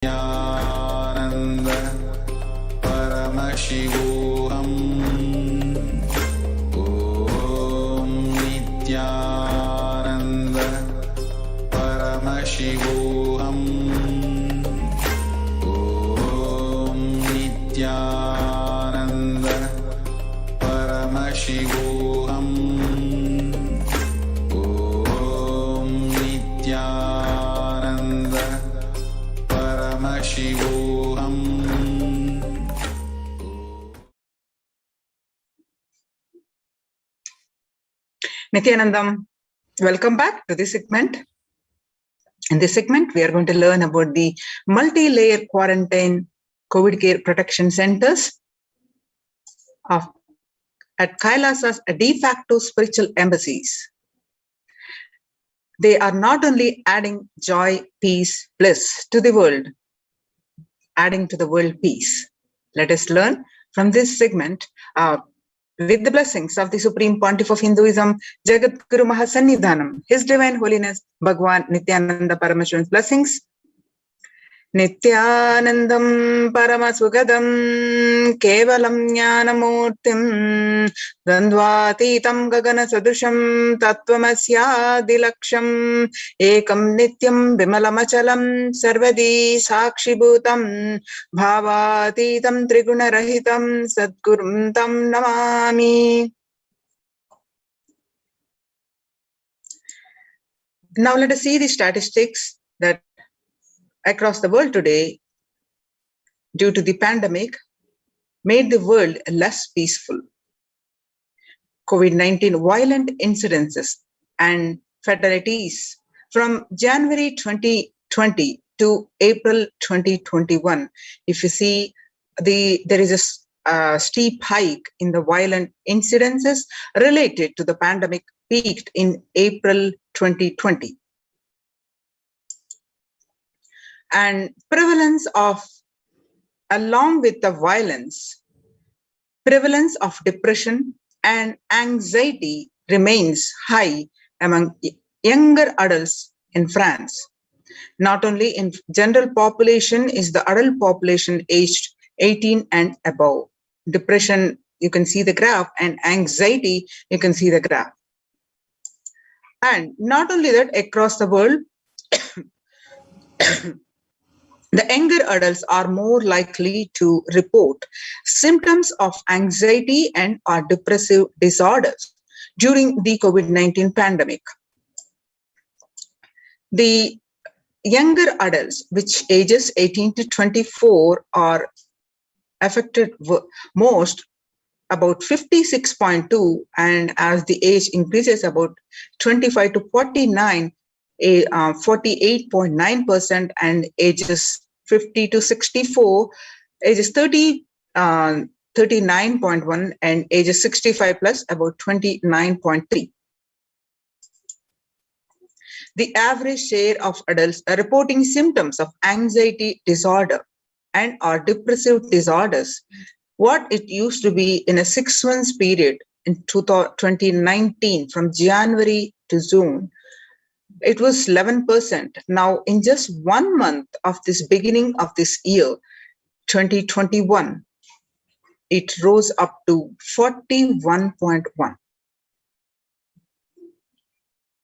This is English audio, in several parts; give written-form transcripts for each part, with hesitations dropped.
Nithyananda Paramashivoham. Om Nithyananda Paramashivoham. Om Nithyananda Paramashivoham. Om Nithyananda Paramashivoham. Nithyanandam, welcome back to this segment. In this segment, we are going to learn about the multi-layer quarantine COVID care protection centers at Kailasa's de facto spiritual embassies. They are not only adding joy, peace, bliss to the world, adding to the world peace. Let us learn from this segment with the blessings of the Supreme Pontiff of Hinduism, Jagat Guru Mahasannidhanam, His Divine Holiness, Bhagwan Nithyananda Paramashivan's blessings. Nithyanandam Paramasugadam Kevalam Jnanamurtim Dandvatitam Gagana Sadusham Tattvamasya Dilaksham Ekam Nityam Vimalamachalam Sarvadi Sakshibhutam Bhavatitam Triguna-rahitam Sadgurum Tam Namami. Now let us see the statistics that across the world today, due to the pandemic, made the world less peaceful. COVID-19 violent incidences and fatalities from January 2020 to April 2021. If you see, there is a steep hike in the violent incidences related to the pandemic peaked in April 2020. And prevalence of, along with the violence, prevalence of depression and anxiety remains high among younger adults in France. Not only in general population is the adult population aged 18 and above. Depression, you can see the graph, and anxiety, you can see the graph. And not only that, across the world, the younger adults are more likely to report symptoms of anxiety and or depressive disorders during the COVID-19 pandemic. The younger adults, which ages 18 to 24, are affected most, about 56.2%, and as the age increases, about 25 to 49, 48.9%, and ages 50 to 64, ages 39.1%, and ages 65 plus, about 29.3%. The average share of adults reporting symptoms of anxiety disorder and or depressive disorders, what it used to be in a 6 months period in 2019 from January to June, it was 11%. Now, in just 1 month of this beginning of this year, 2021, it rose up to 41.1%.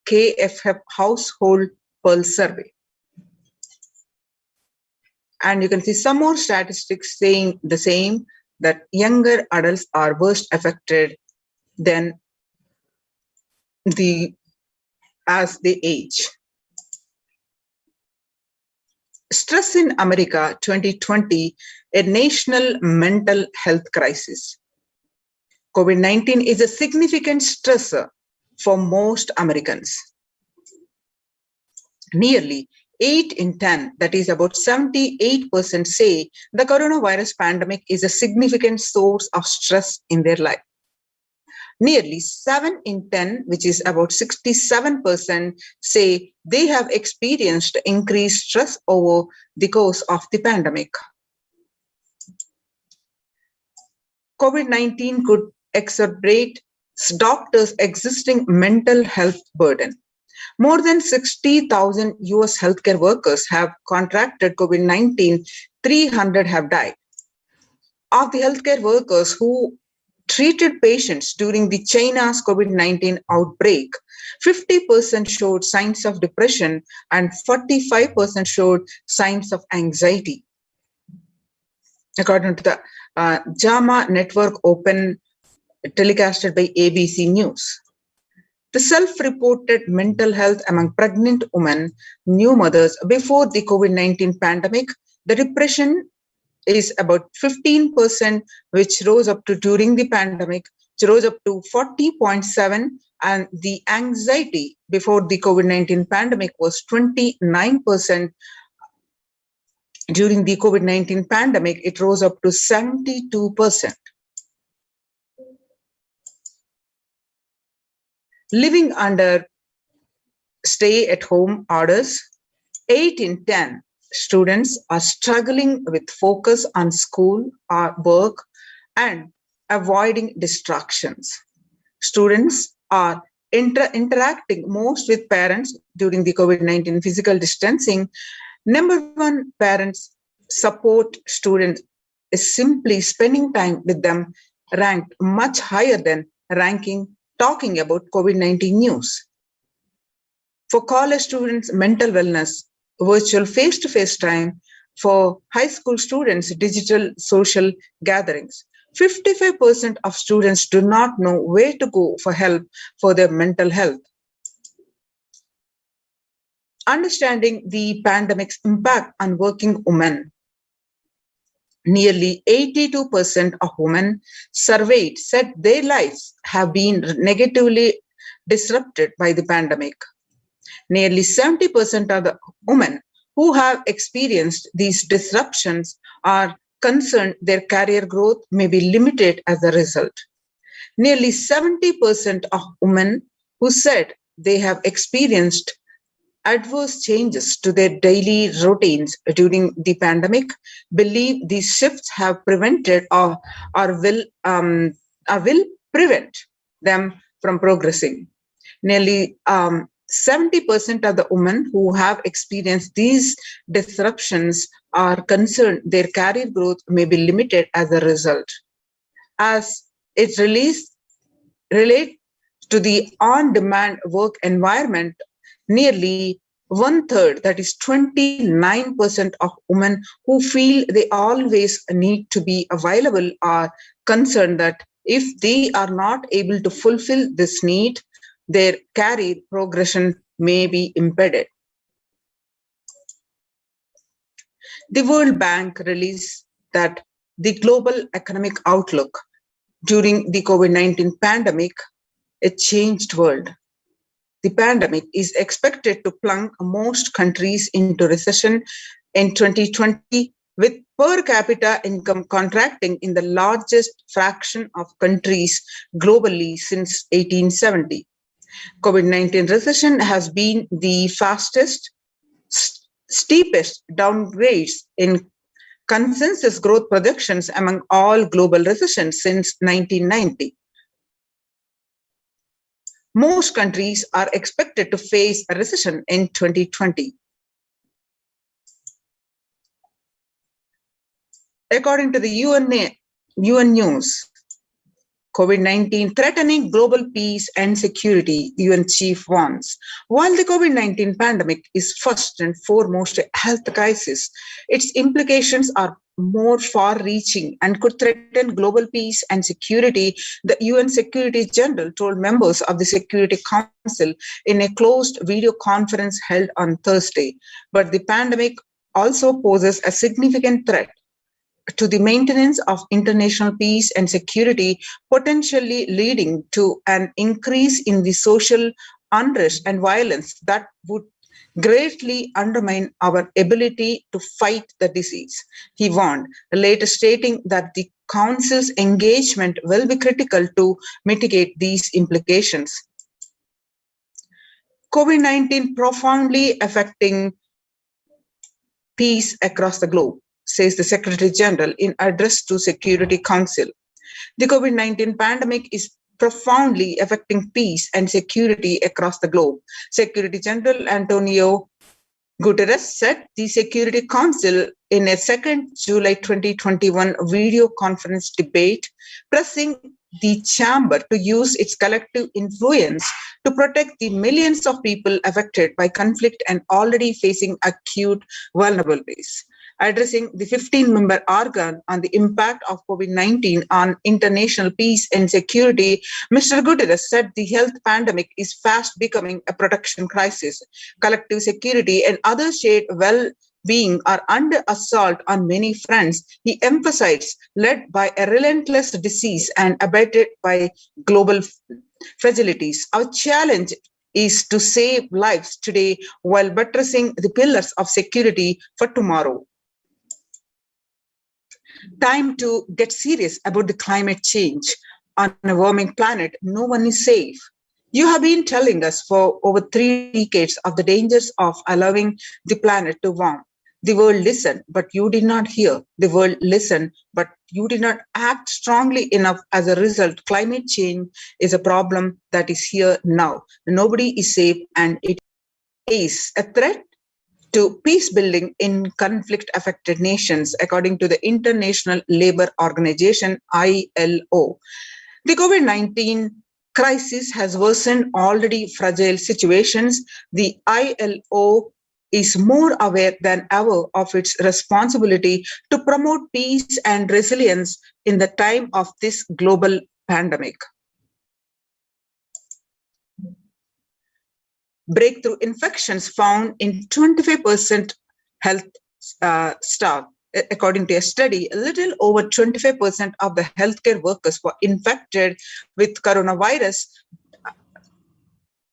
KFF Household Pulse Survey. And you can see some more statistics saying the same, that younger adults are worst affected than as they age. Stress in America 2020, a national mental health crisis. COVID-19 is a significant stressor for most Americans. Nearly 8 in 10, that is about 78%, say the coronavirus pandemic is a significant source of stress in their life. Nearly 7 in 10, which is about 67%, say they have experienced increased stress over the course of the pandemic. COVID-19 could exacerbate doctors' existing mental health burden. More than 60,000 US healthcare workers have contracted COVID-19, 300 have died. Of the healthcare workers who treated patients during the China's COVID-19 outbreak, 50% showed signs of depression and 45% showed signs of anxiety. According to the JAMA Network Open telecasted by ABC News. The self-reported mental health among pregnant women, new mothers before the COVID-19 pandemic, the depression is about 15%, which rose up to during the pandemic, which rose up to 40.7%, and the anxiety before the COVID-19 pandemic was 29%. During the COVID-19 pandemic, it rose up to 72%. Living under stay-at-home orders, 8 in 10 students are struggling with focus on school or work and avoiding distractions. Students are interacting most with parents during the COVID-19 physical distancing. Number one, parents support students is simply spending time with them, ranked much higher than talking about COVID-19 news. For college students, mental wellness, virtual face-to-face time. For high school students, digital social gatherings. 55% of students do not know where to go for help for their mental health. Understanding the pandemic's impact on working women. Nearly 82% of women surveyed said their lives have been negatively disrupted by the pandemic. Nearly 70% of the women who have experienced these disruptions are concerned their career growth may be limited as a result. Nearly 70% of women who said they have experienced adverse changes to their daily routines during the pandemic believe these shifts have prevented or will prevent them from progressing. Nearly 70% of the women who have experienced these disruptions are concerned their career growth may be limited as a result. As it relates to the on-demand work environment, nearly 1/3, that is 29% of women who feel they always need to be available are concerned that if they are not able to fulfill this need, their career progression may be impeded. The World Bank released that the global economic outlook during the COVID-19 pandemic, a changed world. The pandemic is expected to plunge most countries into recession in 2020, with per capita income contracting in the largest fraction of countries globally since 1870. COVID-19 recession has been the fastest, steepest downgrades in consensus growth projections among all global recessions since 1990. Most countries are expected to face a recession in 2020. According to the UN News, COVID-19 threatening global peace and security, UN chief warns. While the COVID-19 pandemic is first and foremost a health crisis, its implications are more far-reaching and could threaten global peace and security, the UN Secretary General told members of the Security Council in a closed video conference held on Thursday. But the pandemic also poses a significant threat to the maintenance of international peace and security, potentially leading to an increase in the social unrest and violence that would greatly undermine our ability to fight the disease, he warned, later stating that the Council's engagement will be critical to mitigate these implications. COVID-19 profoundly affecting peace across the globe, says the Secretary General in address to Security Council. The COVID-19 pandemic is profoundly affecting peace and security across the globe. Secretary General Antonio Guterres said the Security Council in a second July 2021 video conference debate, pressing the chamber to use its collective influence to protect the millions of people affected by conflict and already facing acute vulnerabilities. Addressing the 15-member organ on the impact of COVID-19 on international peace and security, Mr. Guterres said the health pandemic is fast becoming a protection crisis. Collective security and other shared well-being are under assault on many fronts, he emphasized, led by a relentless disease and abated by global fragilities. Our challenge is to save lives today while buttressing the pillars of security for tomorrow. Time to get serious about the climate change. On a warming planet, no one is safe. You have been telling us for over 3 decades of the dangers of allowing the planet to warm. The world listened, but you did not hear. The world listened, but you did not act strongly enough. As a result, climate change is a problem that is here now. Nobody is safe, and it is a threat to peace building in conflict affected nations, according to the International Labour Organization, ILO. The COVID-19 crisis has worsened already fragile situations. The ILO is more aware than ever of its responsibility to promote peace and resilience in the time of this global pandemic. Breakthrough infections found in 25% health staff. According to a study, a little over 25% of the healthcare workers were infected with coronavirus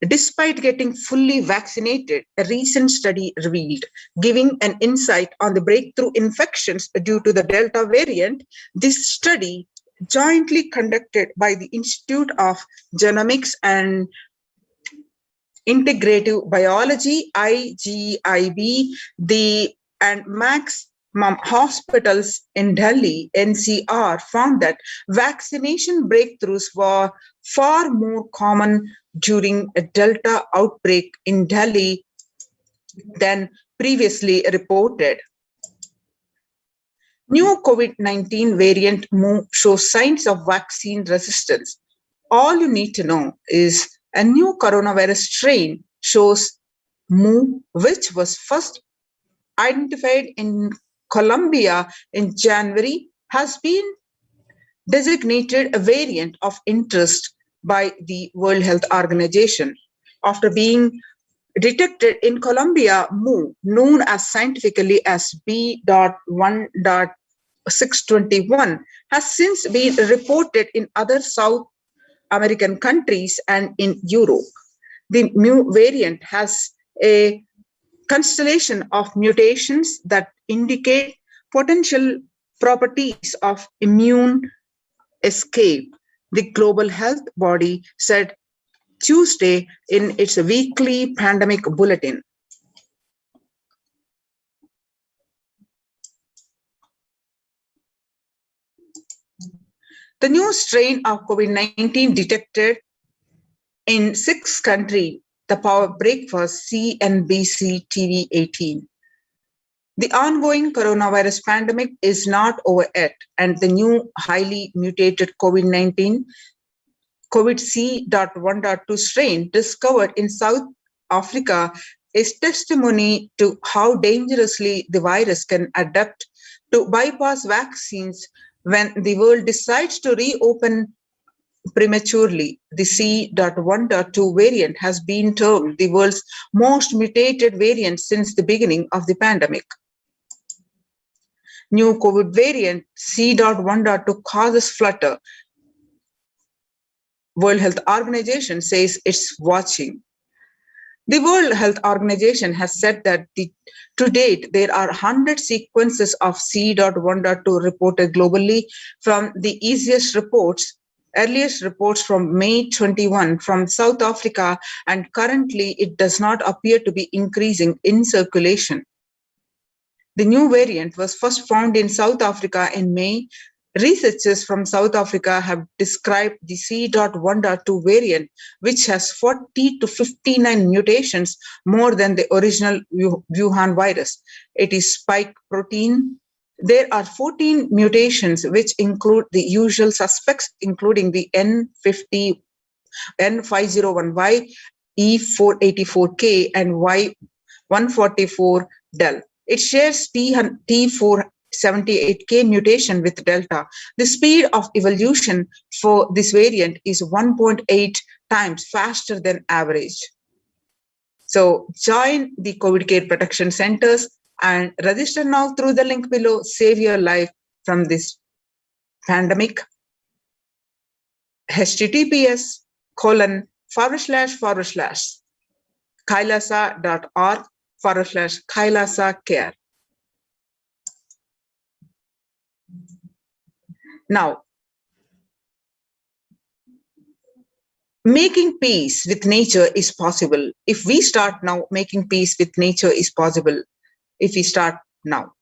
despite getting fully vaccinated, a recent study revealed, giving an insight on the breakthrough infections due to the Delta variant. This study, jointly conducted by the Institute of Genomics and Integrative Biology, IGIB, and Max hospitals in Delhi, NCR, found that vaccination breakthroughs were far more common during a Delta outbreak in Delhi than previously reported. New COVID-19 variant Mu shows signs of vaccine resistance. All you need to know is a new coronavirus strain shows Mu, which was first identified in Colombia in January, has been designated a variant of interest by the World Health Organization. After being detected in Colombia, Mu, known as scientifically as B.1.621, has since been reported in other South American countries and in Europe. The Mu variant has a constellation of mutations that indicate potential properties of immune escape, the Global Health Body said Tuesday in its weekly pandemic bulletin. The new strain of COVID-19 detected in 6 countries. The power break was CNBC TV 18. The ongoing coronavirus pandemic is not over yet, and the new highly mutated COVID-19 COVID C.1.2 strain discovered in South Africa is testimony to how dangerously the virus can adapt to bypass vaccines when the world decides to reopen prematurely. The C.1.2 variant has been termed the world's most mutated variant since the beginning of the pandemic. New COVID variant C.1.2 causes flutter. World Health Organization says it's watching. The World Health Organization has said that to date, there are 100 sequences of C.1.2 reported globally from the earliest reports from May 21 from South Africa, and currently it does not appear to be increasing in circulation. The new variant was first found in South Africa in May Researchers from South Africa have described the C.1.2 variant, which has 40 to 59 mutations more than the original Wuhan virus. It is spike protein. There are 14 mutations, which include the usual suspects, including the N50, N501Y, E484K, and Y144 del. It shares T478K mutation with Delta. The speed of evolution for this variant is 1.8 times faster than average. So join the COVID care protection centers and register now through the link below. Save your life from this pandemic. https://kailasa.org/Kailasa care. Now, making peace with nature is possible. If we start now, making peace with nature is possible if we start now.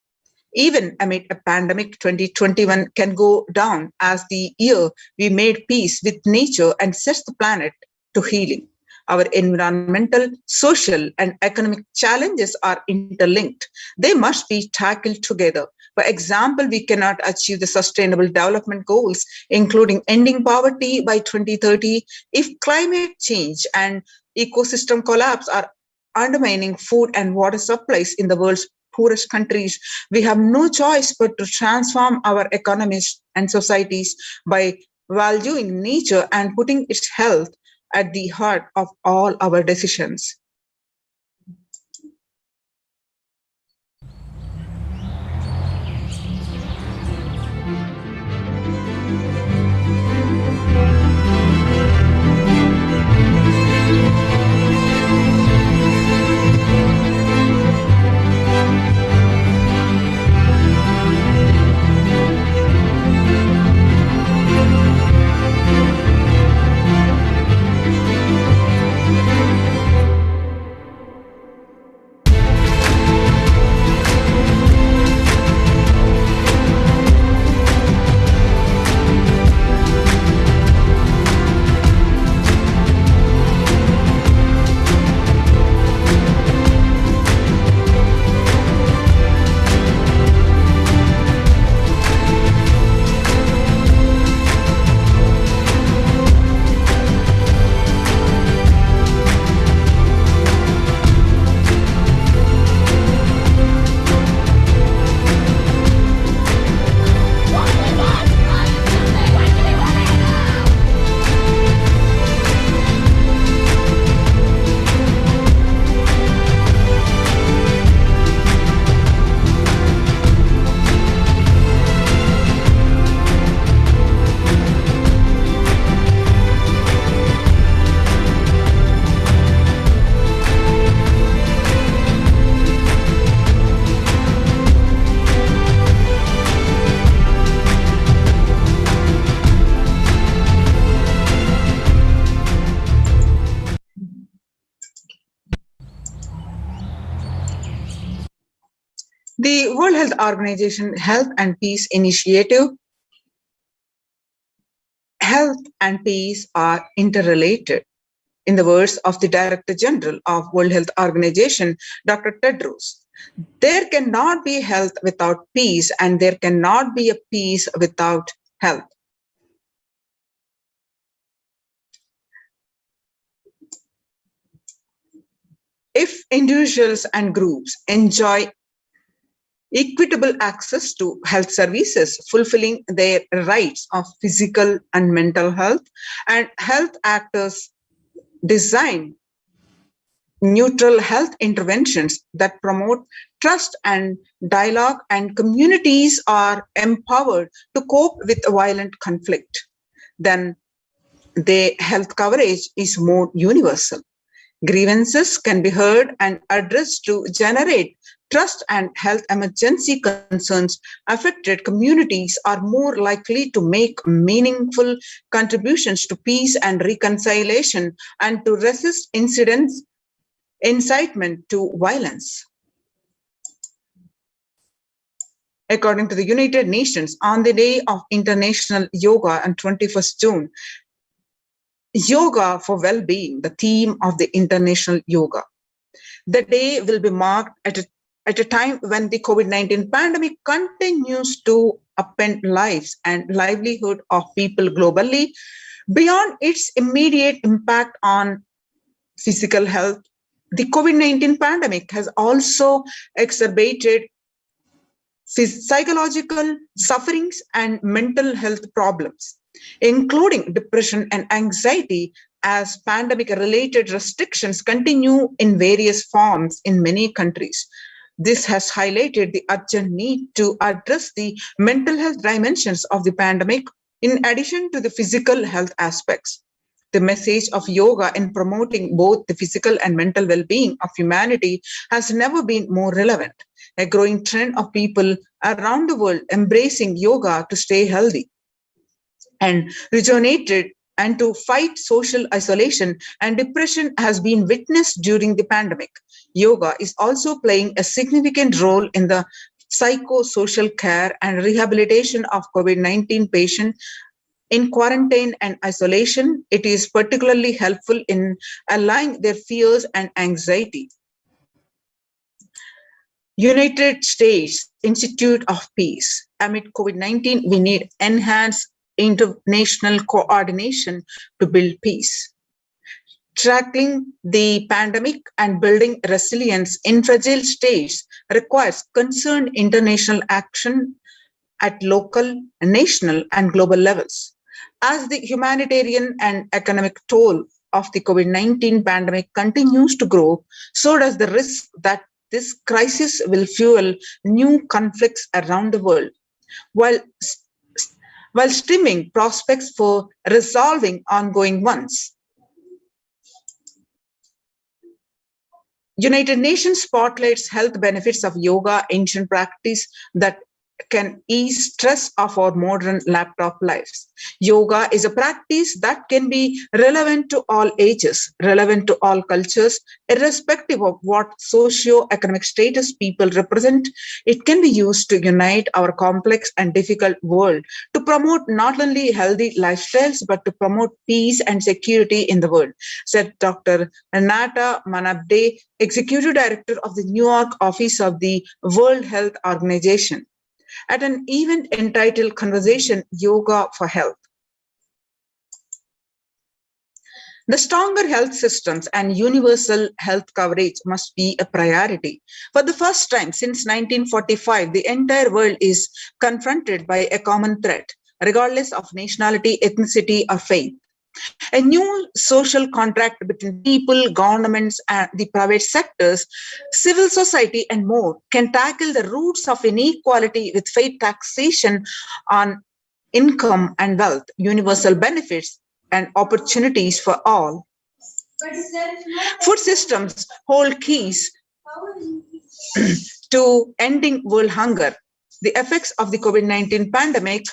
Even amid a pandemic, 2021 can go down as the year we made peace with nature and set the planet to healing. Our environmental, social, and economic challenges are interlinked. They must be tackled together. For example, we cannot achieve the Sustainable Development Goals, including ending poverty by 2030, if climate change and ecosystem collapse are undermining food and water supplies in the world's poorest countries. We have no choice but to transform our economies and societies by valuing nature and putting its health at the heart of all our decisions. The World Health Organization Health and Peace Initiative. Health and peace are interrelated. In the words of the Director General of World Health Organization, Dr. Tedros, there cannot be health without peace, and there cannot be a peace without health. If individuals and groups enjoy equitable access to health services, fulfilling their rights of physical and mental health, and health actors design neutral health interventions that promote trust and dialogue, and communities are empowered to cope with violent conflict, then the health coverage is more universal. Grievances can be heard and addressed to generate trust, and health emergency concerns affected communities are more likely to make meaningful contributions to peace and reconciliation and to resist incitement to violence. According to the United Nations, on the day of International Yoga on 21st June, Yoga for Well-Being, the theme of the International Yoga. The day will be marked at a time when the COVID-19 pandemic continues to upend lives and livelihood of people globally. Beyond its immediate impact on physical health, the COVID-19 pandemic has also exacerbated psychological sufferings and mental health problems, including depression and anxiety, as pandemic-related restrictions continue in various forms in many countries. This has highlighted the urgent need to address the mental health dimensions of the pandemic in addition to the physical health aspects. The message of yoga in promoting both the physical and mental well-being of humanity has never been more relevant. A growing trend of people around the world embracing yoga to stay healthy and rejuvenated and to fight social isolation and depression has been witnessed during the pandemic. Yoga is also playing a significant role in the psychosocial care and rehabilitation of COVID-19 patients in quarantine and isolation. It is particularly helpful in allaying their fears and anxiety. United States Institute of Peace. Amid COVID-19, we need enhanced international coordination to build peace. Tackling the pandemic and building resilience in fragile states requires concerned international action at local, national, and global levels. As the humanitarian and economic toll of the COVID-19 pandemic continues to grow, so does the risk that this crisis will fuel new conflicts around the world, while stemming prospects for resolving ongoing ones. United Nations spotlights health benefits of yoga, ancient practice that can ease stress of our modern laptop lives. Yoga is a practice that can be relevant to all ages, relevant to all cultures, irrespective of what socio-economic status people represent. It can be used to unite our complex and difficult world, to promote not only healthy lifestyles, but to promote peace and security in the world, said Dr. Renata Manabde, Executive Director of the New York office of the World Health Organization, at an event entitled Conversation Yoga for Health. The stronger health systems and universal health coverage must be a priority. For the first time since 1945, the entire world is confronted by a common threat, regardless of nationality, ethnicity, or faith. A new social contract between people, governments, and the private sectors, civil society, and more can tackle the roots of inequality with fair taxation on income and wealth, universal benefits, and opportunities for all. Food systems hold keys to ending world hunger. The effects of the COVID-19 pandemic.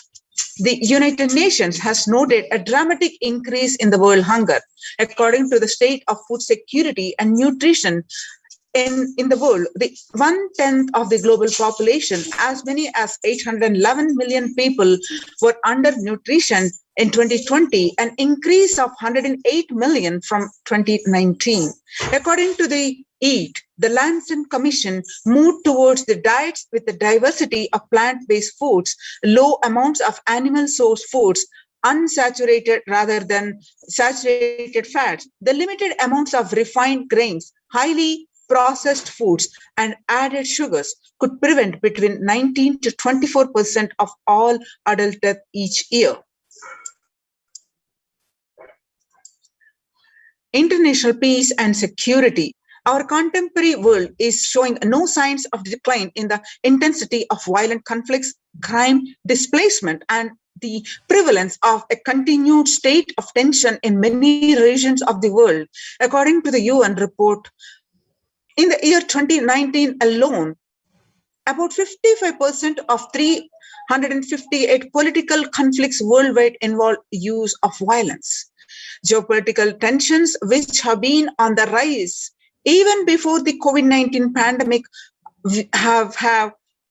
The United Nations has noted a dramatic increase in the world hunger. According to the state of food security and nutrition in the world, the 1/10 of the global population, as many as 811 million people, were undernutrition in 2020, an increase of 108 million from 2019. According to the EAT, the Lancet Commission moved towards the diets with the diversity of plant-based foods, low amounts of animal-sourced foods, unsaturated rather than saturated fats, the limited amounts of refined grains, highly processed foods, and added sugars could prevent between 19 to 24% of all adult death each year. International peace and security. Our contemporary world is showing no signs of decline in the intensity of violent conflicts, crime, displacement, and the prevalence of a continued state of tension in many regions of the world. According to the UN report, in the year 2019 alone, about 55% of 358 political conflicts worldwide involve use of violence. Geopolitical tensions, which have been on the rise even before the COVID-19 pandemic, have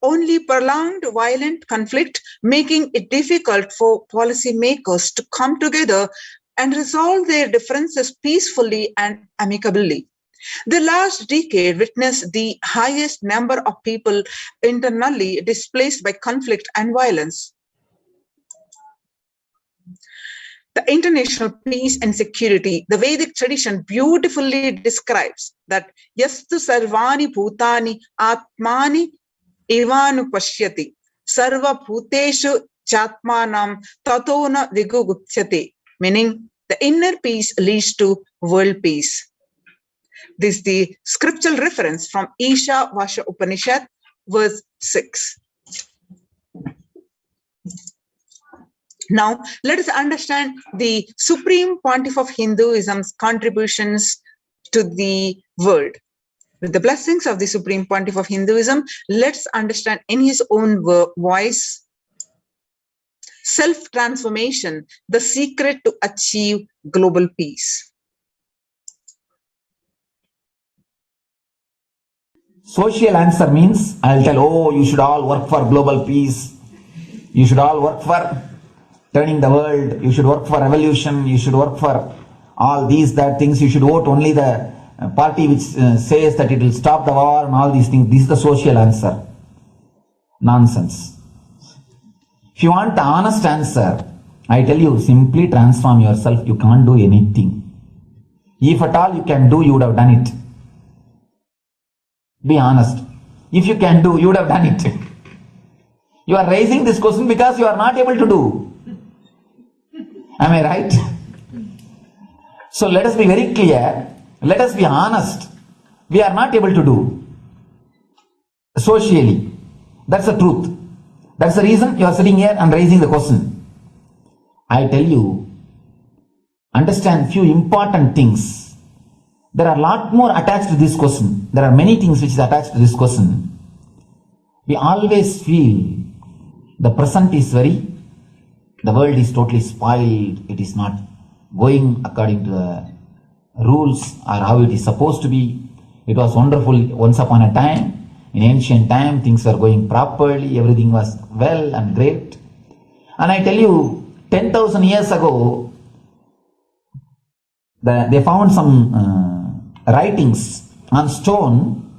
only prolonged violent conflict, making it difficult for policymakers to come together and resolve their differences peacefully and amicably. The last decade witnessed the highest number of people internally displaced by conflict and violence. The international peace and security, the Vedic tradition beautifully describes that yastu sarvani bhutani atmani ivanu pashyati sarva bhuteshu chatmanam tatona vigugupsyate, meaning the inner peace leads to world peace. This is the scriptural reference from Isha Vasha Upanishad, verse 6. Now, let us understand the Supreme Pontiff of Hinduism's contributions to the world. With the blessings of the Supreme Pontiff of Hinduism, let's understand in his own voice, self-transformation, the secret to achieve global peace. Social answer means, I'll tell, oh, you should all work for global peace. You should all work for turning the world. You should work for revolution. You should work for all these, that things. You should vote only the party which says that it will stop the war and all these things. This is the social answer. Nonsense. If you want the honest answer, I tell you, simply transform yourself. You can't do anything. If at all you can do, you would have done it. Be honest. If you can do, you would have done it. You are raising this question because you are not able to do. Am I right? So let us be very clear. Let us be honest. We are not able to do. Socially. That's the truth. That's the reason you are sitting here and raising the question. I tell you, understand few important things. There are a lot more attached to this question. There are many things which is attached to this question. We always feel the present is the world is totally spoiled. It is not going according to the rules or how it is supposed to be. It was wonderful once upon a time. In ancient time, things were going properly. Everything was well and great. And I tell you, 10,000 years ago, they found some writings on stone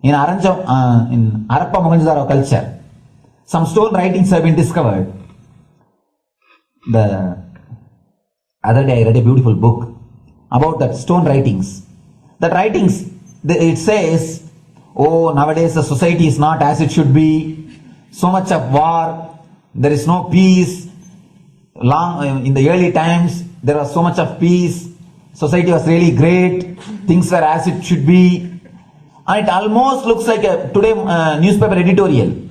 in Harappa Mohenjo-daro culture. Some stone writings have been discovered. The other day I read a beautiful book about that stone writings. That writings, it says, oh, nowadays the society is not as it should be. So much of war. There is no peace. In the early times, there was so much of peace. Society was really great. Things were as it should be. And it almost looks like a today newspaper editorial.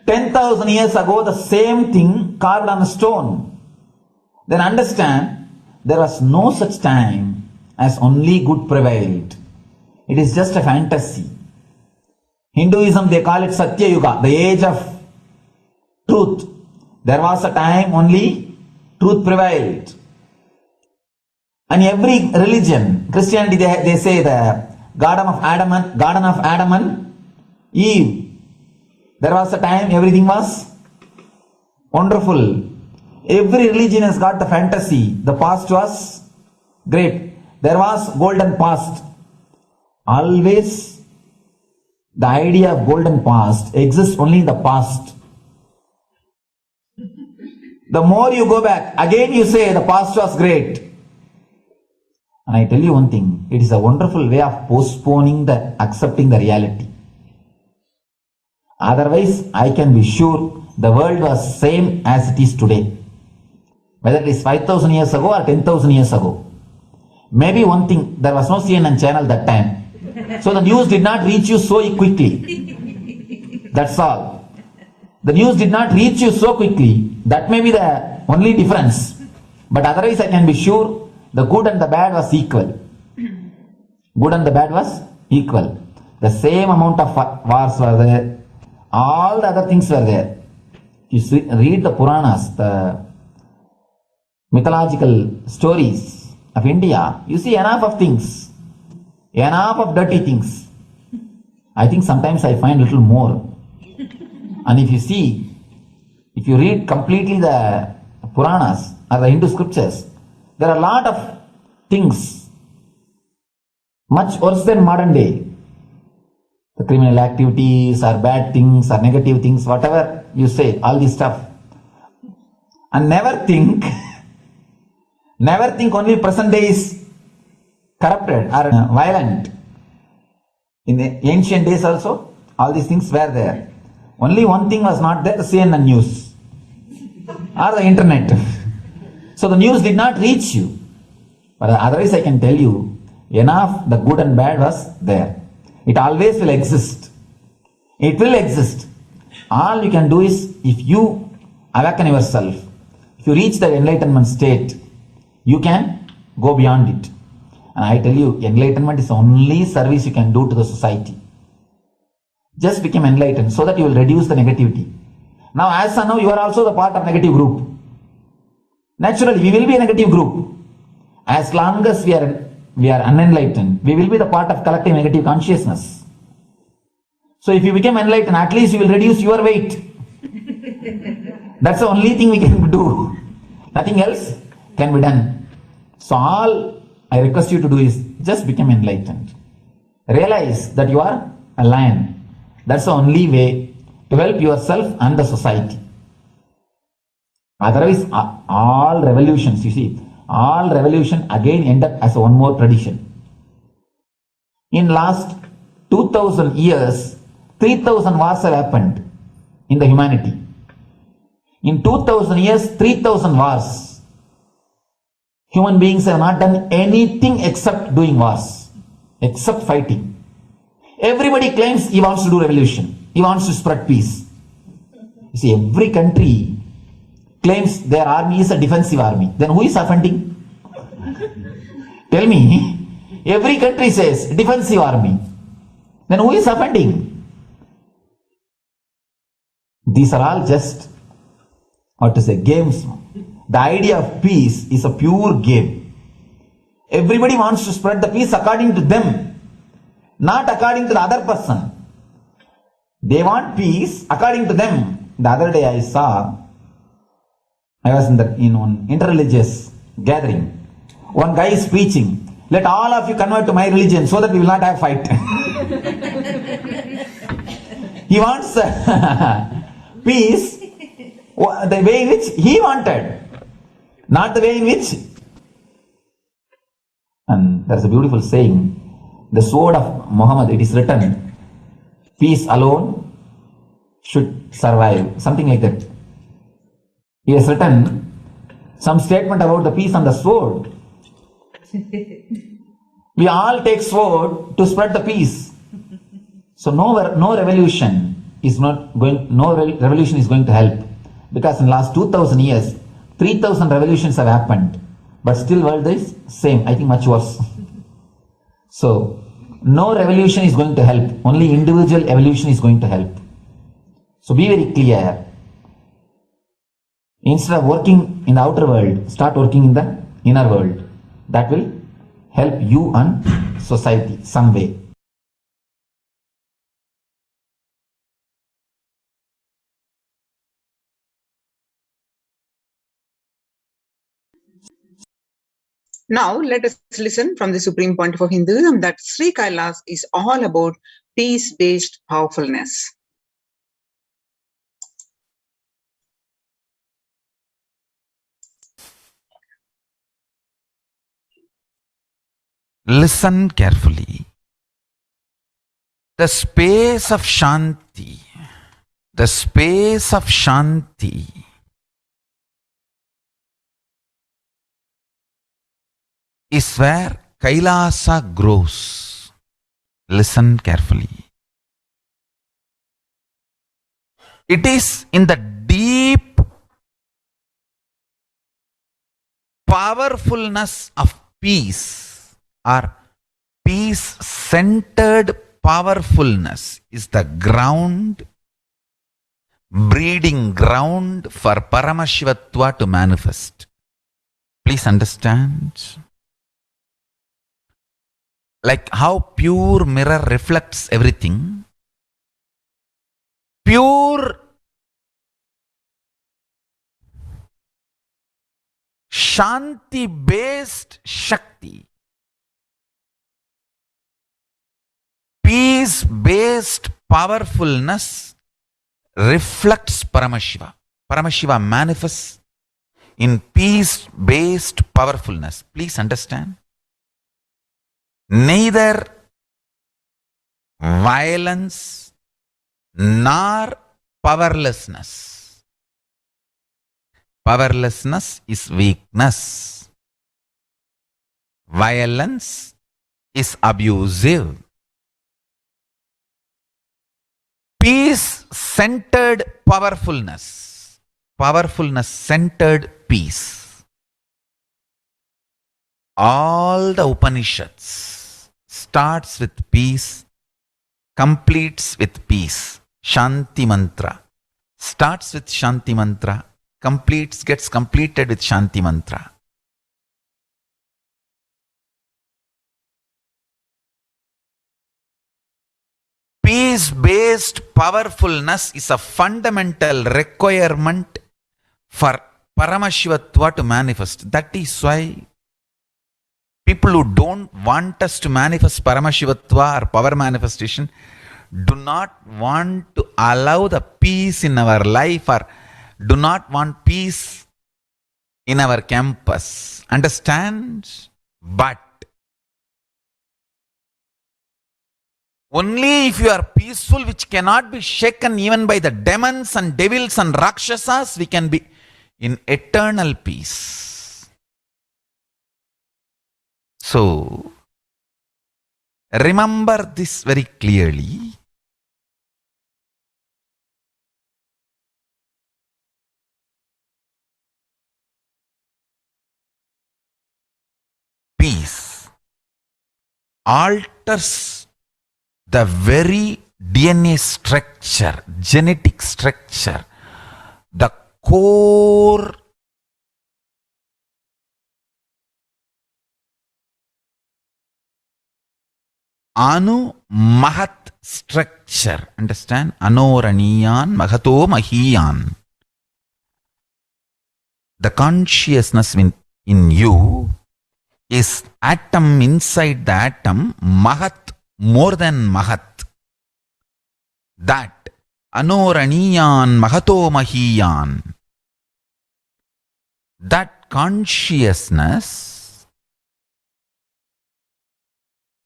10,000 years ago, the same thing carved on a stone. Then understand, there was no such time as only good prevailed. It is just a fantasy. Hinduism, they call it Satya Yuga, the age of truth. There was a time only truth prevailed. And every religion, Christianity, they say the Garden of Adam and Eve. There was a time everything was wonderful. Every religion has got the fantasy. The past was great. There was golden past. Always the idea of golden past exists only in the past. The more you go back, again you say the past was great. And I tell you one thing, it is a wonderful way of postponing accepting the reality. Otherwise, I can be sure the world was same as it is today. Whether it is 5,000 years ago or 10,000 years ago. Maybe one thing, there was no CNN channel that time. So the news did not reach you so quickly. That's all. The news did not reach you so quickly. That may be the only difference. But otherwise, I can be sure the good and the bad was equal. Good and the bad was equal. The same amount of wars were there. All the other things were there. You read the Puranas, the mythological stories of India, you see enough of things. Enough of dirty things. I think sometimes I find little more. And if you read completely the Puranas or the Hindu scriptures, there are a lot of things much worse than modern day. The criminal activities or bad things or negative things, whatever you say, all this stuff. And never think only present day is corrupted or violent. In the ancient days also, all these things were there. Only one thing was not there, the CNN news or the internet. So the news did not reach you. But otherwise I can tell you, enough the good and bad was there. It always will exist. It will exist. All you can do is, if you awaken yourself, if you reach the enlightenment state, you can go beyond it. And I tell you, enlightenment is the only service you can do to the society. Just become enlightened so that you will reduce the negativity. Now, as of now, you are also the part of negative group. Naturally, we will be a negative group. As long as we are unenlightened, we will be the part of collective negative consciousness. So if you become enlightened, at least you will reduce your weight. That's the only thing we can do. Nothing else can be done. So all I request you to do is just become enlightened. Realize that you are a lion. That's the only way to help yourself and the society. Otherwise, all revolutions, you see, all revolution again end up as one more tradition. In last 2000 years, 3000 wars have happened in the humanity. In 2000 years, 3000 wars. Human beings have not done anything except doing wars, except fighting. Everybody claims he wants to do revolution. He wants to spread peace. You see, every country claims their army is a defensive army. Then who is offending? Tell me. Every country says defensive army. Then who is offending? These are all just, games. The idea of peace is a pure game. Everybody wants to spread the peace according to them, not according to the other person. They want peace according to them. The other day I was in one interreligious gathering. One guy is preaching, let all of you convert to my religion so that we will not have fight. He wants peace the way in which he wanted, not the way in which. And there's a beautiful saying, the sword of Muhammad, it is written, peace alone should survive, something like that. He has written some statement about the peace on the sword. We all take sword to spread the peace. So no revolution is going to help, because in last 2000 years 3000 revolutions have happened, but still world is same, I think much worse. So no revolution is going to help, only individual evolution is going to help. So be very clear. Instead of working in the outer world, start working in the inner world. That will help you and society some way. Now let us listen from the supreme point of Hinduism that Sri Kailasa is all about peace-based powerfulness. Listen carefully. The space of Shanti, is where Kailasa grows. Listen carefully. It is in the deep powerfulness of peace, or peace-centered powerfulness is the ground, breeding ground for Paramashivatva to manifest. Please understand. Like how pure mirror reflects everything, pure Shanti based Shakti, peace based powerfulness reflects Paramashiva. Paramashiva manifests in peace based powerfulness. Please understand. Neither violence nor powerlessness. Powerlessness is weakness. Violence is abusive. Peace centered powerfulness. Powerfulness centered peace. All the Upanishads starts with peace, completes with peace. Shanti mantra starts with Shanti mantra, gets completed with Shanti mantra. Peace-based powerfulness is a fundamental requirement for Paramashivatva to manifest. That is why people who don't want us to manifest Paramashivatva or power manifestation do not want to allow the peace in our life or do not want peace in our campus. Understand? But only if you are peaceful, which cannot be shaken even by the demons and devils and rakshasas, we can be in eternal peace. So, remember this very clearly. Peace alters the very DNA structure, genetic structure, the core Anu Mahat structure. Understand? Anoraniyan Mahato Mahiyan. The consciousness in you is atom inside the atom, Mahat, more than Mahat. That Anoraniyan Mahato Mahiyan. That consciousness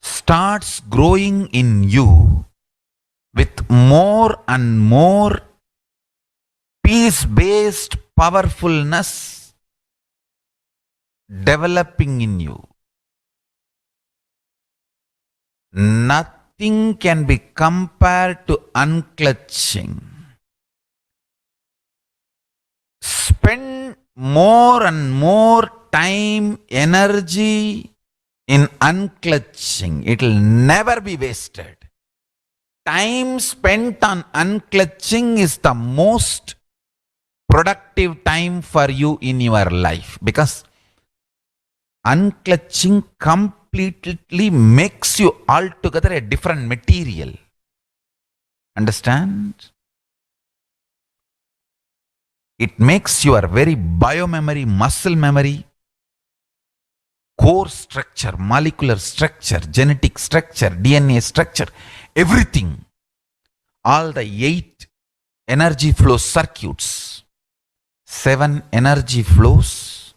starts growing in you with more and more peace-based powerfulness developing in you. Nothing can be compared to unclutching. Spend more and more time, energy in unclutching. It will never be wasted. Time spent on unclutching is the most productive time for you in your life, because unclutching completely makes you altogether a different material. Understand? It makes your very biomemory, muscle memory, core structure, molecular structure, genetic structure, DNA structure, everything, all the 8 energy flow circuits, 7 energy flows,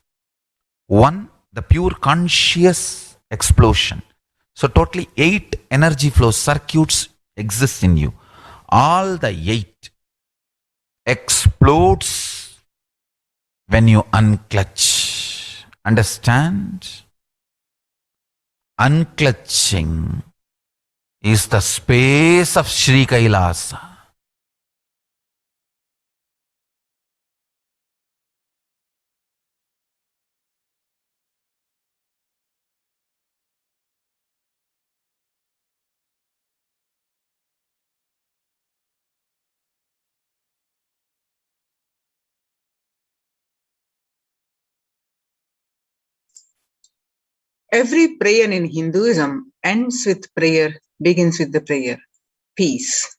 1 the pure conscious explosion. So totally 8 energy flow circuits exist in you. All the 8 explodes when you unclutch. Understand? Unclutching is the space of Sri Kailasa. Every prayer in Hinduism ends with prayer, begins with the prayer. Peace.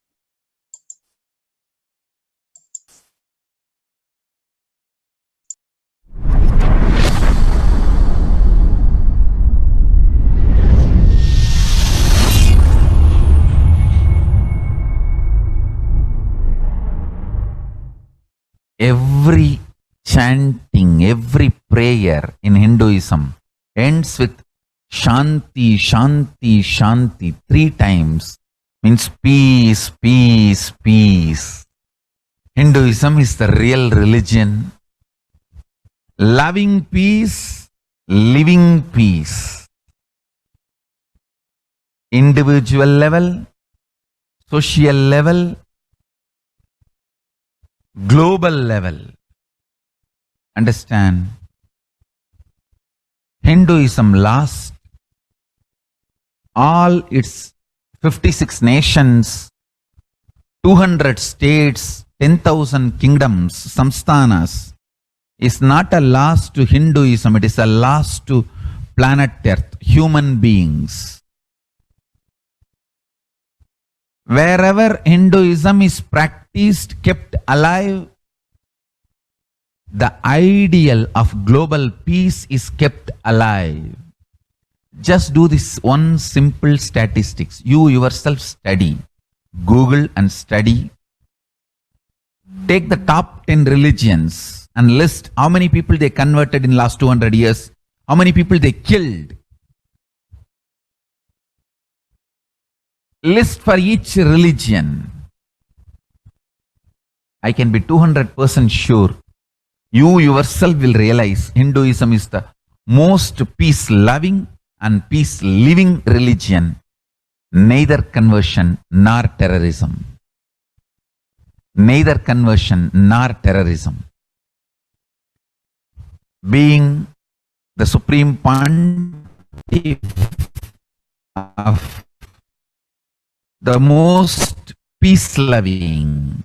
Every chanting, every prayer in Hinduism ends with Shanti, Shanti, Shanti 3 times. Means peace, peace, peace. Hinduism is the real religion. Loving peace, living peace. Individual level, social level, global level. Understand? Hinduism lost all its 56 nations, 200 states, 10,000 kingdoms, samsthanas, is not a loss to Hinduism, it is a loss to planet Earth, human beings. Wherever Hinduism is practiced, kept alive, the ideal of global peace is kept alive. Just do this one simple statistics. You yourself study. Google and study. Take the top 10 religions and list how many people they converted in last 200 years, how many people they killed. List for each religion. I can be 200% sure you yourself will realize Hinduism is the most peace-loving and peace-living religion, neither conversion nor terrorism. Neither conversion nor terrorism. Being the supreme pontiff of the most peace-loving,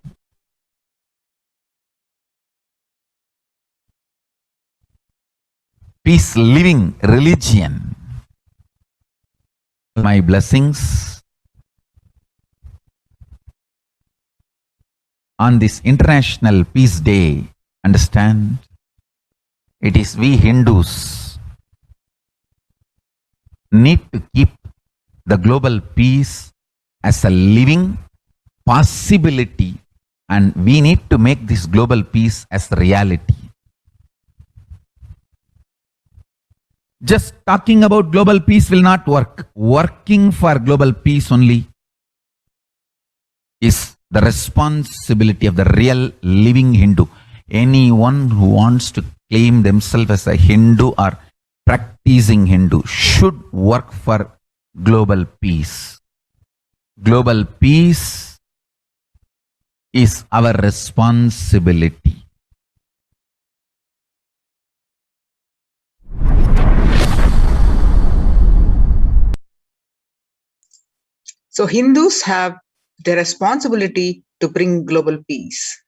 peace-living religion. My blessings on this International Peace Day. Understand? It is we Hindus need to keep the global peace as a living possibility, and we need to make this global peace as a reality. Just talking about global peace will not work. Working for global peace only is the responsibility of the real living Hindu. Anyone who wants to claim themselves as a Hindu or practicing Hindu should work for global peace. Global peace is our responsibility. So Hindus have the responsibility to bring global peace.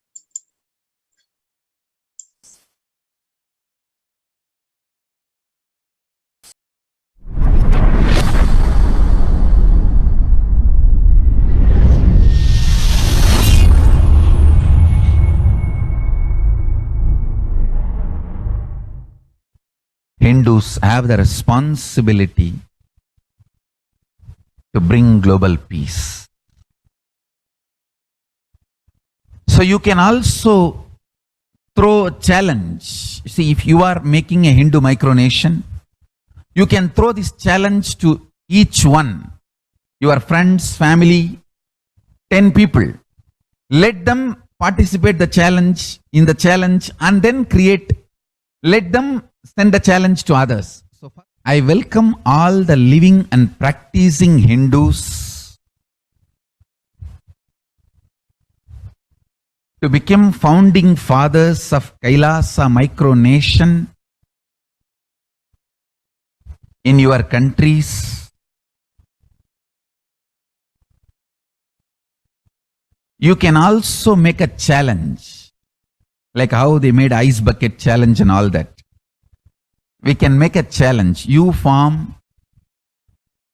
Hindus have the responsibility to bring global peace. So you can also throw a challenge. See, if you are making a Hindu micronation, you can throw this challenge to each one, your friends, family, 10 people. Let them participate in the challenge and then let them send a challenge to others. So I welcome all the living and practicing Hindus to become founding fathers of Kailasa micronation in your countries. You can also make a challenge, like how they made ice bucket challenge and all that. we can make a challenge. You form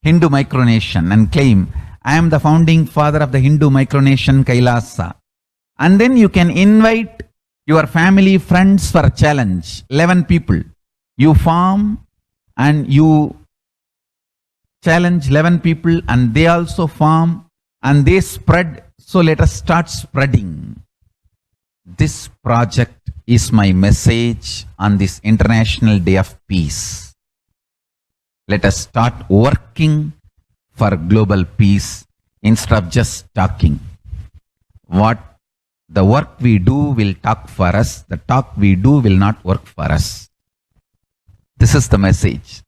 Hindu micronation and claim, I am the founding father of the Hindu micronation Kailasa. And then you can invite your family, friends for a challenge. 11 people. You form and you challenge 11 people and they also form and they spread. So let us start spreading. This project is my message on this International Day of Peace. Let us start working for global peace instead of just talking. What the work we do will talk for us. The talk we do will not work for us. This is the message.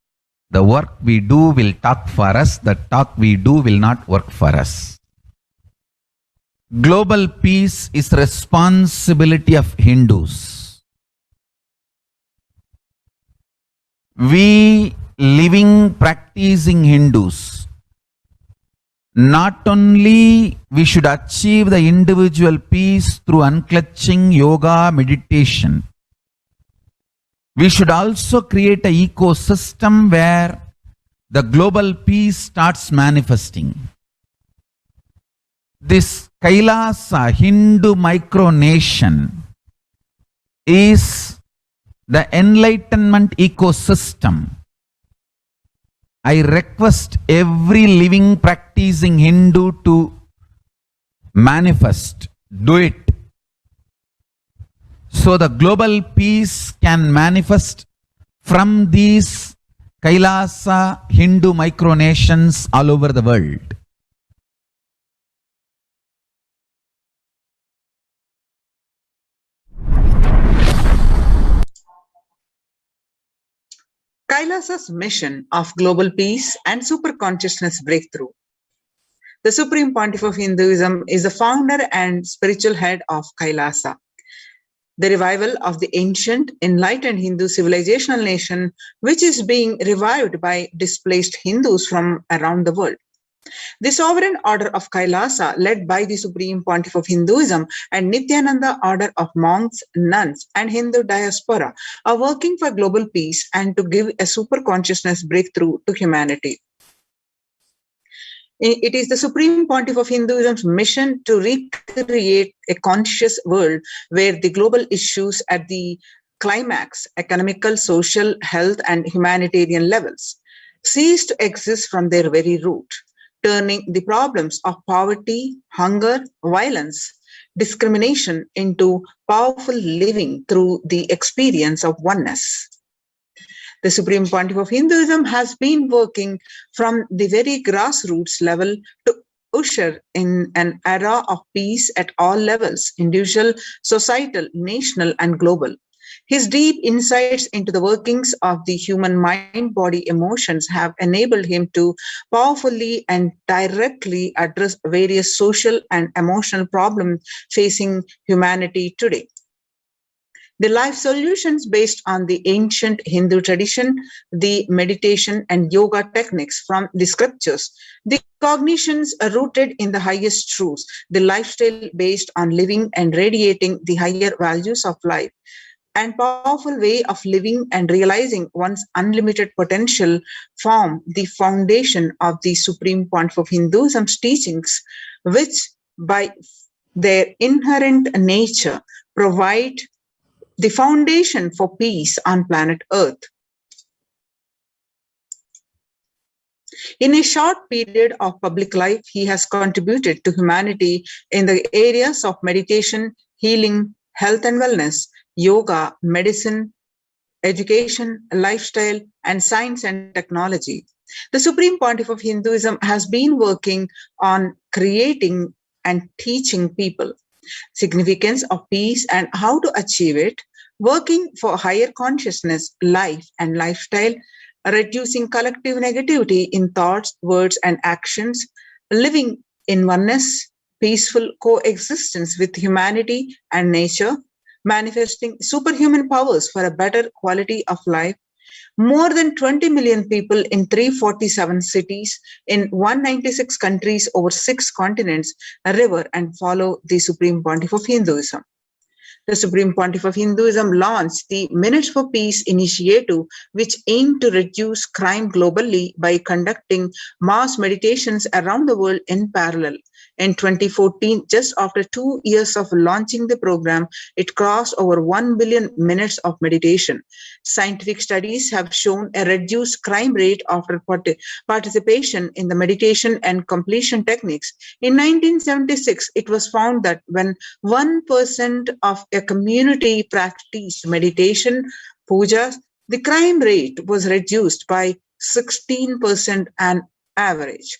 The work we do will talk for us. The talk we do will not work for us. Global peace is the responsibility of Hindus. We living, practicing Hindus, not only we should achieve the individual peace through unclutching yoga meditation, we should also create an ecosystem where the global peace starts manifesting. This Kailasa Hindu micronation is the enlightenment ecosystem. I request every living, practicing Hindu to manifest, do it. So the global peace can manifest from these Kailasa Hindu micronations all over the world. Kailasa's mission of global peace and superconsciousness breakthrough. The Supreme Pontiff of Hinduism is the founder and spiritual head of Kailasa, the revival of the ancient, enlightened Hindu civilizational nation, which is being revived by displaced Hindus from around the world. The sovereign order of Kailasa, led by the Supreme Pontiff of Hinduism and Nithyananda order of monks, nuns, and Hindu diaspora, are working for global peace and to give a super consciousness breakthrough to humanity. It is the Supreme Pontiff of Hinduism's mission to recreate a conscious world where the global issues at the climax, economical, social, health, and humanitarian levels, cease to exist from their very root, turning the problems of poverty, hunger, violence, discrimination into powerful living through the experience of oneness. The Supreme Pontiff of Hinduism has been working from the very grassroots level to usher in an era of peace at all levels, individual, societal, national, and global. His deep insights into the workings of the human mind, body, emotions have enabled him to powerfully and directly address various social and emotional problems facing humanity today. The life solutions based on the ancient Hindu tradition, the meditation and yoga techniques from the scriptures, the cognitions are rooted in the highest truths, the lifestyle based on living and radiating the higher values of life, and powerful way of living and realizing one's unlimited potential form the foundation of the Supreme Pontiff of Hinduism's teachings, which by their inherent nature provide the foundation for peace on planet Earth. In a short period of public life, he has contributed to humanity in the areas of meditation, healing, health and wellness, yoga, medicine, education, lifestyle, and science and technology. The Supreme Pontiff of Hinduism has been working on creating and teaching people significance of peace and how to achieve it, working for higher consciousness, life and lifestyle, reducing collective negativity in thoughts, words, and actions, living in oneness, peaceful coexistence with humanity and nature, manifesting superhuman powers for a better quality of life. More than 20 million people in 347 cities in 196 countries over 6 continents revere and follow the Supreme Pontiff of Hinduism. The Supreme Pontiff of Hinduism launched the Minutes for Peace initiative, which aimed to reduce crime globally by conducting mass meditations around the world in parallel. In 2014, just after 2 years of launching the program, it crossed over 1 billion minutes of meditation. Scientific studies have shown a reduced crime rate after participation in the meditation and completion techniques. In 1976, it was found that when 1% of a community practiced meditation, pujas, the crime rate was reduced by 16% on average.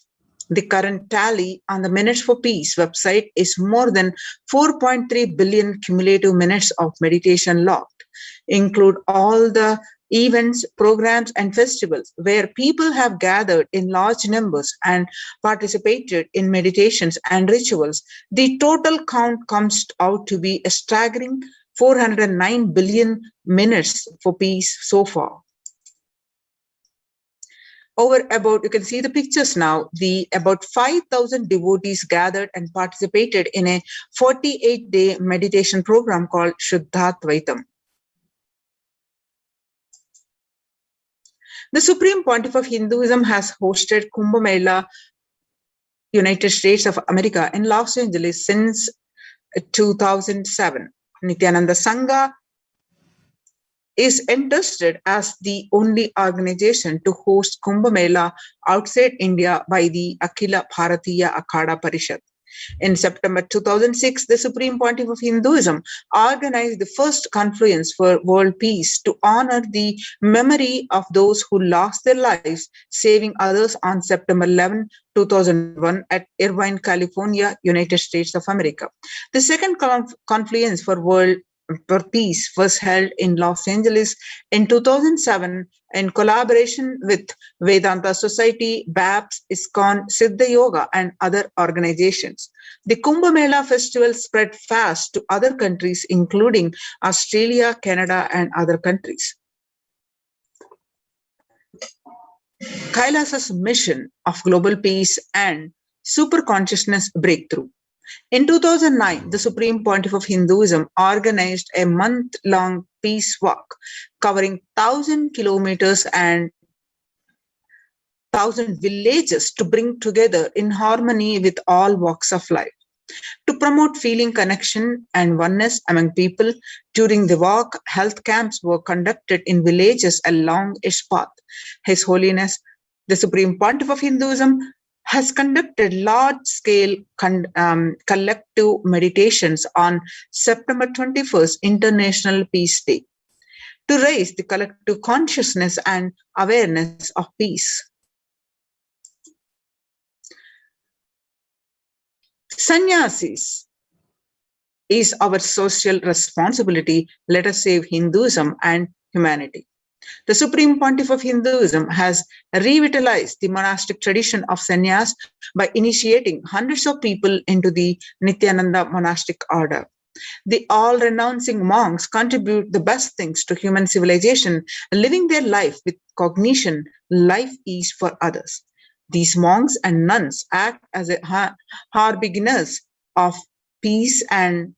The current tally on the Minutes for Peace website is more than 4.3 billion cumulative minutes of meditation logged, include all the events, programs, and festivals where people have gathered in large numbers and participated in meditations and rituals. The total count comes out to be a staggering 409 billion minutes for peace so far. You can see the pictures now, about 5,000 devotees gathered and participated in a 48-day meditation program called Shuddhatvaitam. The Supreme Pontiff of Hinduism has hosted Kumbh Mela, United States of America in Los Angeles since 2007. Nithyananda Sangha is entrusted as the only organization to host Kumbh Mela outside India by the Akhila Bharatiya Akhada Parishad. In September 2006, the Supreme Pontiff of Hinduism organized the first confluence for world peace to honor the memory of those who lost their lives saving others on September 11, 2001 at Irvine, California, United States of America. The second confluence for peace was held in Los Angeles in 2007 in collaboration with Vedanta Society, BAPS, ISKCON, Siddha Yoga, and other organizations. The Kumbh Mela festival spread fast to other countries, including Australia, Canada, and other countries. Kailasa's mission of global peace and super-consciousness breakthrough. In 2009, the Supreme Pontiff of Hinduism organized a month-long peace walk covering 1,000 kilometers and 1,000 villages to bring together in harmony with all walks of life. To promote feeling connection and oneness among people, during the walk, health camps were conducted in villages along its path. His Holiness, the Supreme Pontiff of Hinduism, has conducted large-scale collective meditations on September 21st, International Peace Day, to raise the collective consciousness and awareness of peace. Sannyasis is our social responsibility. Let us save Hinduism and humanity. The Supreme Pontiff of Hinduism has revitalized the monastic tradition of sannyas by initiating hundreds of people into the Nithyananda monastic order. The all-renouncing monks contribute the best things to human civilization, living their life with cognition, life is for others. These monks and nuns act as harbingers of peace and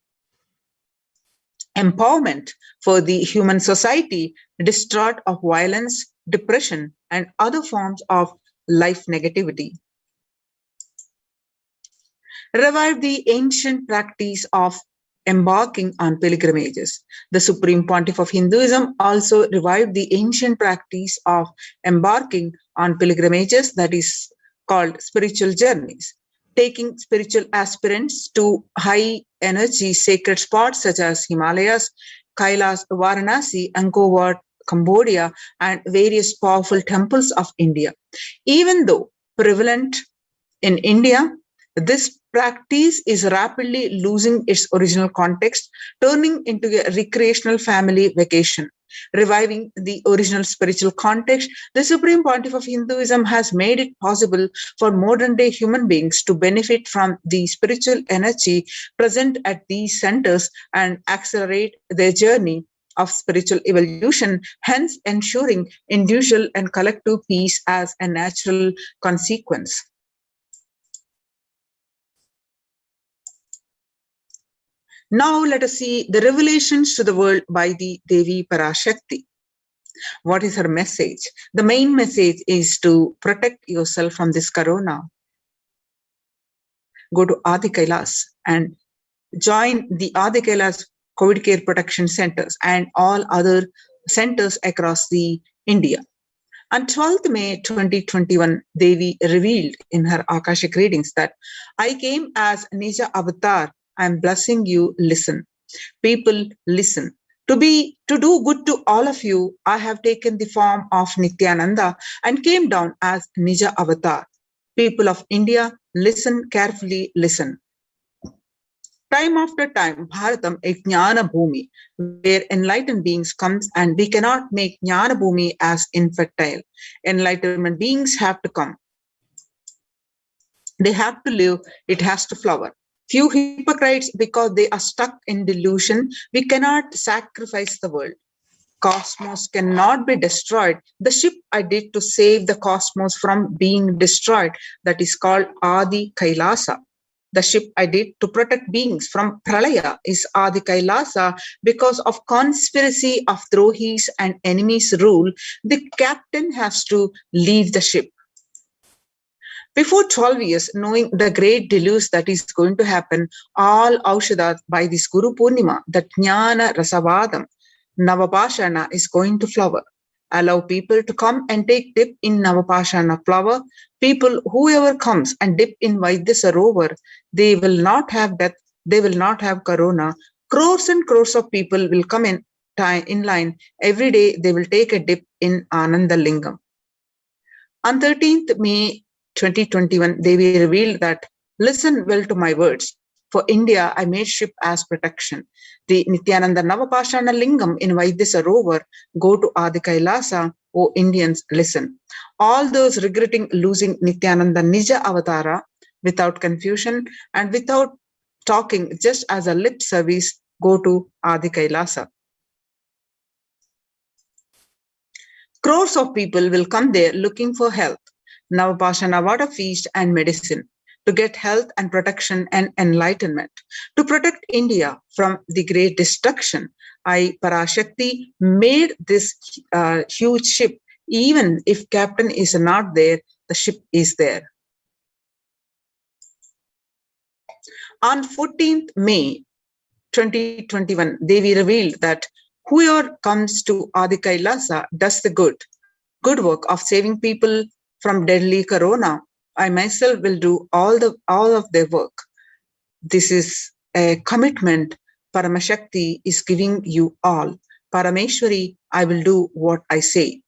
empowerment for the human society, distraught of violence, depression, and other forms of life negativity. Revive the ancient practice of embarking on pilgrimages. The Supreme Pontiff of Hinduism also revived the ancient practice of embarking on pilgrimages, that is called spiritual journeys, taking spiritual aspirants to high energy sacred spots such as Himalayas, Kailasa, Varanasi, Angkor Wat, Cambodia, and various powerful temples of India. Even though prevalent in India, this practice is rapidly losing its original context, turning into a recreational family vacation. Reviving the original spiritual context, the Supreme Pontiff of Hinduism has made it possible for modern-day human beings to benefit from the spiritual energy present at these centers and accelerate their journey of spiritual evolution, hence ensuring individual and collective peace as a natural consequence. Now let us see the revelations to the world by the Devi Parashakti. What is her message? The main message is to protect yourself from this corona. Go to Adi Kailas and join the Adi Kailas COVID care protection centers and all other centers across the India. On 12th May 2021, Devi revealed in her Akashic readings that I came as Nija Avatar. I am blessing you. Listen. People, listen. To do good to all of you, I have taken the form of Nithyananda and came down as Nija Avatar. People of India, listen carefully, listen. Time after time, Bharatam a Jnana Bhumi, where enlightened beings comes, and we cannot make Jnana Bhumi as infertile. Enlightenment beings have to come. They have to live, it has to flower. Few hypocrites, because they are stuck in delusion, we cannot sacrifice the world. Cosmos cannot be destroyed. The ship I did to save the cosmos from being destroyed, that is called Adi Kailasa. The ship I did to protect beings from Pralaya is Adi Kailasa. Because of conspiracy of Drohis and enemies' rule, the captain has to leave the ship. Before 12 years, knowing the great deluge that is going to happen, all Aushadas by this Guru Purnima, the Jnana Rasavadam, Navapashana is going to flower. Allow people to come and take dip in Navapashana flower. People, whoever comes and dip in Vaidya Sarovar, they will not have death, they will not have corona. Crores and crores of people will come in line. Every day they will take a dip in Ananda Lingam. On 13th May 2021, Devi revealed that, listen well to my words. For India, I made ship as protection. The Nithyananda Navapashana Lingam in Vaidya Sarovar, go to Adi Kailasa, O Indians, listen. All those regretting losing Nithyananda Nija Avatara, without confusion and without talking, just as a lip service, go to Adi Kailasa. Crores of people will come there looking for health, Navapashana water feast and medicine, to get health and protection and enlightenment. To protect India from the great destruction, I, Parashakti, made this huge ship. Even if captain is not there, the ship is there. On 14th May 2021, Devi revealed that whoever comes to Adi Kailasa does the good work of saving people from deadly corona. I myself will do all of their work. This is a commitment Paramashakti is giving you all. Parameshwari, I will do what I say.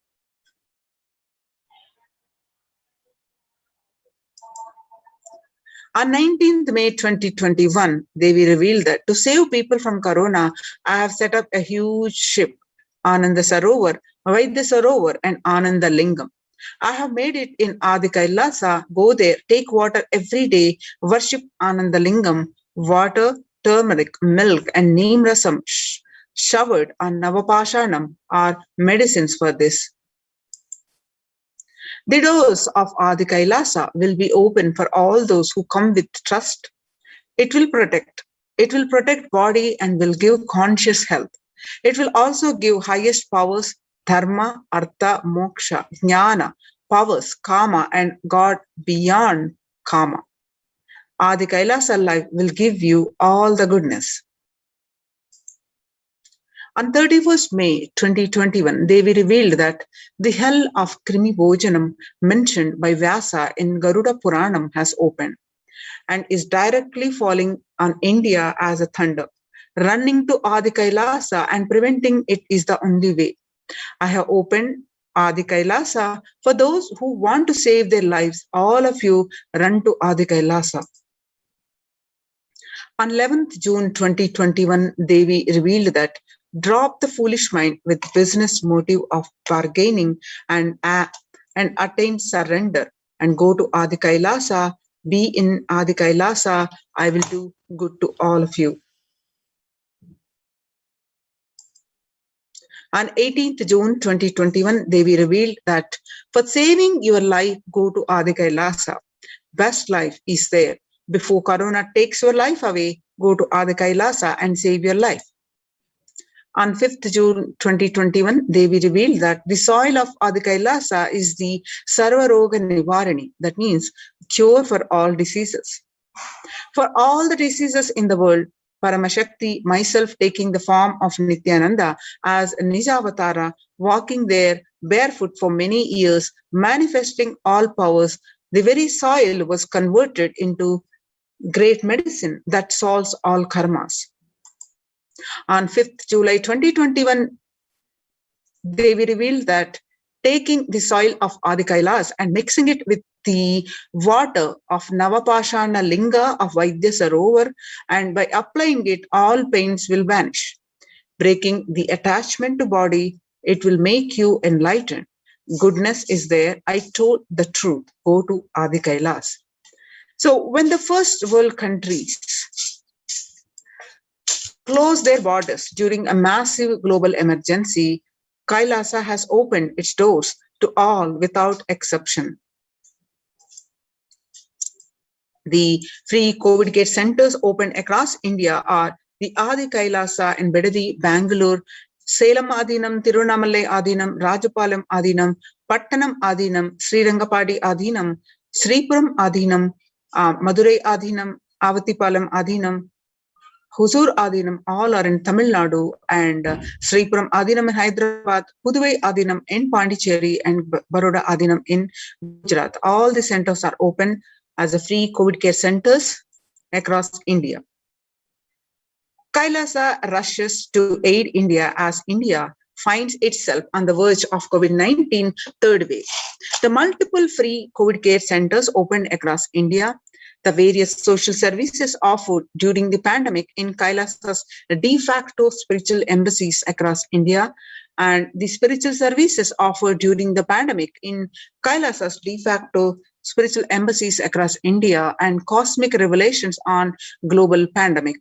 On 19th May 2021, Devi revealed that to save people from corona, I have set up a huge ship, Ananda Sarovar, Vaidya Sarovar and Ananda Lingam. I have made it in Adi Kailasa. Go there, take water every day, worship Ananda Lingam. Water, turmeric, milk and neem rasam showered on Navapashanam are medicines for this. The doors of Adi Kailasa will be open for all those who come with trust. It will protect body and will give conscious health. It will also give highest powers, dharma, artha, moksha, jnana, powers, kama and God beyond kama. Adi Kailasa life will give you all the goodness. On 31st May 2021, Devi revealed that the hell of Krimi Bhojanam mentioned by Vyasa in Garuda Puranam has opened and is directly falling on India as a thunder. Running to Adi Kailasa and preventing it is the only way. I have opened Adi Kailasa for those who want to save their lives. All of you run to Adi Kailasa. On 11th June 2021, Devi revealed that drop the foolish mind with business motive of bargaining and attain surrender and go to Adi Kailasa. Be in Adi Kailasa. I will do good to all of you. On 18th June 2021, Devi revealed that for saving your life, go to Adi Kailasa. Best life is there. Before Corona takes your life away, go to Adi Kailasa and save your life. On 5th June 2021, Devi revealed that the soil of Adi Kailasa is the Sarvaroga Nivarani, that means cure for all diseases. For all the diseases in the world, Paramashakti, myself taking the form of Nithyananda as a Nijavatara, walking there barefoot for many years, manifesting all powers, the very soil was converted into great medicine that solves all karmas. On 5th July 2021, Devi revealed that taking the soil of Adi Kailas and mixing it with the water of Navapashana Linga of Vaidya Sarovar, and by applying it, all pains will vanish. Breaking the attachment to body, it will make you enlightened. Goodness is there. I told the truth. Go to Adi Kailas. So when the first world countries closed their borders during a massive global emergency, Kailasa has opened its doors to all without exception. The free COVID care centers opened across India are the Adi Kailasa in Bedadi, Bangalore, Salem Adinam, Tirunamalai Adinam, Rajapalam Adinam, Pattanam Adinam, Srirangapadi Adinam, Sripuram Adinam, Madurai Adinam, Avatipalam Adinam, Huzur Adinam, all are in Tamil Nadu, and Sripuram Adinam in Hyderabad, Puduvai Adinam in Pondicherry, and Baroda Adinam in Gujarat. All the centers are open as a free COVID care centers across India. Kailasa rushes to aid India as India finds itself on the verge of COVID-19 third wave. The multiple free COVID care centers opened across India. The various social services offered during the pandemic in Kailasa's de facto spiritual embassies across India, and the spiritual services offered during the pandemic in Kailasa's de facto spiritual embassies across India, and cosmic revelations on global pandemic.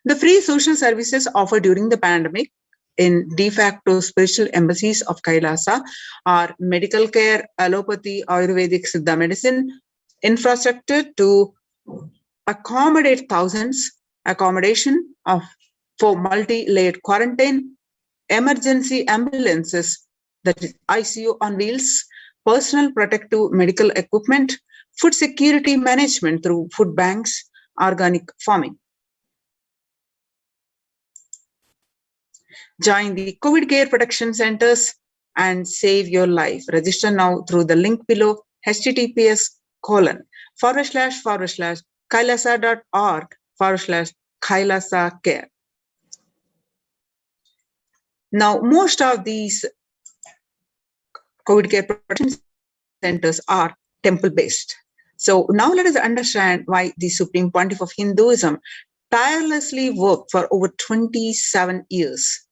The free social services offered during the pandemic in de facto spiritual embassies of Kailasa are medical care, allopathy, Ayurvedic Siddha medicine, infrastructure to accommodate thousands, accommodation for multi-layered quarantine, emergency ambulances, that is ICU on wheels, personal protective medical equipment, food security management through food banks, organic farming. Join the COVID care protection centers and save your life. Register now through the link below, https://kailasa.org/Kailasa care. Now, most of these COVID care protection centers are temple-based. So now let us understand why the Supreme Pontiff of Hinduism tirelessly worked for over 27 years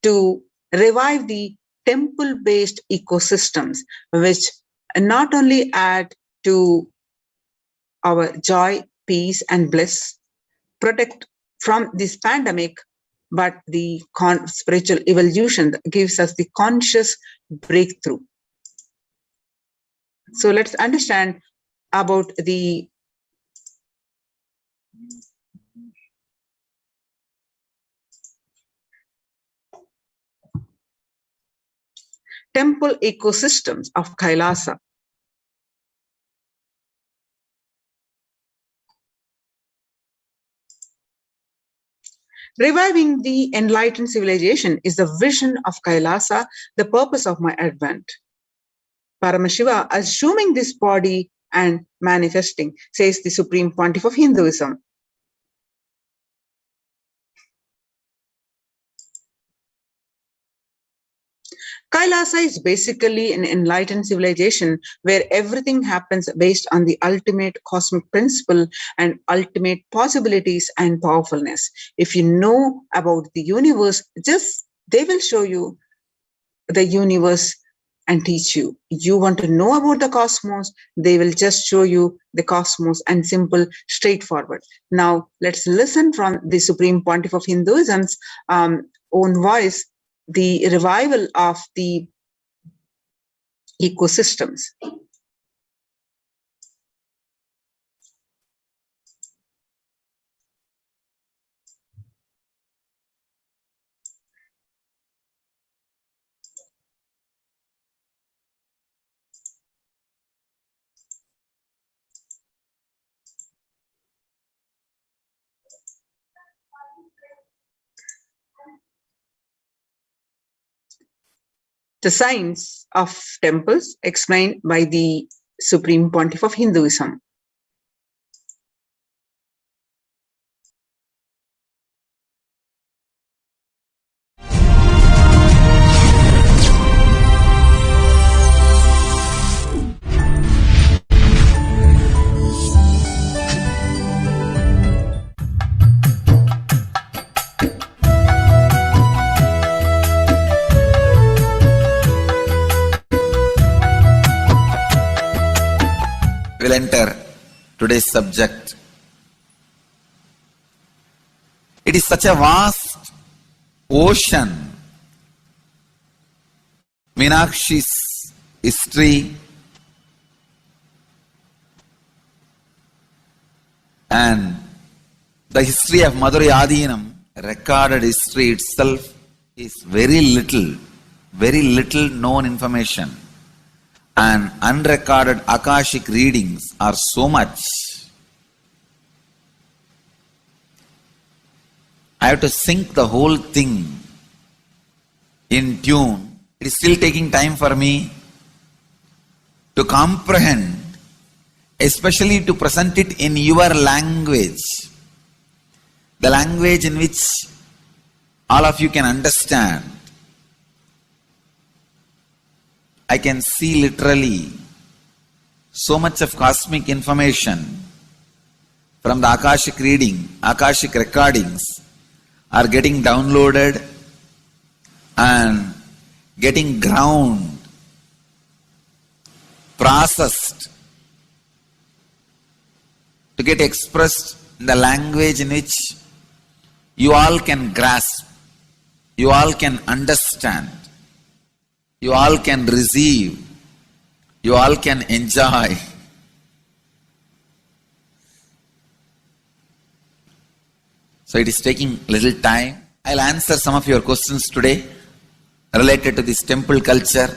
to revive the temple-based ecosystems, which not only add to our joy, peace, and bliss, protect from this pandemic, but the spiritual evolution that gives us the conscious breakthrough. So let's understand about the temple ecosystems of Kailasa. Reviving the enlightened civilization is the vision of Kailasa, the purpose of my advent. Paramashiva assuming this body and manifesting, says the Supreme Pontiff of Hinduism. Kailasa is basically an enlightened civilization where everything happens based on the ultimate cosmic principle and ultimate possibilities and powerfulness. If you know about the universe, they will show you the universe and teach you. You want to know about the cosmos, they will just show you the cosmos, and simple, straightforward. Now, let's listen from the Supreme Pontiff of Hinduism's own voice, the revival of the ecosystems. The science of temples explained by the Supreme Pontiff of Hinduism. We'll enter today's subject. It is such a vast ocean. Meenakshi's history and the history of Madurai Adinam, recorded history itself, is very little known information. And unrecorded Akashic readings are so much. I have to sync the whole thing in tune. It is still taking time for me to comprehend, especially to present it in your language, the language in which all of you can understand. I can see literally so much of cosmic information from the Akashic reading, Akashic recordings are getting downloaded and getting ground, processed to get expressed in the language in which you all can grasp, you all can understand, you all can receive, you all can enjoy. So it is taking little time. I'll answer some of your questions today related to this temple culture.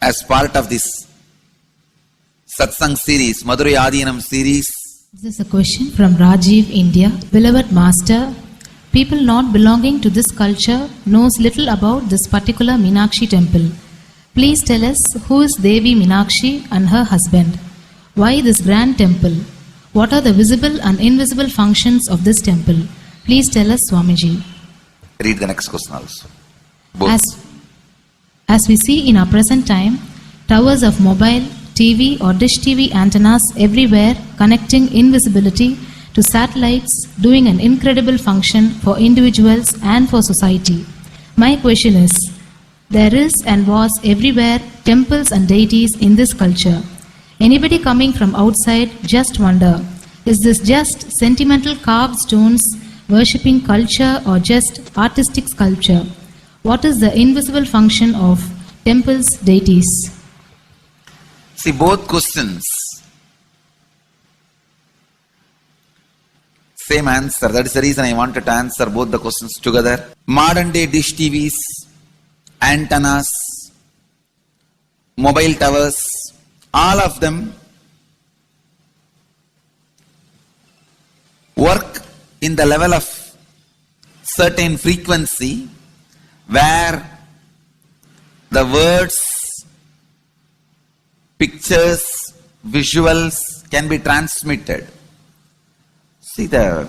As part of this Satsang series, Madurai Adinam series. This is a question from Rajiv, India. Beloved Master, people not belonging to this culture knows little about this particular Meenakshi temple. Please tell us who is Devi Meenakshi and her husband. Why this grand temple? What are the visible and invisible functions of this temple? Please tell us, Swamiji. Read the next question also. Both. As we see in our present time, towers of mobile, TV or dish TV antennas everywhere connecting invisibility to satellites, doing an incredible function for individuals and for society. My question is, there is and was everywhere temples and deities in this culture. Anybody coming from outside just wonder, is this just sentimental carved stones, worshipping culture or just artistic sculpture? What is the invisible function of temples, deities? See, both questions, same answer. That is the reason I wanted to answer both the questions together. Modern day dish TVs, antennas, mobile towers, all of them work in the level of certain frequency where the words, pictures, visuals can be transmitted. See, the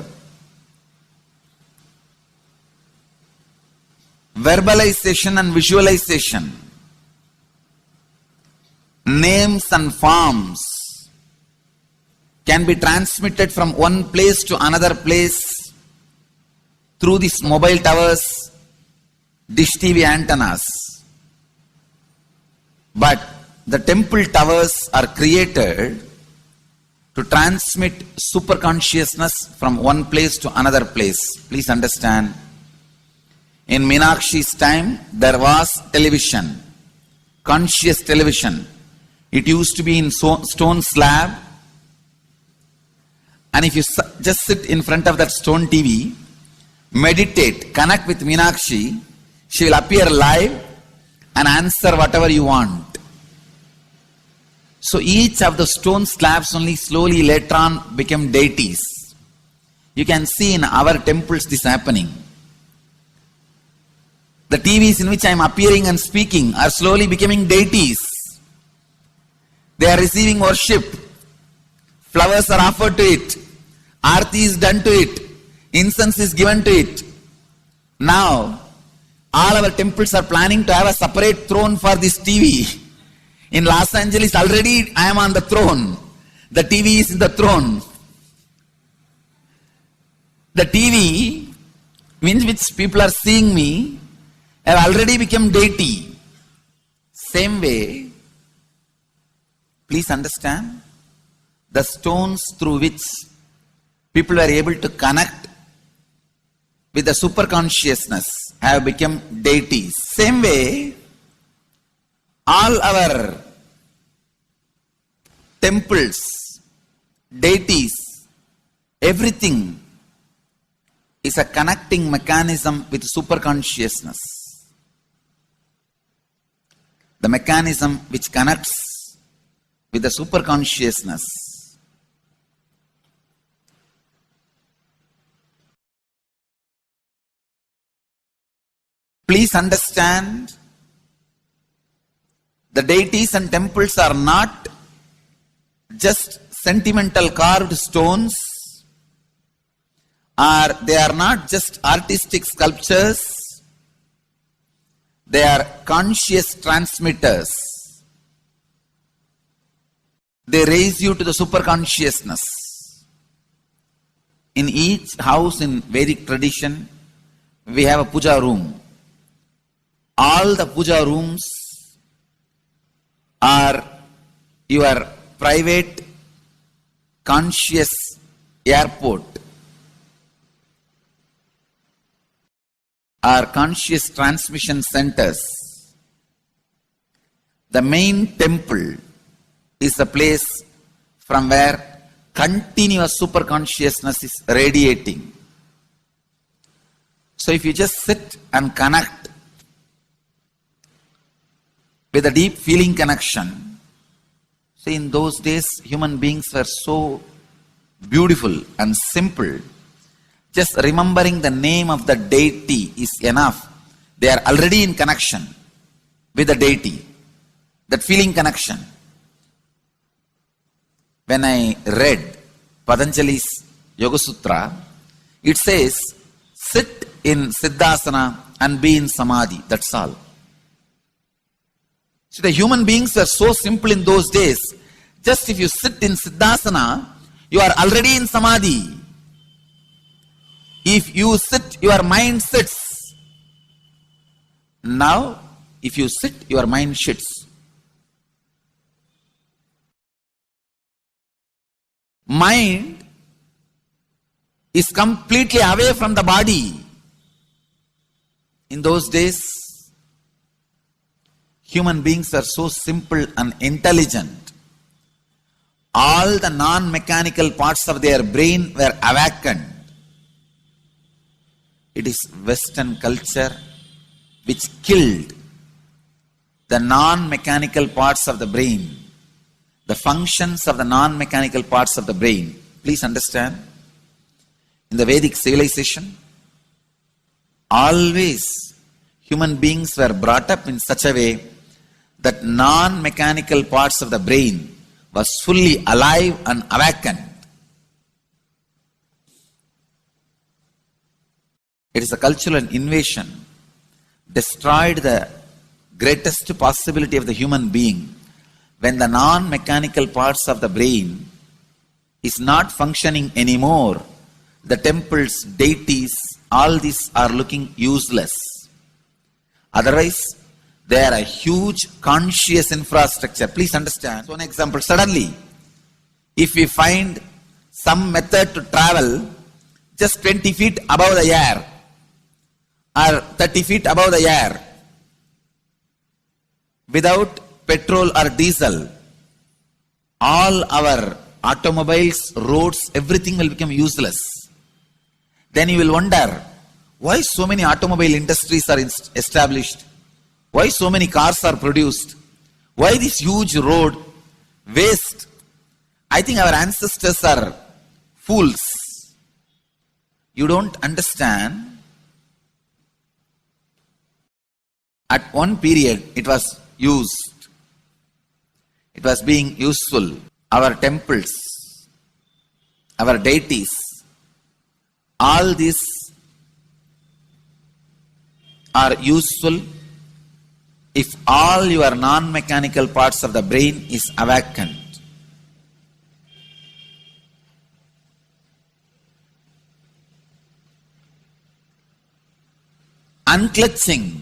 verbalization and visualization, names and forms can be transmitted from one place to another place through these mobile towers, dish TV antennas. But the temple towers are created to transmit super consciousness from one place to another place. Please understand, in Meenakshi's time there was television, conscious television. It used to be in stone slab, and if you just sit in front of that stone TV, meditate, connect with Meenakshi, she will appear live and answer whatever you want. So each of the stone slabs only slowly later on became deities. You can see in our temples this happening. The TVs in which I am appearing and speaking are slowly becoming deities. They are receiving worship. Flowers are offered to it. Aarti is done to it. Incense is given to it. Now, all our temples are planning to have a separate throne for this TV. In Los Angeles, already I am on the throne. The TV is in the throne. The TV, in which people are seeing me, have already become deity. Same way, please understand, the stones through which people are able to connect with the super consciousness have become deities. Same way, all our temples, deities, everything is a connecting mechanism with super consciousness. The mechanism which connects with the super consciousness please understand, the deities and temples are not just sentimental carved stones, or they are not just artistic sculptures, they are conscious transmitters. They raise you to the super consciousness. In each house in Vedic tradition, we have a puja room. All the puja rooms are your private conscious airport, are conscious transmission centers. The main temple is a place from where continuous super consciousness is radiating. So if you just sit and connect with a deep feeling connection, see, in those days human beings were so beautiful and simple. Just remembering the name of the deity is enough. They are already in connection with the deity. That feeling connection. When I read Patanjali's Yoga Sutra, it says, sit in Siddhasana and be in Samadhi. That's all. So the human beings were so simple in those days. Just if you sit in Siddhasana, you are already in Samadhi. If you sit, your mind sits. Now, if you sit, your mind sits. Mind is completely away from the body. In those days, human beings are so simple and intelligent. All the non-mechanical parts of their brain were awakened. It is Western culture which killed the non-mechanical parts of the brain, the functions of the non-mechanical parts of the brain. Please understand, in the Vedic civilization, always human beings were brought up in such a way that non-mechanical parts of the brain was fully alive and awakened. It is a cultural invasion, destroyed the greatest possibility of the human being when the non-mechanical parts of the brain is not functioning anymore. The temples, deities, all these are looking useless. Otherwise, they are a huge conscious infrastructure. Please understand. So, an example, suddenly, if we find some method to travel just 20 feet above the air, or 30 feet above the air, without petrol or diesel, all our automobiles, roads, everything will become useless. Then you will wonder, why so many automobile industries are established? Why so many cars are produced? Why this huge road? Waste. I think our ancestors are fools. You don't understand. At one period, it was used. It was being useful. Our temples, our deities, all these are useful if all your non-mechanical parts of the brain is awakened. Unclutching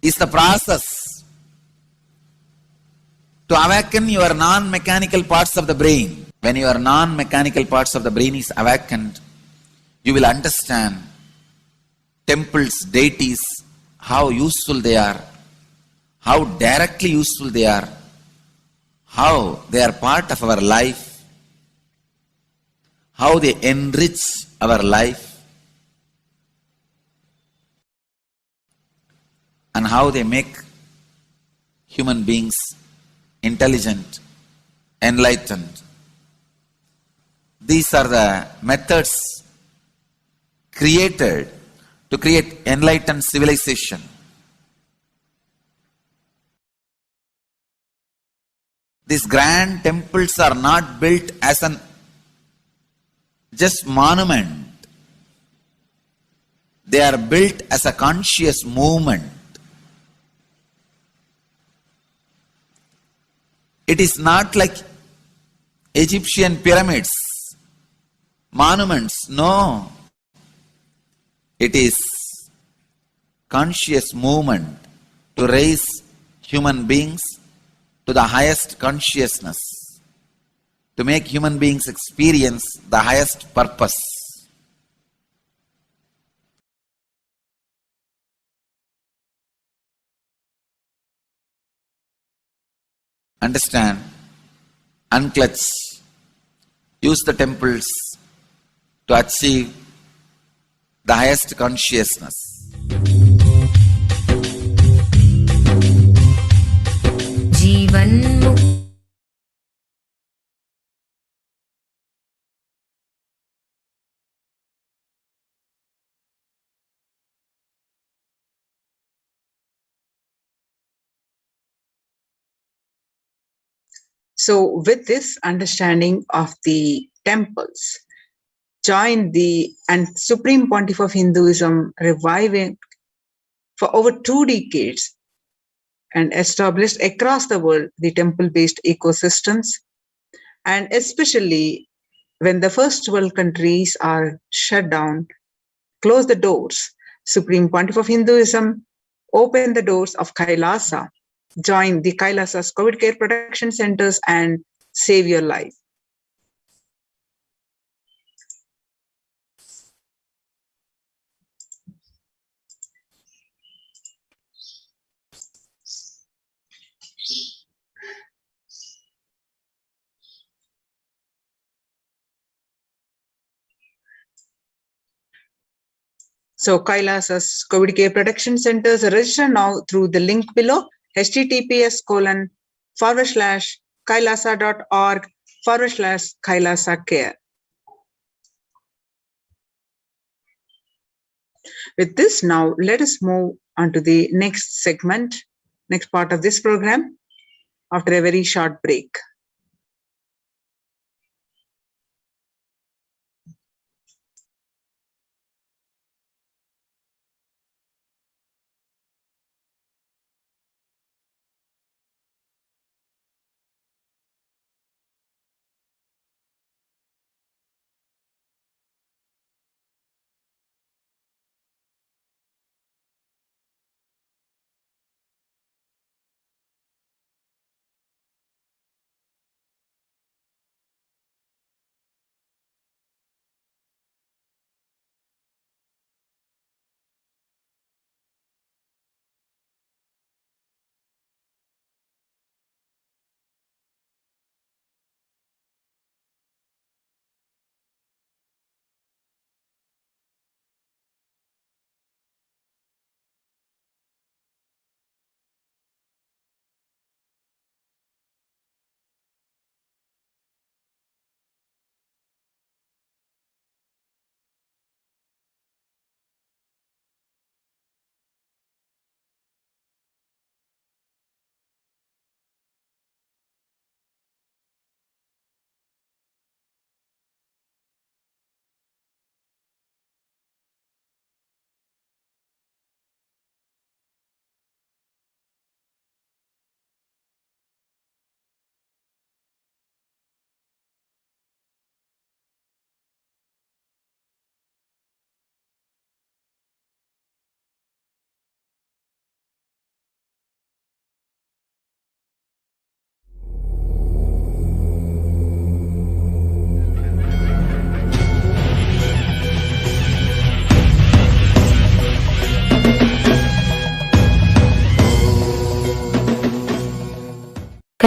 is the process to awaken your non-mechanical parts of the brain. When your non-mechanical parts of the brain is awakened, you will understand temples, deities, how useful they are, how directly useful they are, how they are part of our life, how they enrich our life, and how they make human beings intelligent, enlightened. These are the methods created to create enlightened civilization. These grand temples are not built as an just monument. They are built as a conscious movement. It is not like Egyptian pyramids, monuments. No. It is conscious movement to raise human beings to the highest consciousness, to make human beings experience the highest purpose. Understand, unclutch, use the temples to achieve the highest consciousness. जीवन मुक्त So, with this understanding of the temples, joined the and Supreme Pontiff of Hinduism reviving for over 2 decades and established across the world the temple-based ecosystems, and especially when the first world countries are shut down, close the doors, Supreme Pontiff of Hinduism opened the doors of Kailasa, join the Kailasa's COVID care protection centers and save your life. So Kailasa's COVID care protection centers register now through the link below, https://kailasa.org/Kailasa care. With this, now let us move on to the next segment, next part of this program after a very short break.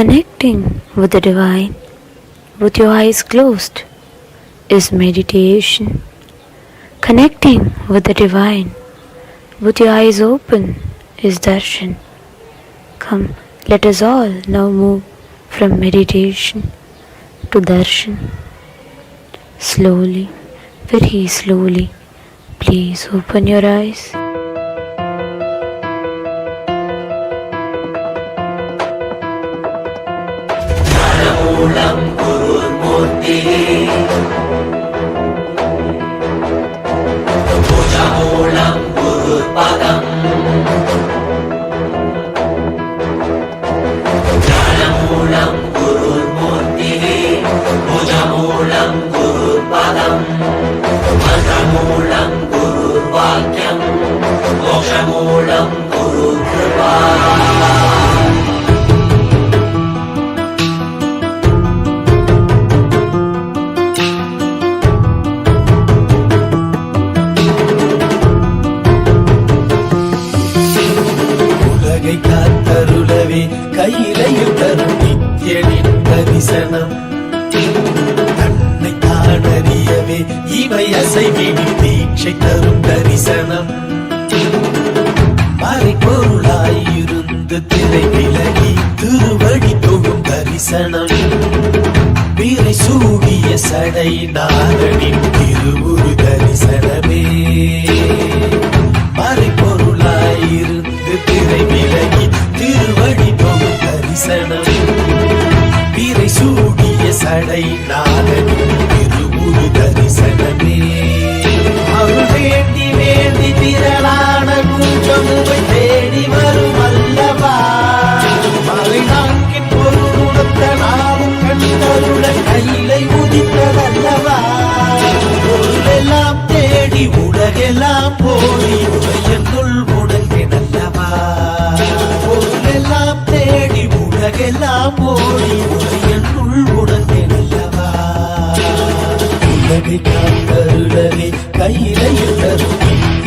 Connecting with the divine with your eyes closed is meditation. Connecting with the divine with your eyes open is darshan. Come, let us all now move from meditation to darshan. Slowly, very slowly, please open your eyes. உலகை காத்தருளவே கையிலையில் தரும் நித்யனின் தரிசனம் தன்னை தானறியவே இவை அசைவினி தீட்சை தரும் தரிசனம் மறைபொருளாயிருந்து திரை விலகி திருவடி தொழும் தரிசனம் பிறை சூடிய சடை நாரனின் திருவுரு தரிசனமே மறைபொருளாயிருந்து திரை விலகி திருவடி தொழும் தரிசனம் பிறை சூடிய சடை நாரனின் திருவுரு தரிசனமே அருள் வேண்டி வேண்டி திரளான கூட்டமுவை தேடி வரும் அல்லவா மலை நான்கின் பொருளுணர்த்த நாமும் கண்டருள கையிலை உதித்ததல்லவா பொருளெல்லாம் தேடி உலகெல்லாம் போடி உடையனுள் உடல்கே நல்லவா பொருளெல்லாம் தேடி உலகெல்லாம் போடி உடையனுள் உடல்கே நல்லவா உலகை காத்தருளவே கையிலையில் தரும்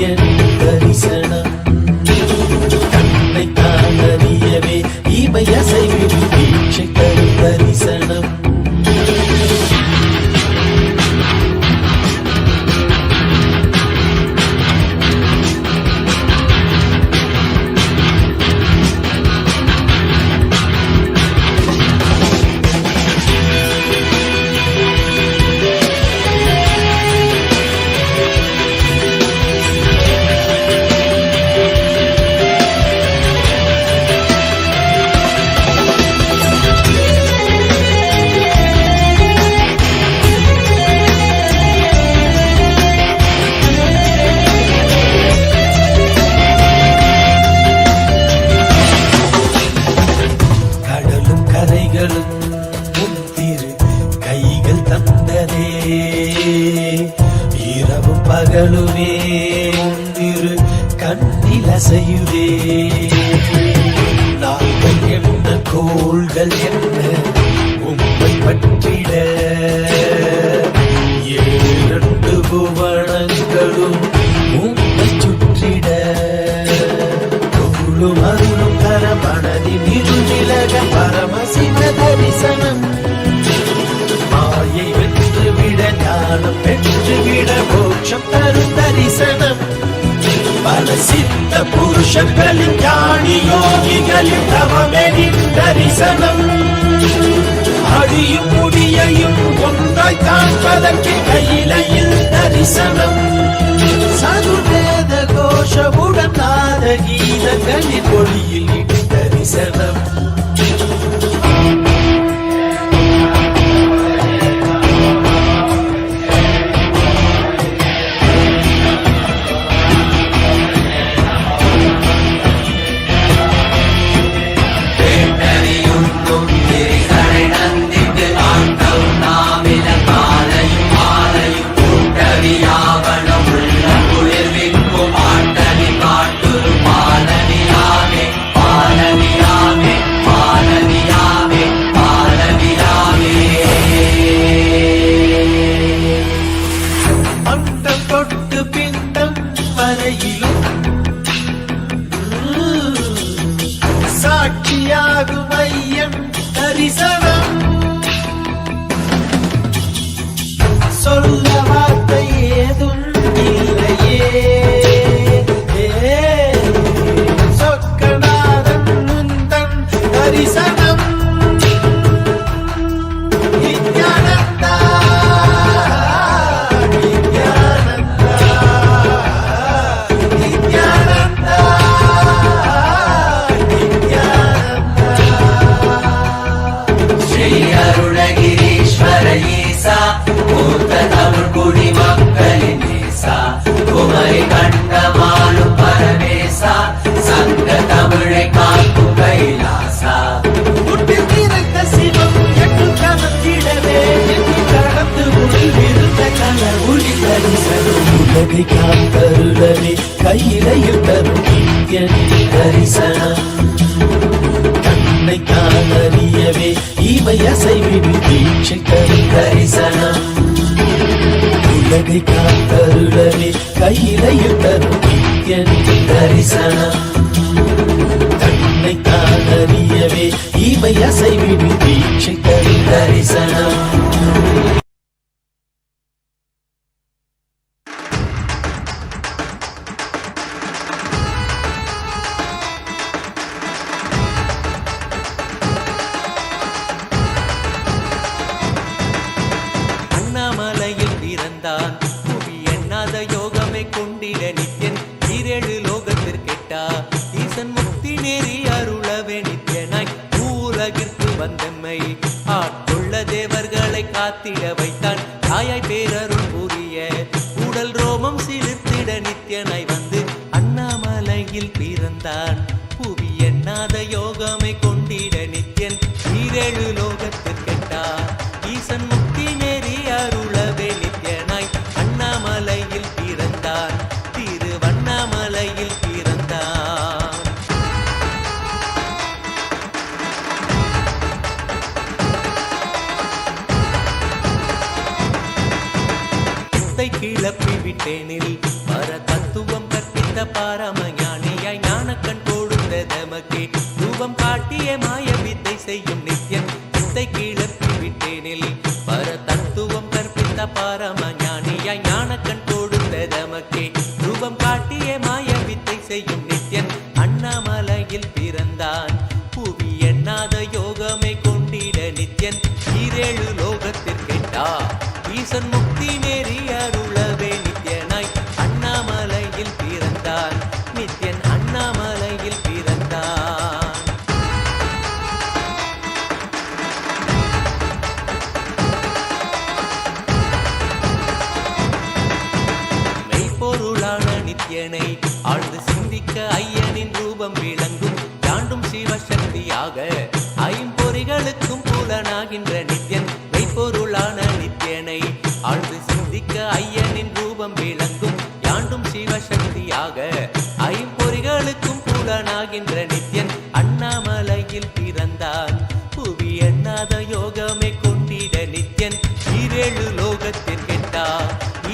என் தரிசனம் தன்னை தானறியவே இமை அசைவின் தீட்சை தரும் தரிசனம் கடலும் கரைகளும் முத்திரு கைகள் தந்ததே இரவும் பகலுமே முந்திரு கண்ணில் அசையுதே நாங்கள் என்ன கோள்கள் என்ன உம்மை பற்றிட ஏழு புவனங்களும் உம்மை சுற்றிட பொருளும் அருளும் தர மனதின் இருவிலக பரமசிவ தரிசனம் மாயை வென்றுவிட ஞானம் பெற்றுவிட மோட்சம் தரும் தரிசனம் பல சித்த புருஷர்களின் ஞானி யோகிகளின் தவமெனின் தரிசனம் அடியும் முடியையும் ஒன்றாய் காண்பதற்கு கையிலையில் தரிசனம் சதுர்வேத கோஷமுடன் நாத கீதங்களின் ஒளியில் தரிசனம் பாலனியாமே தரிசனம் உலகை காத்தருளவே கையிலையில் தரும் நித்ய தரிசனம் தன்னை தான் அறியவே இமையசைவிடு தீட்சை தரும் தரிசனம் உலகை காத்தருளவே கையிலையில் தரும் நித்ய தரிசனம் தன்னை தான் அறியவே இமையசைவிடு தீட்சை தரும் தரிசனம் அண்ணாமலையில் பிறந்தான் புவி எண்ணாத யோகமே கொண்டிட நித்யன் ஈரேழு லோகத்திற்கெட்டா ஈசன் முக்தி நேரி அருளவே நித்யனாய் உலகிற்கு வந்தம்மை ஆட்கொள்ள தேவர்களை காத்திட வைத்தான் தாயாய் பேரருள் புரிய உடல் ரோமம் சிலிர்த்திட நித்யனாய் வந்து அண்ணாமலையில் பிறந்தான் புவி எண்ணாத யோகமே கொண்டிட நித்யன் ஈரேழு லோகத்திற்கெட்டா ஈசன் முக்தி நேரி அருளவே நித்யனாய் அண்ணாமலையில் பிறந்தான் திருவண்ணாமலையில் பிறந்தான் சித்தை கிளப்பி விட்டேனில் பர தத்துவம் கற்பித்த பாரமஞானியாய் ஞானக்கண் கொடுத்த தமக்கே ரூபம் காட்டிய மாய வித்தை செய்யும் நித்யன் சித்தை கிளப்பி விட்டேனில் பர தத்துவம் கற்பித்த பாரமஞானியாய் ஞானக்கண் கொடுத்த தமக்கே ரூபம் காட்டிய மாய வித்தை செய்யும் நித்யன் அண்ணாமலையில் பிறந்தான் புவி எண்ணாத யோகமே கொண்டிட நித்யன் ஈரேழு லோகத்திற்கெட்டா ஈசன் முக்தி நேரி அருளவே நித்யனாய் அண்ணாமலையில் பிறந்தான் நித்யன் அண்ணாமலையில் பிறந்தான் மெய்ப்பொருளான நித்யனை ஆழ்ந்து சிந்திக்க ஐயனின் ரூபம் விளங்கும் யாண்டும் சிவசக்தியாக ஐம்பொறிகளுக்கும் புலனாகின்ற நித்யன் மெய்ப்பொருளான நித்யனை ஆழ்ந்து சிந்திக்க ஐயனின் ரூபம் விளங்கும் யாண்டும் சிவசக்தியாக ஐம்பொறிகளுக்கும் புலனாகின்ற நித்யன் அண்ணாமலையில் பிறந்தான் புவி எண்ணாத யோகமே கொண்டிட நித்யன் ஈரேழு லோகத்திற்கெட்டா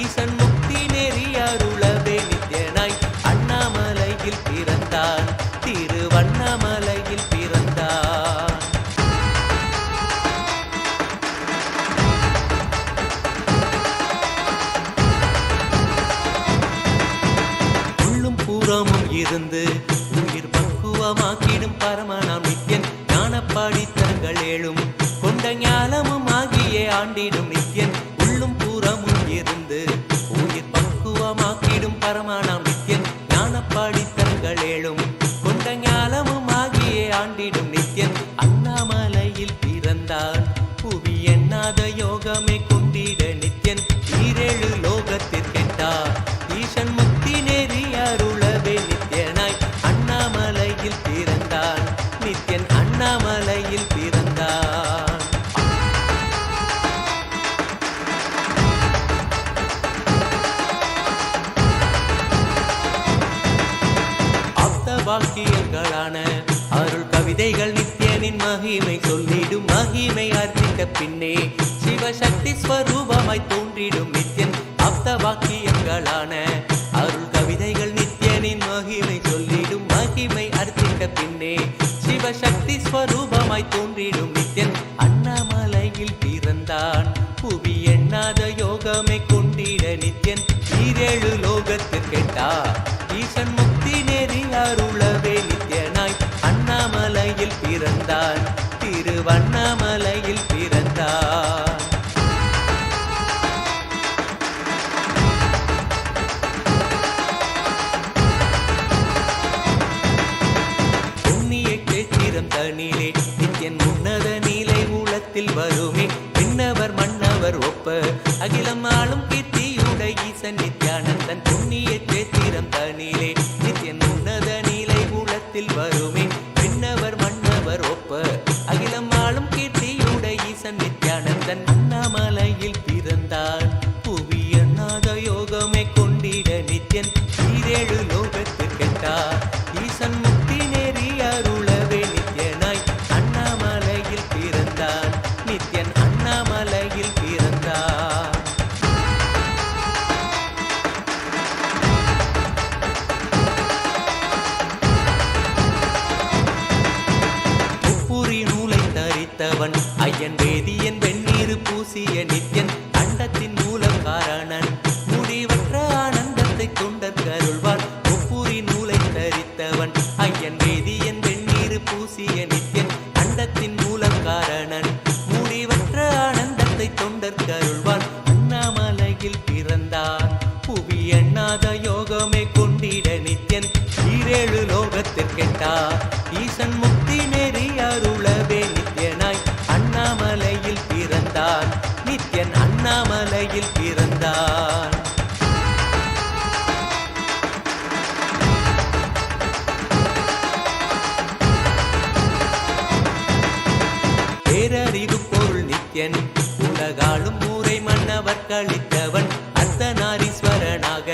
ஈசன் முக்தி நெறி அருளவே நித்யனாய் அண்ணாமலையில் பிறந்தான் திருவண்ணாமலையில் பிறந்தான் புறமும் இருந்து உயிர் பக்குவமாக்கிடும் பரமனாம் நித்யன் ஞானப்பாடித்தங்கள் ஏழும் கொண்ட ஞானமும் ஆகியே ஆண்டிடும் நித்யன் உள்ளும் புறமும் இருந்து உயிர் பக்குவமாக்கிடும் பரமனாம் நித்யன் ஞானப்பாடித்தங்கள் ஏழும் கொண்ட ஞானமும் ஆகியே ஆண்டிடும் நித்யன் அண்ணாமலையில் பிறந்தான் புவி எண்ணாத யோகமே கொண்டிட நித்யன் ஈரேழு லோகத்திற்கெட்டா ஈசன் முக்தி நெறி அருளவே நித்யனாய் அண்ணாமலையில் பிறந்தான் நித்யன் அண்ணாமலையில் பிறந்தான் ஆப்த வாக்கியங்களான அருள் கவிதைகள் நித்யனின் மகிமை சொல்லிடும் மகிமை அர்ப்பித்த பின்னே சிவசக்தி ஸ்வரூபமாய் தோன்றிடும் நித்யன் ஆப்த வாக்கியங்களான அருள் கவிதைகள் நித்யனின் மகிமை சொல்லிடும் மகிமை அர்ப்பித்த பின்னே சிவசக்தி ஸ்வரூபமாய் தோன்றிடும் நித்யன் அண்ணாமலையில் பிறந்தான் புவி எண்ணாத யோகமே கொண்டிட நித்யன் ஈரேழு லோகத்திற்கெட்டா ஈசன் முக்தி நெறி அருளவே நித்யனாய் அண்ணாமலையில் பிறந்தான் திருவண்ணாமலையில் பிறந்தான் தனிலே நித்யன் உன்னத நீலை ஊழத்தில் வருமே விண்ணவர் மன்னவர் ஒப்ப அகிலம் ஆளும் கீர்த்தியுடை ஈசன் நித்யானந்தன் புண்ணிய சேத்திரம் தனிலே நித்யன் உன்னத நீலை ஊழத்தில் வருமே விண்ணவர் மன்னவர் ஒப்ப அகிலம் ஆளும் கீர்த்தியுடை ஈசன் நித்யானந்தன் அண்ணாமலையில் பிறந்தான் புவி எண்ணாத நித்யன் ஈரேழு லோகத்திற்கெட்டார் ஈசன் முக்தி நெறி அருளவே நித்யனாய் அண்ணாமலையில் பிறந்தான் நித்யன் அண்ணாமலையில் பிறந்தான். முப்புரி நூலை தரித்தவன் ஐயன் வேதியன் வெந்நீர் பூசிய நித்யன் அண்டத்தின் மூலம் காரணன் முடிவற்ற ஆனந்தத்தை தொண்டற்கருள்வான். முப்புரி நூலை தரித்தவன் ஐயன் வேதியன் வெந்நீர் பூசிய நித்யன் அண்டத்தின் மூலம் காரணன் முடிவற்ற ஆனந்தத்தை தொண்டற்கருள்வான். அண்ணாமலையில் பிறந்தான் புவி எண்ணாத யோகமே கொண்டிட நித்யன் ஈரேழு லோகத்திற்கெட்டார் ஈசன் முக்தி நெறி அருளவே நித்யனாய் அண்ணாமலையில் பிறந்தான் நித்யன் அண்ணாமலையில் பிறந்தான். பேரறிவு பொருள் நித்யன் உலகாளும் ஊரை மன்னவர் கழித்தவன் அர்த்தநாரீஸ்வரனாக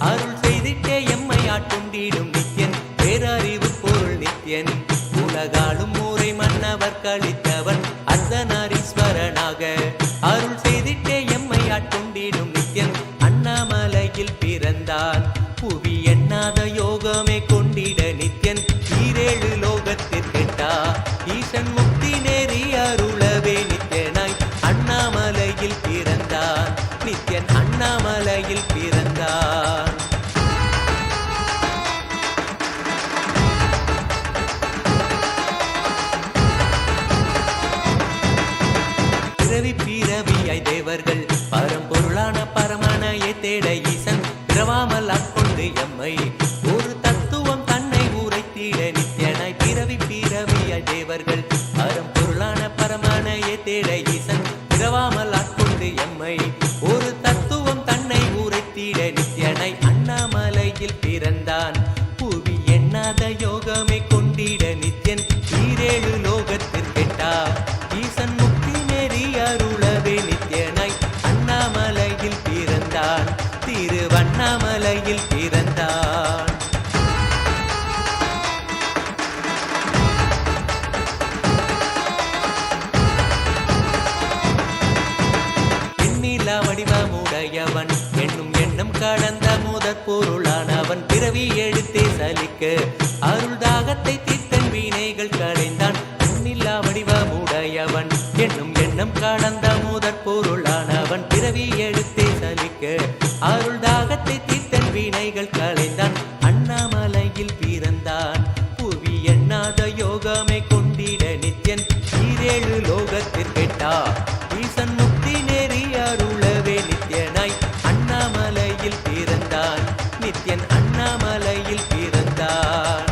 அருள் செய்திட்டே எம்மை ஆட்கொண்டிடும் நித்யன். பேரறிவு பொருள் நித்யன் உலகாளும் ஊரை மன்னவர் கழித்தவன் அர்த்தநாரீஸ்வரனாக அருள் செய்திட்டே எம்மை ஆட்கொண்டிடும் நித்யன் அண்ணாமலையில் பிறந்தான் புவி எண்ணாத யோகமே கொண்டிட நித்யன் ஈரேழு லோகத்திற்கெட்டார் ஈசன் முக்தி நெறி அருளவே நித்யனாய் அண்ணாமலையில் பிறந்தான் நித்யன் அண்ணாமலையில் பிறந்தான். பிறவி பிறவியாய் தேவர்கள் பரம்பொருளான பரமனையை தேட ஈசன் பிறவாமல் ஆட்கொண்டு எம்மை ஒரு தத்துவம் தன்னை உரைத்திட நித்யனாய். பிறவி பிறவியாய் தேவர்கள் பரம்பொருளான பரமனையை தேட ஈசன் பிறவாமல் ஆட்கொண்டு எம்மை ஒரு தத்துவம் தன்னை உரைத்திட நித்யனாய் அண்ணாமலையில் பிறந்தான் புவி எண்ணாத யோகமே கொண்டிட நித்யன் ஈரேழு லோகத்திற்கெட்டார் ஈசன் முக்தி நெறி அருளவே நித்யனாய் அண்ணாமலையில் பிறந்தான் திருவண்ணாமலையில் பிறந்தான். எண்ணிலா வடிவமுடையவன் என்னும் எண்ணம் கடந்த முதற் பொருளானவன் பிறவி எழுத்தே சலிக்க அருள் தாகத்தை தீர்த்தன் வினைகள் களைந்தான். எண்ணிலா வடிவமுடையவன் என்னும் எண்ணம் கடந்த முதற் பொருளானவன் பிறவி எழுத்தே சலிக்க அருள் தாகத்தை தீர்த்தன் வினைகள் களைந்தான். அண்ணாமலையில் பிறந்தான் புவி எண்ணாத யோகமே கொண்டிட நித்யன் ஈரேழு லோகத்திற்கெட்டார் ஈசன் முக்தி நெறி அருளவே நித்யனாய் அண்ணாமலையில் பிறந்தான் நித்யன் அண்ணாமலையில் பிறந்தான்.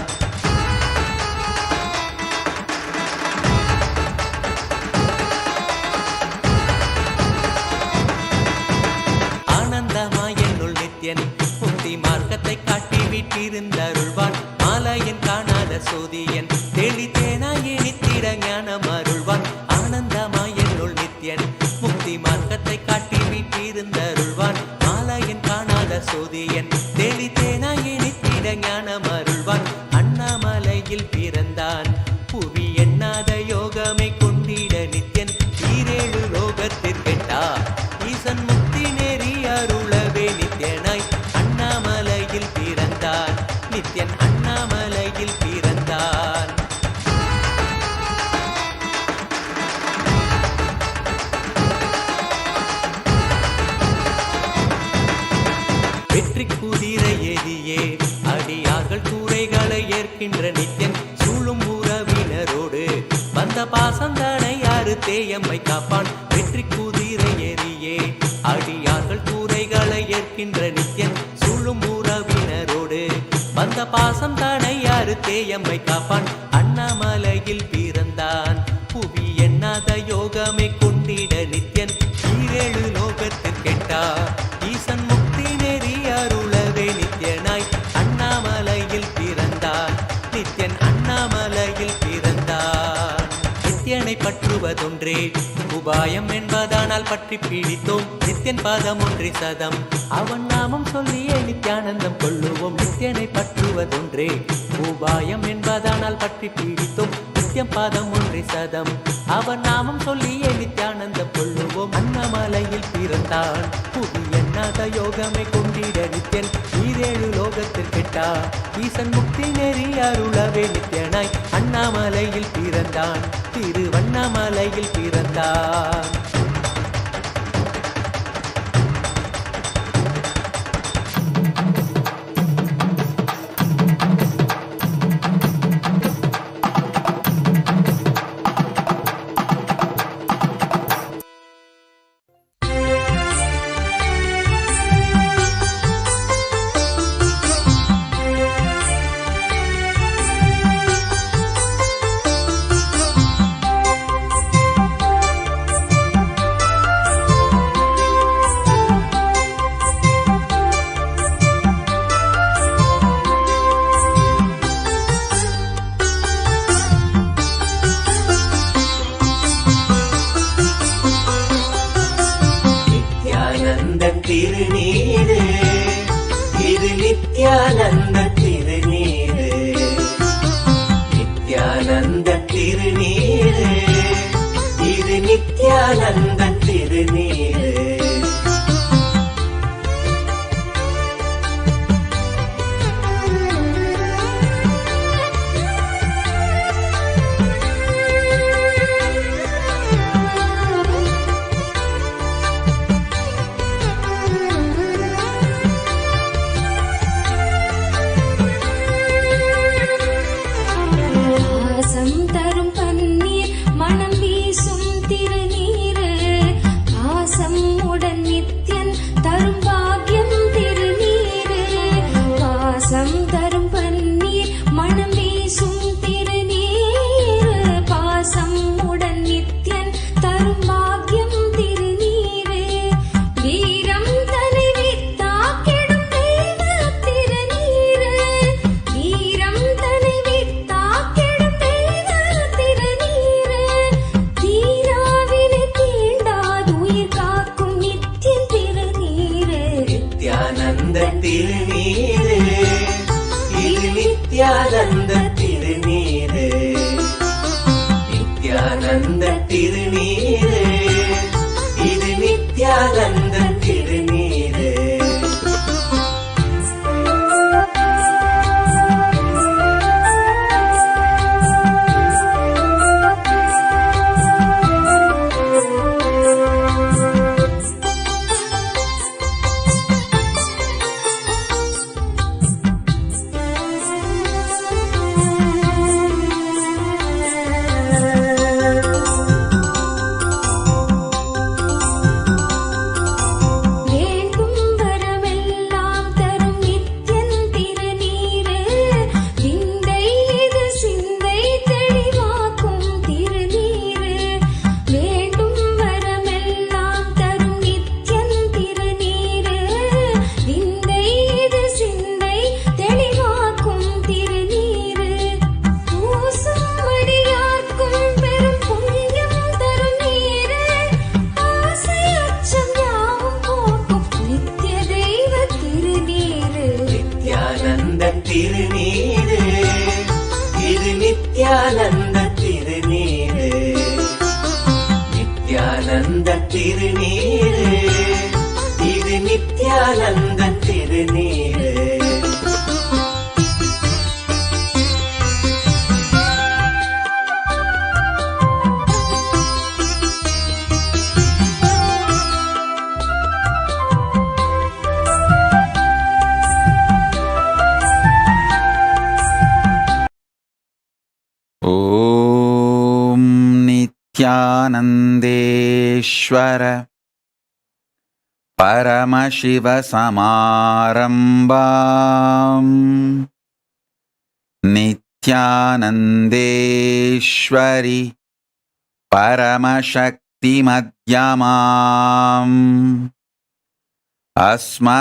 ஆனந்தமாய் என்னுள் நித்யன் முக்தி மார்க்கத்தை காட்டி வீட்டிருந்தருள்வான். மாலையன் காணாத சோதியன் தெளித்தேனாய் இனித்திட ஞானம் அருள்வான். ஆனந்தமாய் என்னுள் நித்யன் முக்தி மார்க்கத்தை காட்டி வீட்டிருந்தருள்வான். மாலையன் காணாத சோதியன் தெளித்தேனாய் இனித்திட ஞானம் அருள்வான். அண்ணாமலையில் பிறந்தான் புவி எண்ணாத யோகமே கொண்டிட நித்யன் ஈரேழு லோகத்திற்கெட்டார் ஈசன் முக்தி நெறி அருளவே நித்யனாய் அண்ணாமலையில் பிறந்தான் நித்யன் அண்ணாமலையில் பிறந்தான். வெற்றி குதிரை ஏதியே அடியார்கள் கூரைகளை ஏற்கின்ற நித்யன் சூழும் உறவினரோடு வந்த பாசந்தனை யாரு தேயம்மை காப்பான். வெற்றி குதிரை ஏறியே அடியார்கள் கூரைகளை ஏற்கின்ற நித்யன் சூழும் உறவினரோடு வந்த பாசம் தானை யாரு தேயம்மை காப்பான். அண்ணாமலையில் பிறந்தான் புவி எண்ணாத யோகமே கொண்டிட நித்யன் ஈரேழு லோகத்திற்கெட்டார் ஈசன் முக்தி நெறி அருளவே நித்யனாய் அண்ணாமலையில் பிறந்தான் நித்யன் அண்ணாமலையில் பிறந்தான். நித்யனை பற்றுவதொன்றே உபாயம் என்பதானால் பற்றி பிடித்தோம் நித்யன் பாதம் ஒன்றி சதம் அவன் நாமம் சொல்லியே நித்யானந்தம் கொள்ளுவோம். நித்யனை பற்றுவதொன்றே உபாயம் என்பதானால் பற்றி பீடித்தோம். நித்தியம் பாதம் ஒன்றே சதம். அவன் நாமம் சொல்லியே நித்யானந்தம் கொள்ளுவோம். அண்ணாமலையில் பிறந்தான் புதிய நாத யோகமை கொண்டிட நித்யன் ஈரேழு லோகத்தில் கெட்டா ஈசன் முக்தி நெறி அருளவே நித்யனாய் அண்ணாமலையில் பிறந்தான். திருவண்ணாமலையில் பிறந்தான். திருநீரு இது நித்யானந்த திருநீரு. நித்யானந்த திருநீரு இது நித்யானந்த திருநீரு. நித்யானந்த திருநீரு. நித்யானந்த திருநீரு இது நித்யானந்த திருநீரு. திருநீரு இது நித்யானந்த திருநீரு. நித்யானந்த திருநீரு இது நித்யானந்த திருநீரு. ஓம் நித்யானந்தேஸ்வர பரமசிவசமாரம்பாம் நித்யானந்தேஸ்வரி பரமசக்தி மத்யமாம் அஸ்மதாச்சார்ய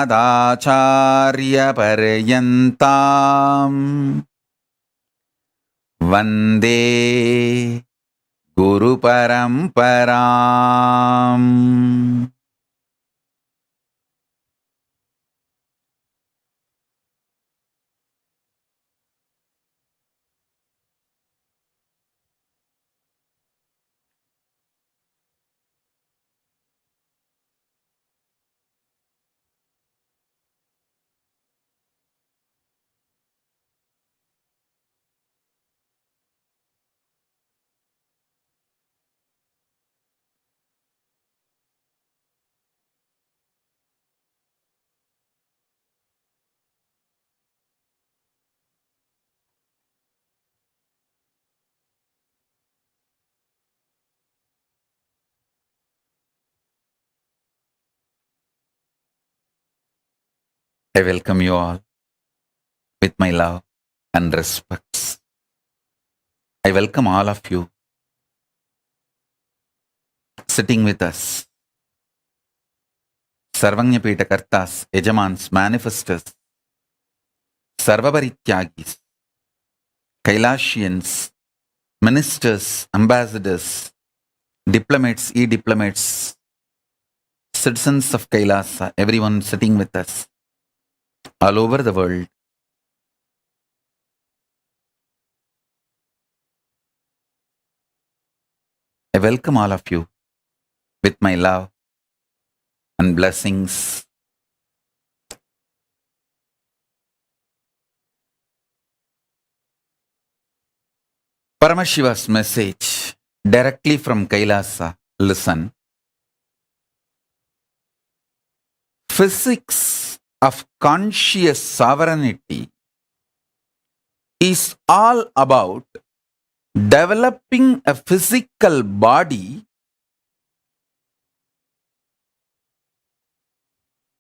பர்யந்தாம் வந்தே குரு பரம்பராம். I welcome you all with my love and respects. I welcome all of you sitting with us. Sarvanyapeta Kartas, Yajamans, Manifestors, Sarvaparityagis, Kailasians, ministers, ambassadors, diplomats, e-diplomats, citizens of Kailasa, everyone sitting with us all over the world. I welcome all of you with my love and blessings. Paramashiva's message directly from Kailasa. Listen. Physics of conscious sovereignty is all about developing a physical body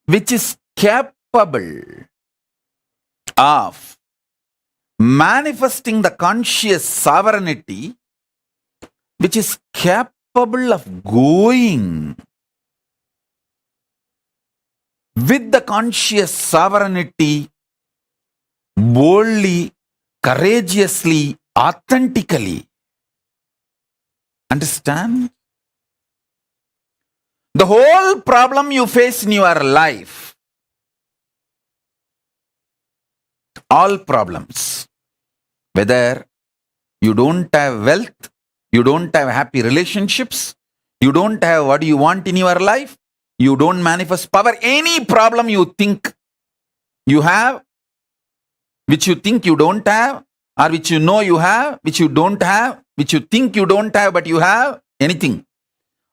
which is capable of manifesting the conscious sovereignty, which is capable of going with the conscious sovereignty boldly, courageously, authentically. Understand? The whole problem you face in your life, all problems, whether you don't have wealth, you don't have happy relationships, you don't have what you want in your life, you don't manifest power, any problem you think you have, which you think you don't have, or which you know you have, which you don't have, which you think you don't have but you have, anything.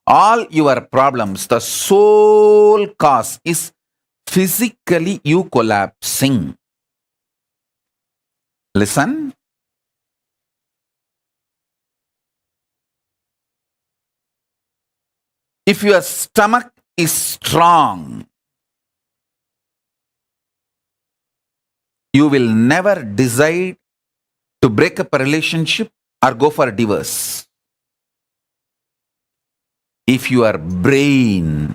All your problems, the sole cause is physically you collapsing. Listen. If your stomach is strong, you will never decide to break up a relationship or go for a divorce. If your brain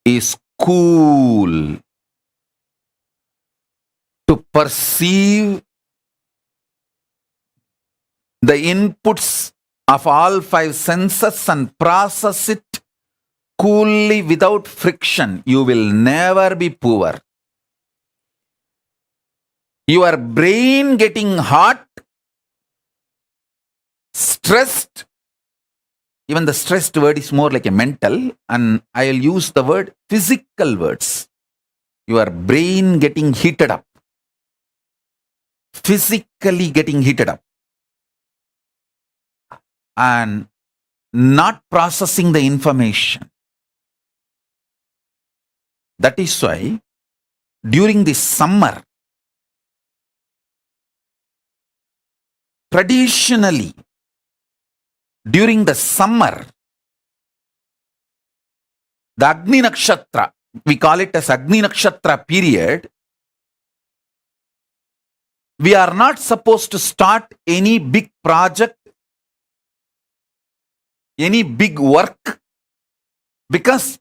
is cool to perceive the inputs of all five senses and process it coolly without friction, you will never be poor. Your brain getting hot, stressed, even the stressed word is more like a mental, and I'll use the word physical words. Your brain getting heated up, physically getting heated up, and not processing the information. That is why during this summer, traditionally, during the summer, the Agni Nakshatra, we call it as Agni Nakshatra period, we are not supposed to start any big project, any big work, because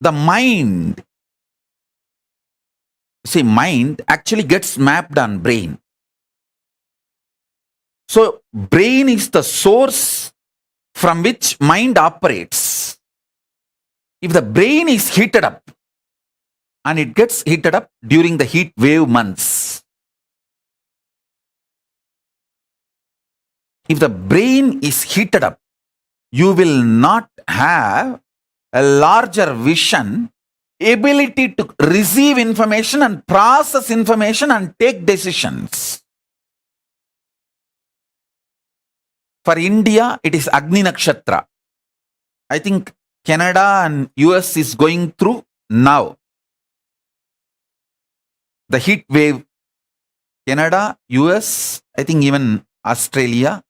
the mind actually gets mapped on brain. So brain is the source from which mind operates. If the brain is heated up, and it gets heated up during the heat wave months, if the brain is heated up, you will not have a larger vision, ability to receive information and process information and take decisions. For India, it is Agni Nakshatra. I think Canada and US is going through now the heat wave. Canada, US, I think even Australia,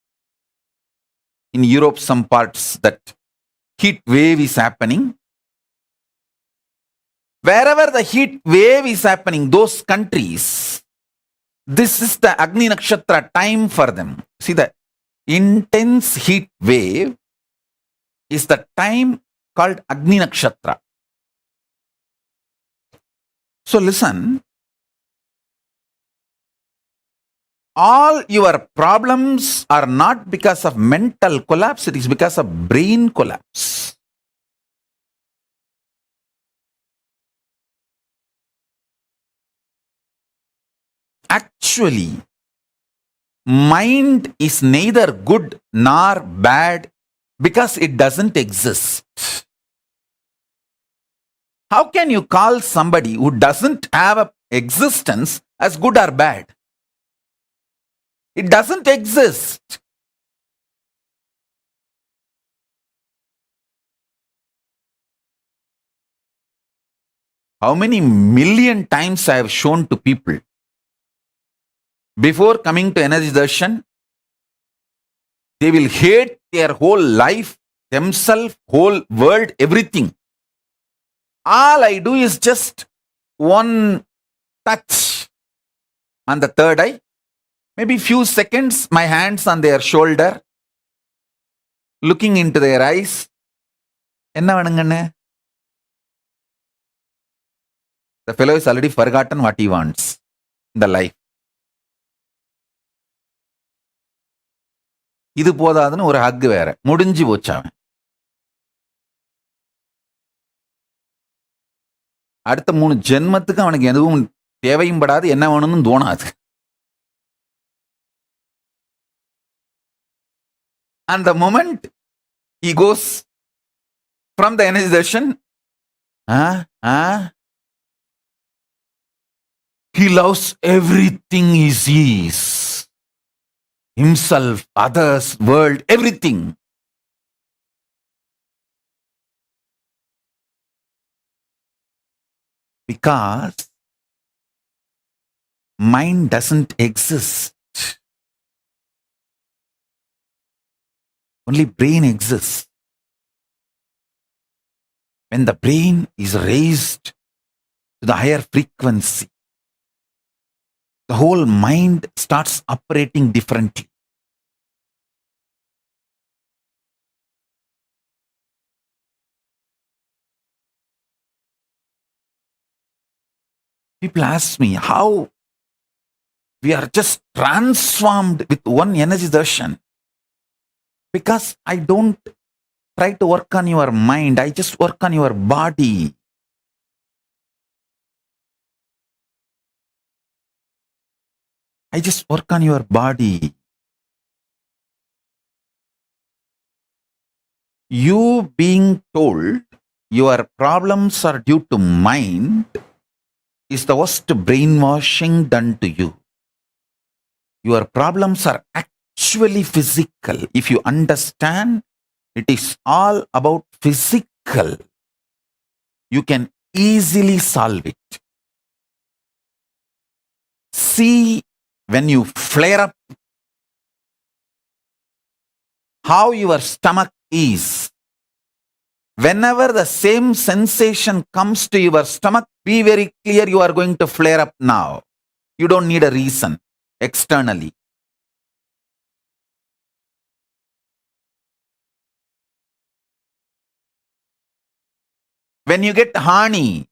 in Europe, some parts, that heat wave is happening. Wherever the heat wave is happening, those countries, this is the Agni Nakshatra time for them. See, the intense heat wave is the time called Agni Nakshatra. So listen, all your problems are not because of mental collapse, it is because of brain collapse. Actually, mind is neither good nor bad because it doesn't exist. How can you call somebody who doesn't have an existence as good or bad? It doesn't exist. How many million times I have shown to people, before coming to energy darshan, they will hate their whole life, themselves, whole world, everything. All I do is just one touch on the third eye, maybe few seconds, my hands on their shoulder, looking into their eyes. Enna vanunganne? The fellow is already forgotten what he wants in the life. இது போதாதுன்னு ஒரு ஹக் வேற, முடிஞ்சு போச்சு அவன். அடுத்த 3 ஜென்மத்துக்கு அவனுக்கு எதுவும் தேவையும் படாது, என்ன வேணும்னு தோணாது. And the moment he goes from the energy darshan, he loves everything he sees. Himself, others, world, everything. Because mind doesn't exist. Only brain exists. When the brain is raised to the higher frequency, the whole mind starts operating differently. People ask me how we are just transformed with one energy darshan. Because I don't try to work on your mind, I just work on your body. I just work on your body. You being told your problems are due to mind is the worst brainwashing done to you. Your problems are actually physical. If you understand, it is all about physical. You can easily solve it. See, when you flare up, how your stomach is. Whenever the same sensation comes to your stomach, be very clear you are going to flare up now. You don't need a reason externally. When you get honey,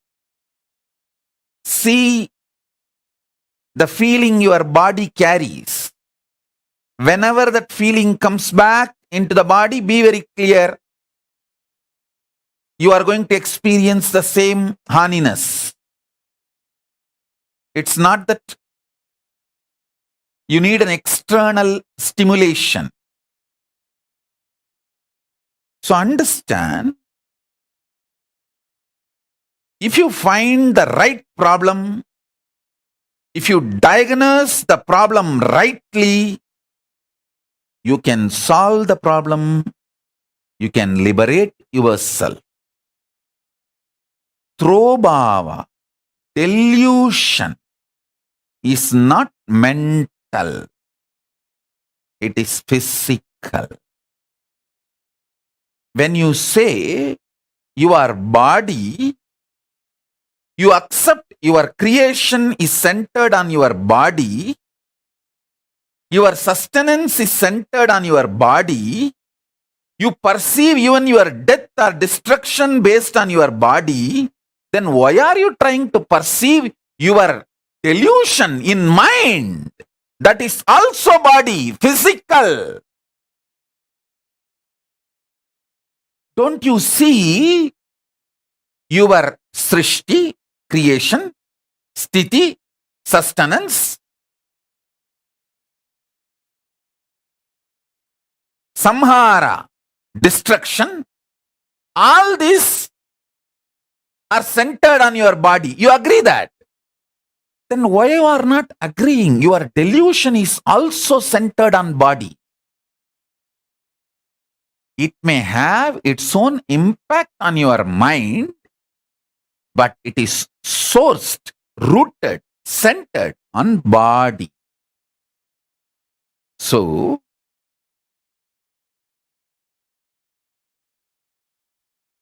see the feeling your body carries. Whenever that feeling comes back into the body, be very clear. You are going to experience the same honeyness. It's not that you need an external stimulation. So understand, if you find the right problem, if you diagnose the problem rightly, you can solve the problem, you can liberate yourself. Throbhava, delusion, is not mental, it is physical. When you say your body You accept your creation is centered on your body. Your sustenance is centered on your body. You perceive even your death or destruction based on your body. Then why are you trying to perceive your delusion in mind? That is also body, physical. Don't you see your srishti, creation, sthiti, sustenance, samhara, destruction, all these are centered on your body. You agree that? Then why you are not agreeing? Your delusion is also centered on body. It may have its own impact on your mind, but it is sourced, rooted, centered on body. So,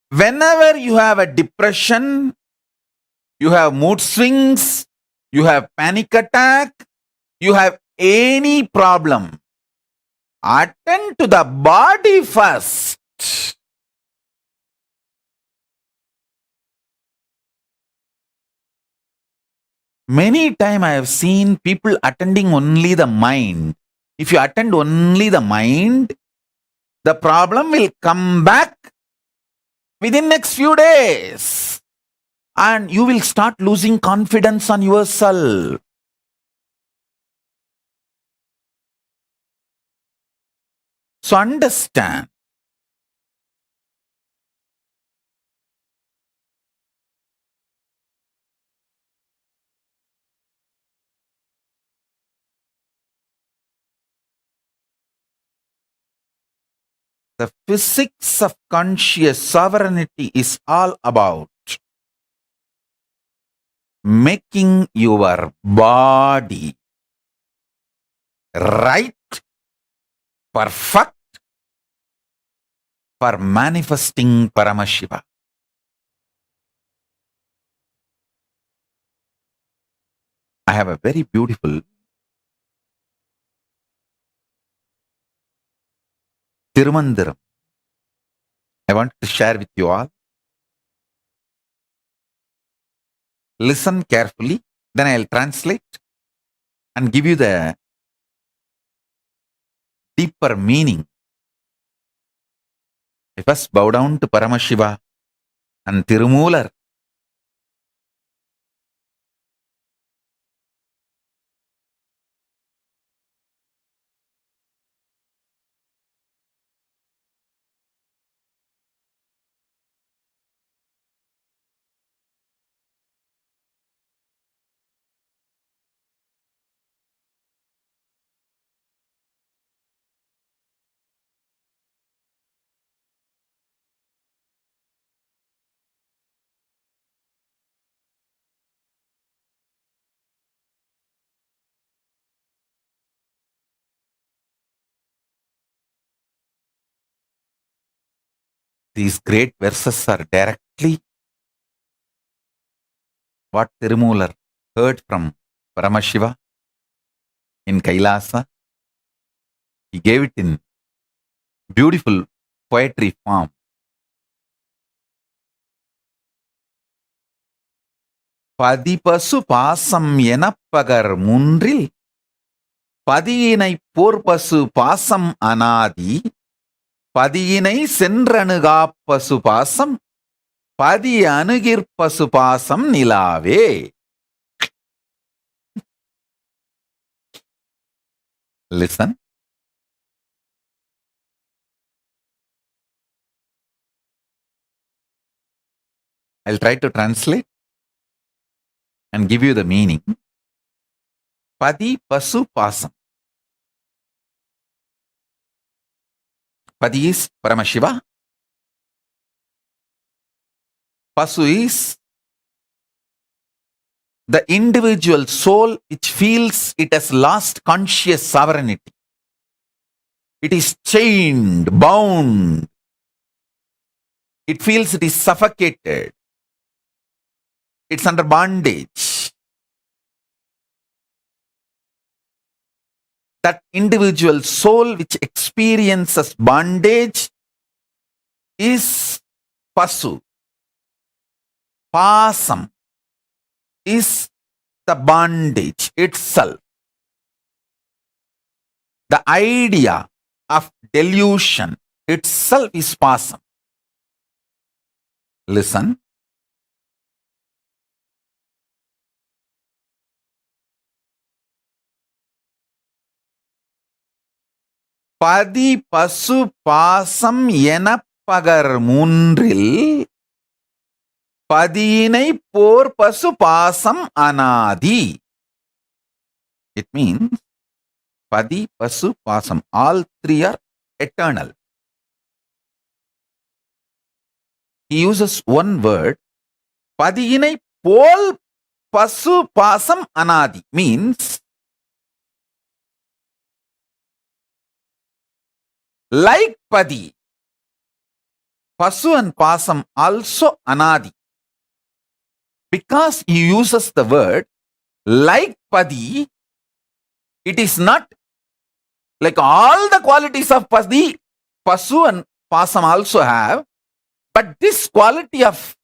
whenever you have a depression, you have mood swings, you have panic attack, you have any problem, attend to the body first. Many times I have seen people attending only the mind. If you attend only the mind, the problem will come back within next few days. And you will start losing confidence on yourself. So understand. The physics of conscious sovereignty is all about making your body right, perfect for manifesting Paramashiva. I have a very beautiful Tirumandiram. I want to share with you all. Listen carefully, then I'll translate and give you the deeper meaning. I first bow down to Paramashiva and Tirumular. These great verses are directly what Tirumular heard from Paramashiva in Kailasa. He gave it in beautiful poetry form. பதிபசு பாசம் எனப்பகர் மூன்றில் பதியினை போர்பசு பாசம் அனாதி பதியினை சென்றணுகா பசு பாசம் பதி அணுகிற்பசு பாசம் நிலாவே. Listen. I'll try to translate and give you the meaning. Padi pasu pasam. Padi is Paramashiva. Pasu is the individual soul which feels it has lost conscious sovereignty. It is chained, bound. It feels it is suffocated. It's under bondage. That individual soul which experiences bondage is pasu. Pasam is the bondage itself. The idea of delusion itself is pasam. Listen. பதி பசு பாசம் எனப்பகர் மூன்றில் பதியினை போர் பசு பாசம் அனாதி. It means padi, pasu, pasam. All three are eternal. He uses one word. Padiyinai pol pasu pasam anadi means like padi, pasu and pasam also anadi. Because he uses the word like padi, it is not like all the qualities of padi, pasu and pasam also have, but this quality of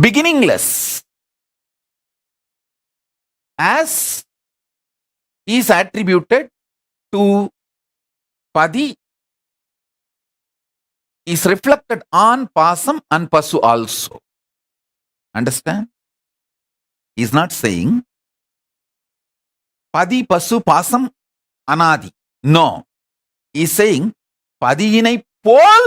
beginningless as is attributed to padi is reflected on pasam and pasu also. Understand? He is not saying padi, pasu, pasam, anadi. No. He is saying padiyinai pol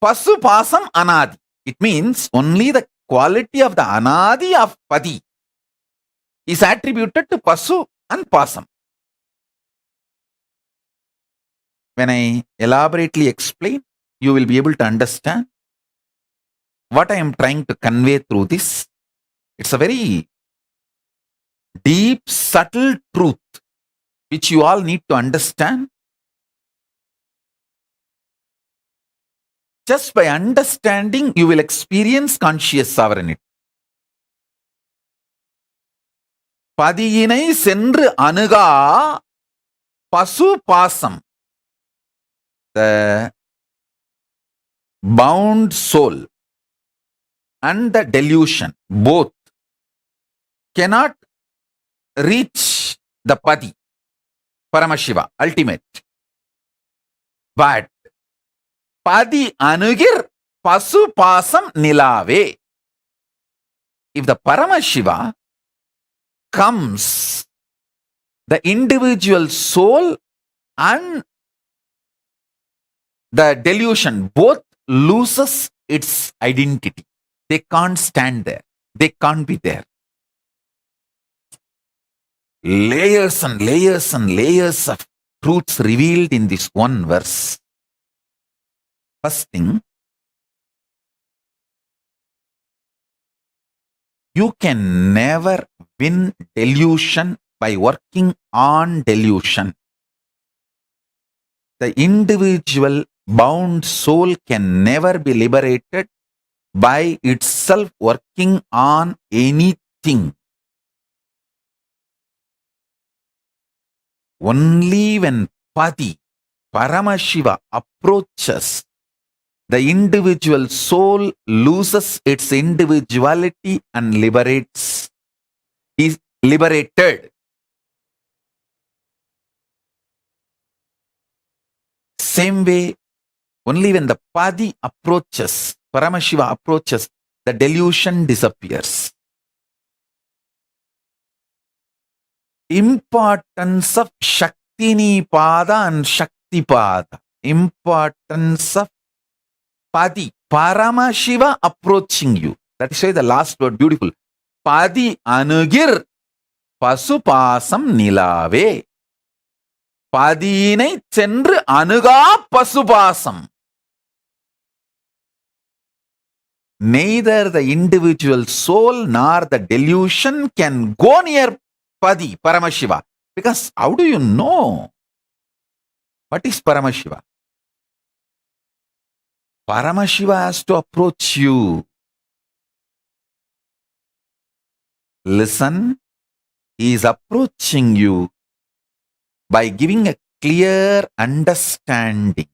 pasu, pasam, anadi. It means only the quality of the anadi of padi is attributed to pasu and pasam. When I elaborately explain, you will be able to understand what I am trying to convey through this. It's a very deep, subtle truth which you all need to understand. Just by understanding, you will experience conscious sovereignty. Padiyinai sendru anuga pasu pasam. The bound soul and the delusion both cannot reach the padi, Paramashiva, ultimate. But padi anugir pasu pasam nilave. If the Paramashiva comes, the individual soul and the delusion both loses its identity. They can't stand there. They can't be there. Layers and layers and layers of truths revealed in this one verse. First thing, you can never win delusion by working on delusion. The individual bound soul can never be liberated by itself working on anything. Only when Padi, Paramashiva approaches, the individual soul loses its individuality and is liberated. Same way, only when the Padi approaches, Paramashiva approaches, the delusion disappears. Importance of Shaktini Pada and Shakti Pada. Importance of Padi, Paramashiva approaching you. That is why the last word beautiful. Padi anugir pasupasam nilave. Padinai cendru anuga pasupasam. Neither the individual soul nor the delusion can go near Padi, Paramashiva. Because how do you know? What is Paramashiva? Paramashiva has to approach you. listen. He is approaching you by giving a clear understanding.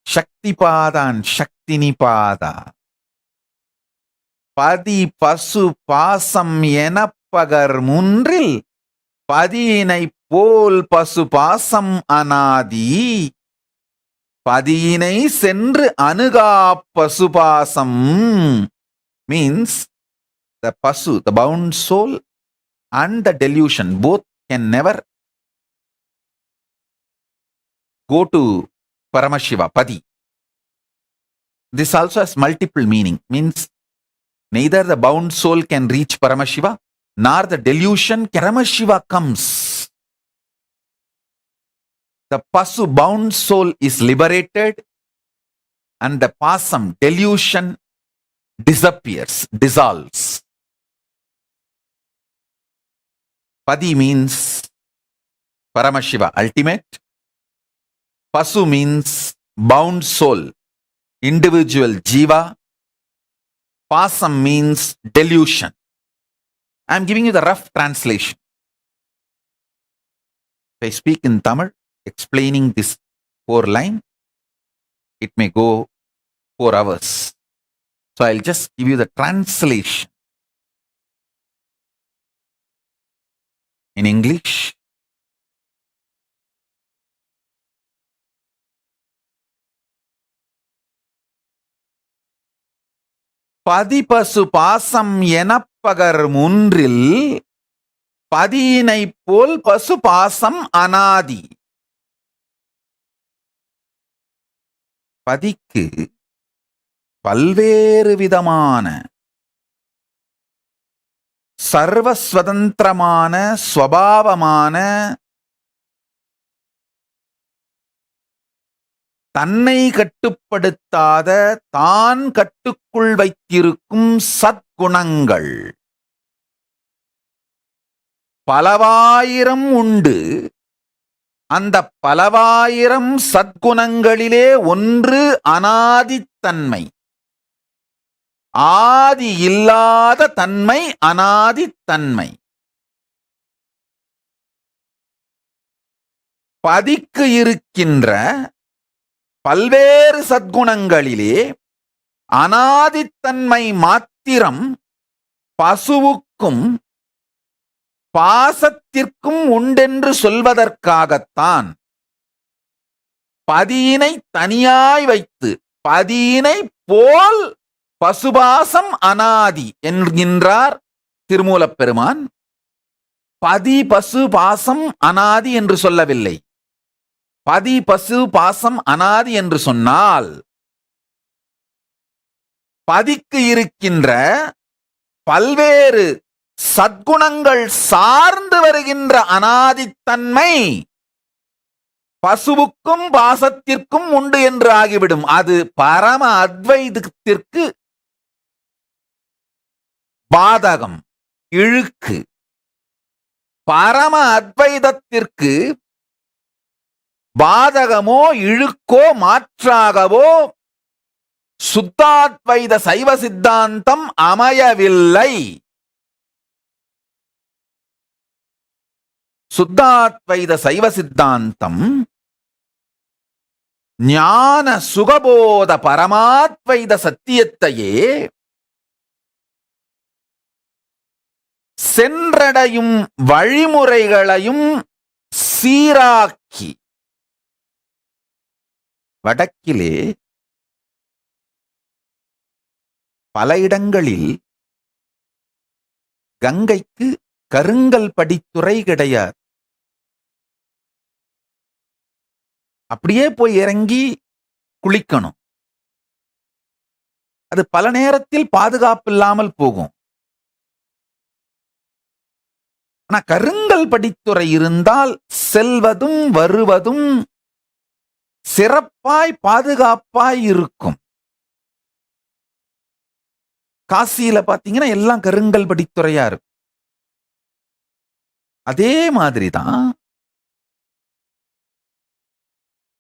Shaktipada and Shaktinipada. பதி பசு பாசம் எனப்பகர் முன்றில் பதியினை போல் பசு பாசம் அனாதி பதியினை சென்று அணுகா பசுபாசம் means the pasu, the bound soul and the delusion both can never go to Paramashiva, Padi. This also has multiple meaning, means neither the bound soul can reach Paramashiva, nor the delusion Paramashiva comes. The pasu bound soul is liberated and the pasam delusion disappears, dissolves. Padi means Paramashiva, ultimate. Pasu means bound soul, individual jiva. Pasam means delusion. I am giving you the rough translation. If I speak in Tamil, explaining this 4 line, it may go 4 hours. So I'll just give you the translation. In English, பதிபசு பாசம் எனப்பகர் முன்றில் பதியினை போல் பசு பாசம் அனாதி. பதிக்கு பல்வேறு விதமான சர்வஸ்வதந்திரமான ஸ்வபாவமான தன்னை கட்டுப்படுத்தாத தான் கட்டுக்குள் வைத்திருக்கும் சத்குணங்கள் பலவாயிரம் உண்டு. அந்த பலவாயிரம் சத்குணங்களிலே ஒன்று அனாதித்தன்மை, ஆதி இல்லாத தன்மை, அனாதித்தன்மை. பதிக்கு இருக்கின்ற பல்வேறு சத்குணங்களிலே அனாதித்தன்மை மாத்திரம் பசுவுக்கும் பாசத்திற்கும் உண்டென்று சொல்வதற்காகத்தான் பதியினை தனியாய் வைத்து பதியினை போல் பசுபாசம் அனாதி என்கின்றார் திருமூலப் பெருமான். பதி பசு பாசம் அனாதி என்று சொல்லவில்லை. பதி பசு பாசம் அனாதி என்று சொன்னால் பதிக்கு இருக்கின்ற பல்வேறு சத்குணங்கள் சார்ந்து வருகின்ற அனாதித்தன்மை பசுவுக்கும் பாசத்திற்கும் உண்டு என்று ஆகிவிடும். அது பரம அத்வைதத்திற்கு பாதகம், இழுக்கு. பரம அத்வைதத்திற்கு பாதகமோ இழுக்கோ மாற்றாகவோ சுத்தாத்வைத சைவ சித்தாந்தம் அமையவில்லை. சுத்தாத்வைத சைவ சித்தாந்தம் ஞான சுகபோத பரமாத்வைத சத்தியத்தையே சென்றடையும் வழிமுறைகளையும் சீராக்கி வடக்கிலே பல இடங்களில் கங்கைக்கு கருங்கல் படித்துறை கிடையாது. அப்படியே போய் இறங்கி குளிக்கணும். அது பல நேரத்தில் பாதுகாப்பு இல்லாமல் போகும். ஆனா கருங்கல் படித்துறை இருந்தால் செல்வதும் வருவதும் சிறப்பாய் பாதுகாப்பாய் இருக்கும். காசியில பாத்தீங்கன்னா எல்லாம் கருங்கல் படித்துறையா இருக்கும். அதே மாதிரிதான்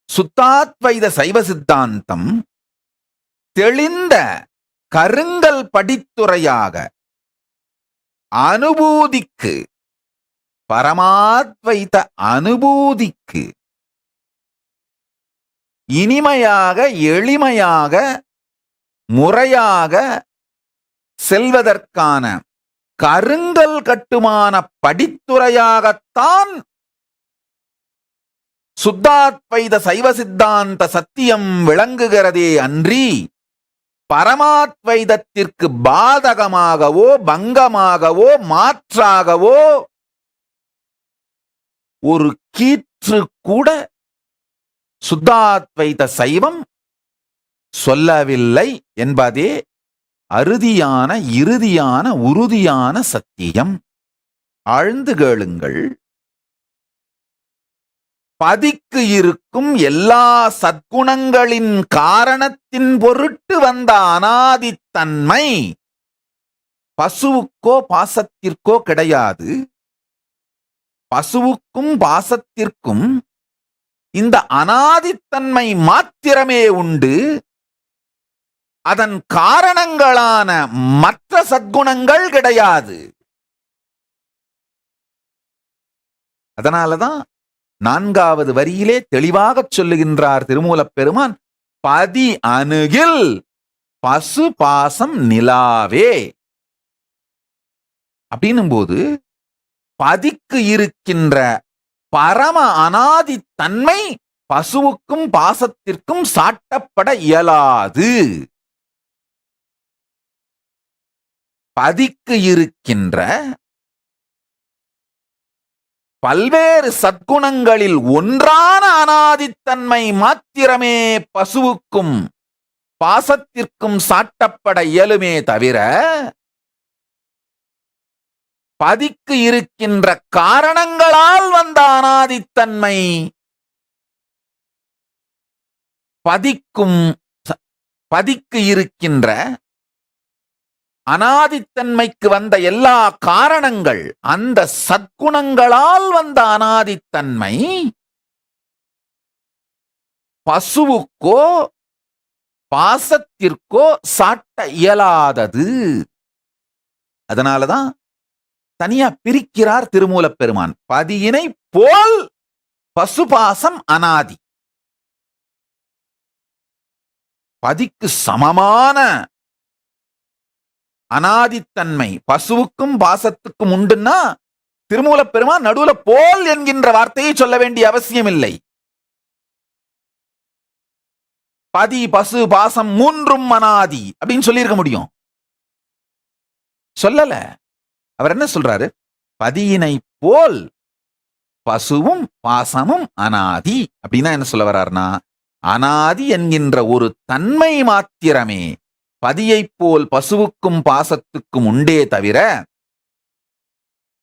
சுத்தாத்வைத சைவ சித்தாந்தம் தெளிந்த கருங்கல் படித்துறையாக அனுபூதிக்கு, பரமாத்வைத அனுபூதிக்கு இனிமையாக, எளிமையாக, முறையாக செல்வதற்கான கருங்கல் கட்டுமான படித்துறையாகத்தான் சுத்தாத்வைத சைவ சித்தாந்த சத்தியம் விளங்குகிறதே அன்றி பரமாத்வைதத்திற்கு பாதகமாகவோ பங்கமாகவோ மாற்றாகவோ ஒரு கீற்று கூட சுத்தாத்வைத சைவம் சொல்லவில்லை என்பதே அறுதியான, இறுதியான, உறுதியான சத்தியம். ஆழ்ந்து கேளுங்கள். பதிக்கு இருக்கும் எல்லா சத்குணங்களின் காரணத்தின் பொருட்டு வந்த அனாதித்தன்மை பசுவுக்கோ பாசத்திற்கோ கிடையாது. பசுவுக்கும் பாசத்திற்கும் இந்த அனாதித்தன்மை மாத்திரமே உண்டு. அதன் காரணங்களான மற்ற சத்குணங்கள் கிடையாது. அதனாலதான் 4வது வரியிலே தெளிவாக சொல்லுகின்றார் திருமூலப் பெருமான், பதி அணுகில் பசு பாசம் நிலாவே. அப்படின்னும் போது பதிக்கு இருக்கின்ற பரம அனாதி தன்மை பசுவுக்கும் பாசத்திற்கும் சாட்டப்பட இயலாது. பதிக்கு இருக்கின்ற பல்வேறு சத்குணங்களில் ஒன்றான அனாதித்தன்மை மாத்திரமே பசுவுக்கும் பாசத்திற்கும் சாட்டப்பட இயலுமே தவிர பதிக்கு இருக்கின்ற காரணங்களால் வந்த அனாதித்தன்மை பதிக்கு இருக்கின்ற அனாதித்தன்மைக்கு வந்த எல்லா காரணங்கள் அந்த சத்குணங்களால் வந்த அனாதித்தன்மை பசுவுக்கோ பாசத்திற்கோ சாட்ட இயலாதது. அதனாலதான் தனியா பிரிக்கிறார் திருமூலப் பெருமான். பதியினை போல் பசுபாசம் அனாதி. பதிக்கு சமமான அனாதித்தன்மை பசுவுக்கும் பாசத்துக்கும் உண்டுன்னா திருமூலப் பெருமான் நடுவுல போல் என்கின்ற வார்த்தையை சொல்ல வேண்டிய அவசியம் இல்லை. பதி பசு பாசம் மூன்றும் அனாதி அப்படின்னு சொல்லியிருக்க முடியும். சொல்லல. அவர் என்ன சொல்றாரு? பதியினை போல் பசுவும் பாசமும் அனாதி. அப்படின்னா என்ன சொல்ல வர்றாருன்னா, அனாதி என்கின்ற ஒரு தன்மை மாத்திரமே பதியைப் போல் பசுவுக்கும் பாசத்துக்கும் உண்டே தவிர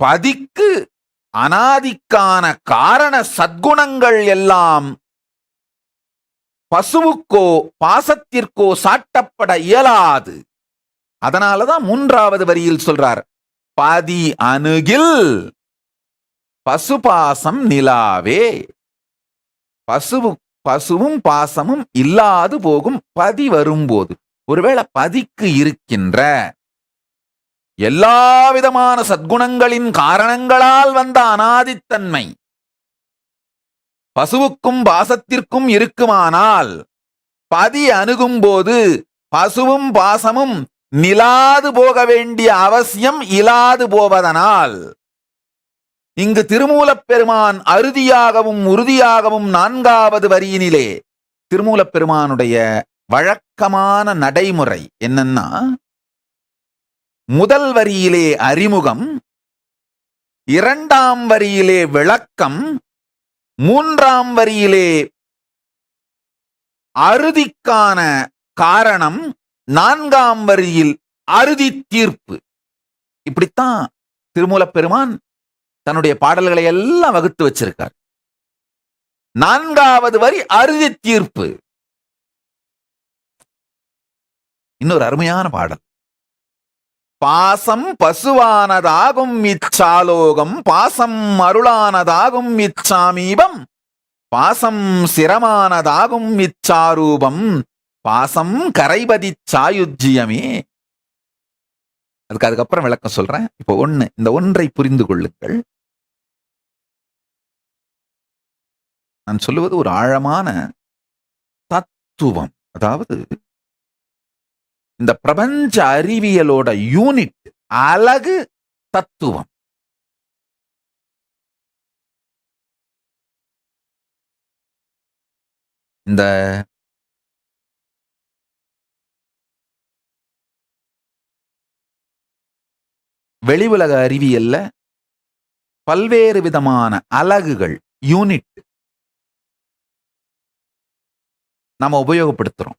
பதிக்கு அனாதிக்கான காரண சத்குணங்கள் எல்லாம் பசுவுக்கோ பாசத்திற்கோ சாட்டப்பட இயலாது. அதனாலதான் 3வது வரியில் சொல்றார், பதி அணுகில் பசுபாசம் நிலாவே. பசுவும் பாசமும் இல்லாது போகும் பதி வரும்போது. ஒருவேளை பதிக்கு இருக்கின்ற எல்லா விதமான சத்குணங்களின் காரணங்களால் வந்த அனாதித்தன்மை பசுவுக்கும் பாசத்திற்கும் இருக்குமானால் பதி அணுகும் போது பசுவும் பாசமும் நிலாது போக வேண்டிய அவசியம் இலாது போவதனால் இங்கு திருமூலப் பெருமான் அறுதியாகவும் உறுதியாகவும் 4வது வரியினிலே திருமூலப் பெருமானுடைய வழக்கமான நடைமுறை என்னன்னா, முதல் வரியிலே அறிமுகம், 2ஆம் வரியிலே விளக்கம், 3ஆம் வரியிலே அறுதிக்கான காரணம், 4ஆம் வரியில் அறுதி தீர்ப்பு. இப்படித்தான் திருமூலப் பெருமான் தன்னுடைய பாடல்களை எல்லாம் வகுத்து வச்சிருக்கார். 4வது வரி அறுதி தீர்ப்பு. இன்னொரு அருமையான பாடல். பாசம் பசுவானதாகும் இச்சாலோகம், பாசம் அருளானதாகும் இச்சாமீபம், பாசம் சிரமானதாகும் இச்சாரூபம், பாசம் கரைபதி சாயுஜ்யமே. அதுக்கப்புறம் விளக்கம் சொல்றேன். இப்போ இந்த ஒன்றை புரிந்து கொள்ளுங்கள். நான் சொல்லுவது ஒரு ஆழமான தத்துவம். அதாவது இந்த பிரபஞ்ச அறிவியலோட யூனிட், அலகு தத்துவம். இந்த வெளி உலக அறிவியல்ல பல்வேறு விதமான அலகுகள், யூனிட் நாம உபயோகப்படுத்துறோம்.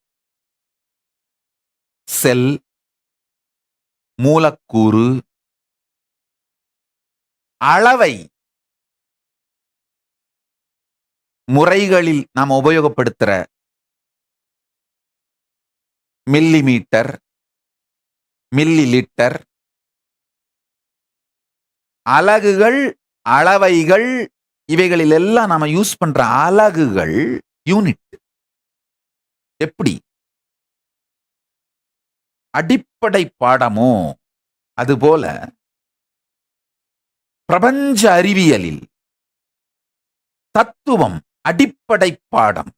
செல், மூலக்கூறு, அளவை முறைகளில் நாம் உபயோகப்படுத்துற மில்லிமீட்டர், மில்லி லிட்டர், அலகுகள், அளவைகள், இவைகளில் எல்லாம் நாம யூஸ் பண்ற அலகுகள் யூனிட். எப்படி அடிப்படை பாடமோ அதுபோல பிரபஞ்ச அறிவியலில் தத்துவம் அடிப்படை பாடம்.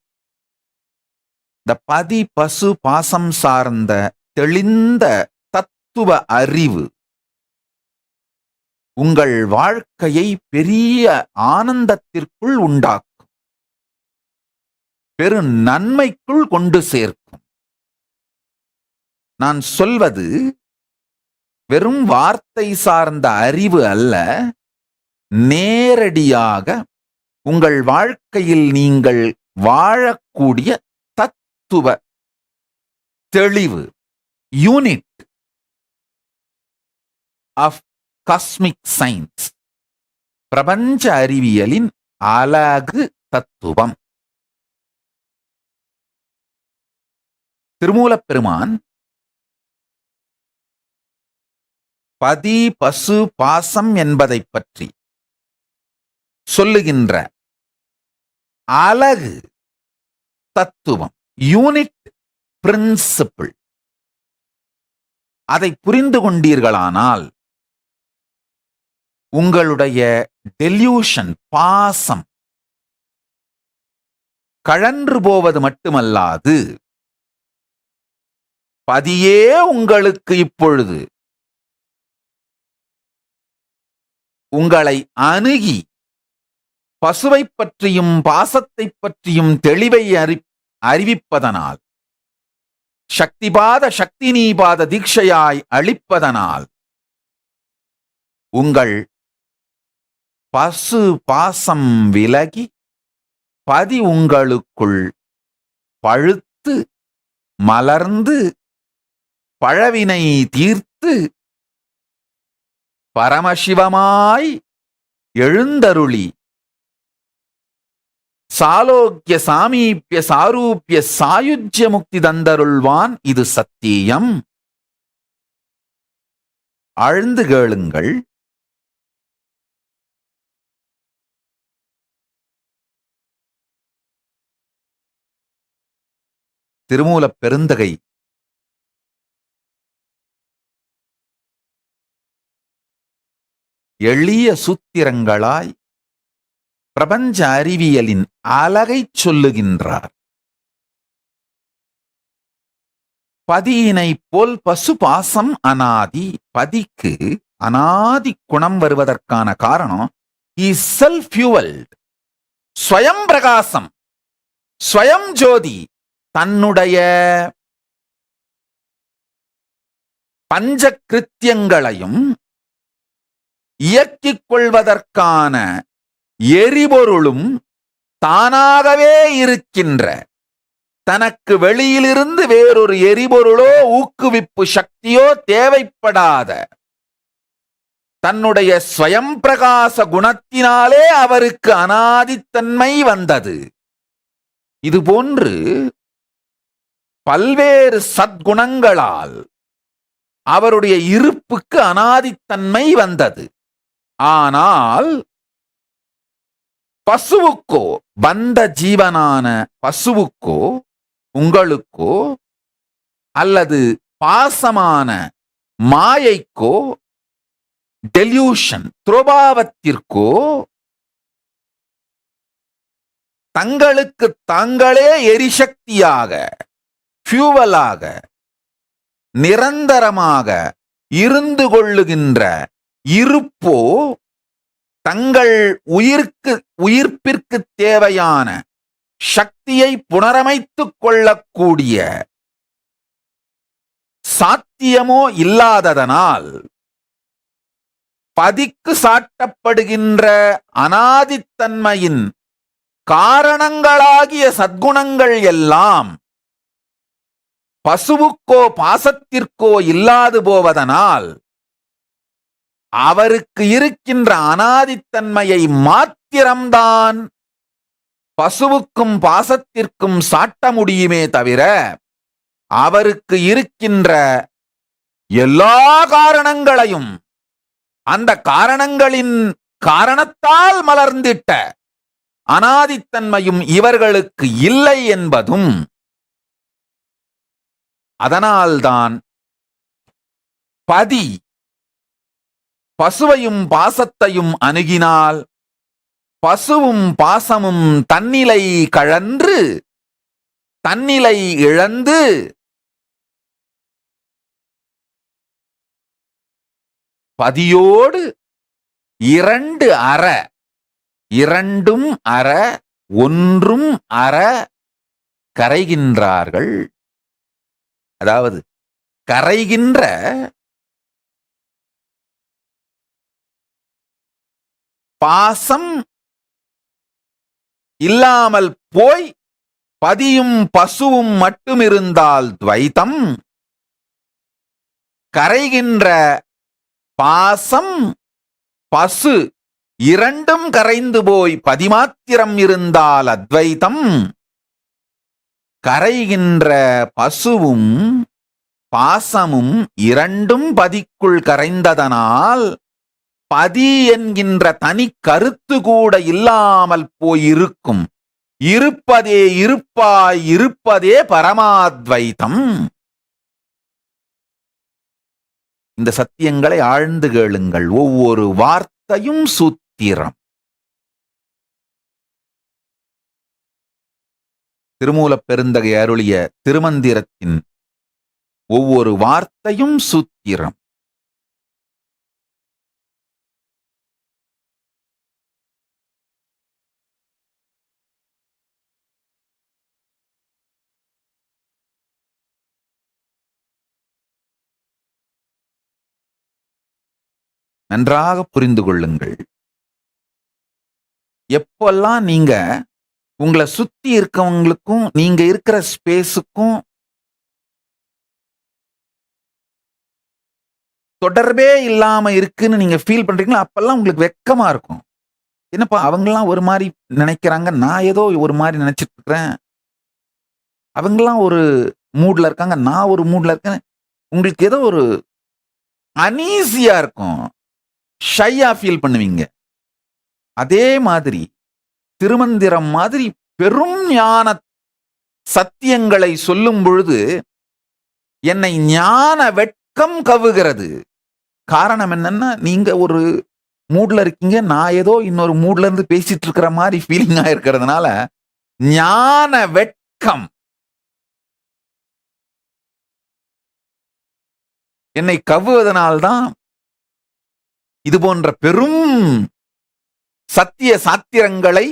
இந்த பதி பசு பாசம் சார்ந்த தெளிந்த தத்துவ அறிவு உங்கள் வாழ்க்கையை பெரிய ஆனந்தத்திற்குள் உண்டாக்கும், பெரு நன்மைக்குள் கொண்டு சேர்க்கும். நான் சொல்வது வெறும் வார்த்தை சார்ந்த அறிவு அல்ல, நேரடியாக உங்கள் வாழ்க்கையில் நீங்கள் வாழக்கூடிய தத்துவ தெளிவு, யூனிட் ஆஃப் காஸ்மிக் சயின்ஸ், பிரபஞ்ச அறிவியலின் அலகு தத்துவம். திருமூலப் பெருமான் பதி பசு பாசம் என்பதை பற்றி சொல்லுகின்ற அலகு தத்துவம், யூனிட் பிரின்சிபிள், அதை புரிந்து கொண்டீர்களானால் உங்களுடைய டெல்யூஷன், பாசம் கழன்று போவது மட்டுமல்லாது, பதியே உங்களுக்கு இப்பொழுது உங்களை அணுகி பசுவை பற்றியும் பாசத்தை பற்றியும் தெளிவை அறிவிப்பதனால், சக்திபாத சக்தினீபாத தீட்சையாய் அளிப்பதனால் உங்கள் பசு பாசம் விலகி பதி உங்களுக்குள் பழுத்து மலர்ந்து பழவினை தீர்த்து பரமசிவமாய் எழுந்தருளி சாலோக்கிய சாமீபிய சாரூபிய சாயுஜ்ய முக்தி தந்தருள்வான். இது சத்தியம். ஆழ்ந்து கேளுங்கள். திருமூலப் பெருந்தகை எளிய சூத்திரங்களாய் பிரபஞ்ச அறிவியலின் அலகை சொல்லுகின்றார். பதியினை போல் பசு பாசம் அனாதி. பதிக்கு அனாதி குணம் வருவதற்கான காரணம் இஸ் செல்ஃப் ஃபியூவல்ட், ஸ்வயம் பிரகாசம், ஸ்வயம் ஜோதி. தன்னுடைய பஞ்ச கிருத்தியங்களையும் இயக்கிக் கொள்வதற்கான எரிபொருளும் தானாகவே இருக்கின்ற, தனக்கு வெளியிலிருந்து வேறொரு எரிபொருளோ ஊக்குவிப்பு சக்தியோ தேவைப்படாத தன்னுடைய ஸ்வயம் பிரகாச குணத்தினாலே அவருக்கு அனாதித்தன்மை வந்தது. இதுபோன்று பல்வேறு சத்குணங்களால் அவருடைய இருப்புக்கு அனாதித்தன்மை வந்தது. ஆனால் பசுவுக்கோ, பந்த ஜீவனான பசுவுக்கோ உங்களுக்கோ அல்லது பாசமான மாயைக்கோ, டெல்யூஷன் துரோபாவத்திற்கோ தங்களுக்கு தாங்களே எரிசக்தியாக, ஃபியூவலாக, நிரந்தரமாக இருந்து கொள்ளுகின்ற இருப்போ தங்கள் உயிர்ப்பிற்கு தேவையான சக்தியை புனரமைத்துக் கொள்ளக்கூடிய சாத்தியமோ இல்லாததனால் பதிக்கு சாட்டப்படுகின்ற அனாதித்தன்மையின் காரணங்களாகிய சத்குணங்கள் எல்லாம் பசுவுக்கோ பாசத்திற்கோ இல்லாது போவதனால் அவருக்கு இருக்கின்ற அனாதித்தன்மையை மாத்திரம்தான் பசுவுக்கும் பாசத்திற்கும் சாட்ட முடியுமே தவிர அவருக்கு இருக்கின்ற எல்லா காரணங்களையும் அந்த காரணங்களின் காரணத்தால் மலர்ந்திட்ட அனாதித்தன்மையும் இவர்களுக்கு இல்லை என்பதும், அதனால்தான் பதி பசுவையும் பாசத்தையும் அணுகினால் பசுவும் பாசமும் தன்னிலை கழன்று தன்னிலை இழந்து பதியோடு இரண்டும் அற ஒன்றும் அற கரைகின்றார்கள். அதாவது கரைகின்ற பாசம் இல்லாமல் போய் பதியும் பசுவும் மட்டும் இருந்தால் துவைத்தம், கரைகின்ற பாசம் பசு இரண்டும் கரைந்து போய் பதிமாத்திரம் இருந்தால் அத்வைத்தம், கரைகின்ற பசுவும் பாசமும் இரண்டும் பதிக்குள் கரைந்ததனால் பதி என்கின்ற தனி கருத்து கூட இல்லாமல் போயிருக்கும். இருப்பதே இருப்பாய் இருப்பதே பரமாத்வைத்தம். இந்த சத்தியங்களை ஆழ்ந்து கேளுங்கள். ஒவ்வொரு வார்த்தையும் சூத்திரம். திருமூலப் பெருந்தகை அருளிய திருமந்திரத்தின் ஒவ்வொரு வார்த்தையும் சூத்திரம். நன்றாக புரிந்து கொள்ளுங்கள். எப்பெல்லாம் நீங்க உங்களை சுத்தி இருக்கவங்களுக்கும் நீங்க இருக்கிற ஸ்பேஸுக்கும் தொடர்பே இல்லாம இருக்குன்னு நீங்க ஃபீல் பண்றீங்களோ அப்பெல்லாம் உங்களுக்கு வெக்கமா இருக்கும். என்னப்பா அவங்கெல்லாம் ஒரு மாதிரி நினைக்கிறாங்க, நான் ஏதோ ஒரு மாதிரி நினைச்சிட்டு இருக்கிறேன், அவங்கெல்லாம் ஒரு மூட்ல இருக்காங்க, நான் ஒரு மூட்ல இருக்கேன். உங்களுக்கு ஏதோ ஒரு அனீசியா இருக்கும், ஷையா ஃபீல் பண்ணுவீங்க. அதே மாதிரி திருமந்திரம் மாதிரி பெரும் ஞான சத்தியங்களை சொல்லும் பொழுது என்னை ஞான வெட்கம் கவுகிறது. காரணம் என்னன்னா, நீங்க ஒரு மூட்ல இருக்கீங்க, நான் ஏதோ இன்னொரு மூட்ல இருந்து பேசிட்டு இருக்கிற மாதிரி ஃபீலிங்கா இருக்கிறதுனால ஞான வெட்கம் என்னை கவ்வுவதனால்தான் இது போன்ற பெரும் சத்திய சாத்திரங்களை,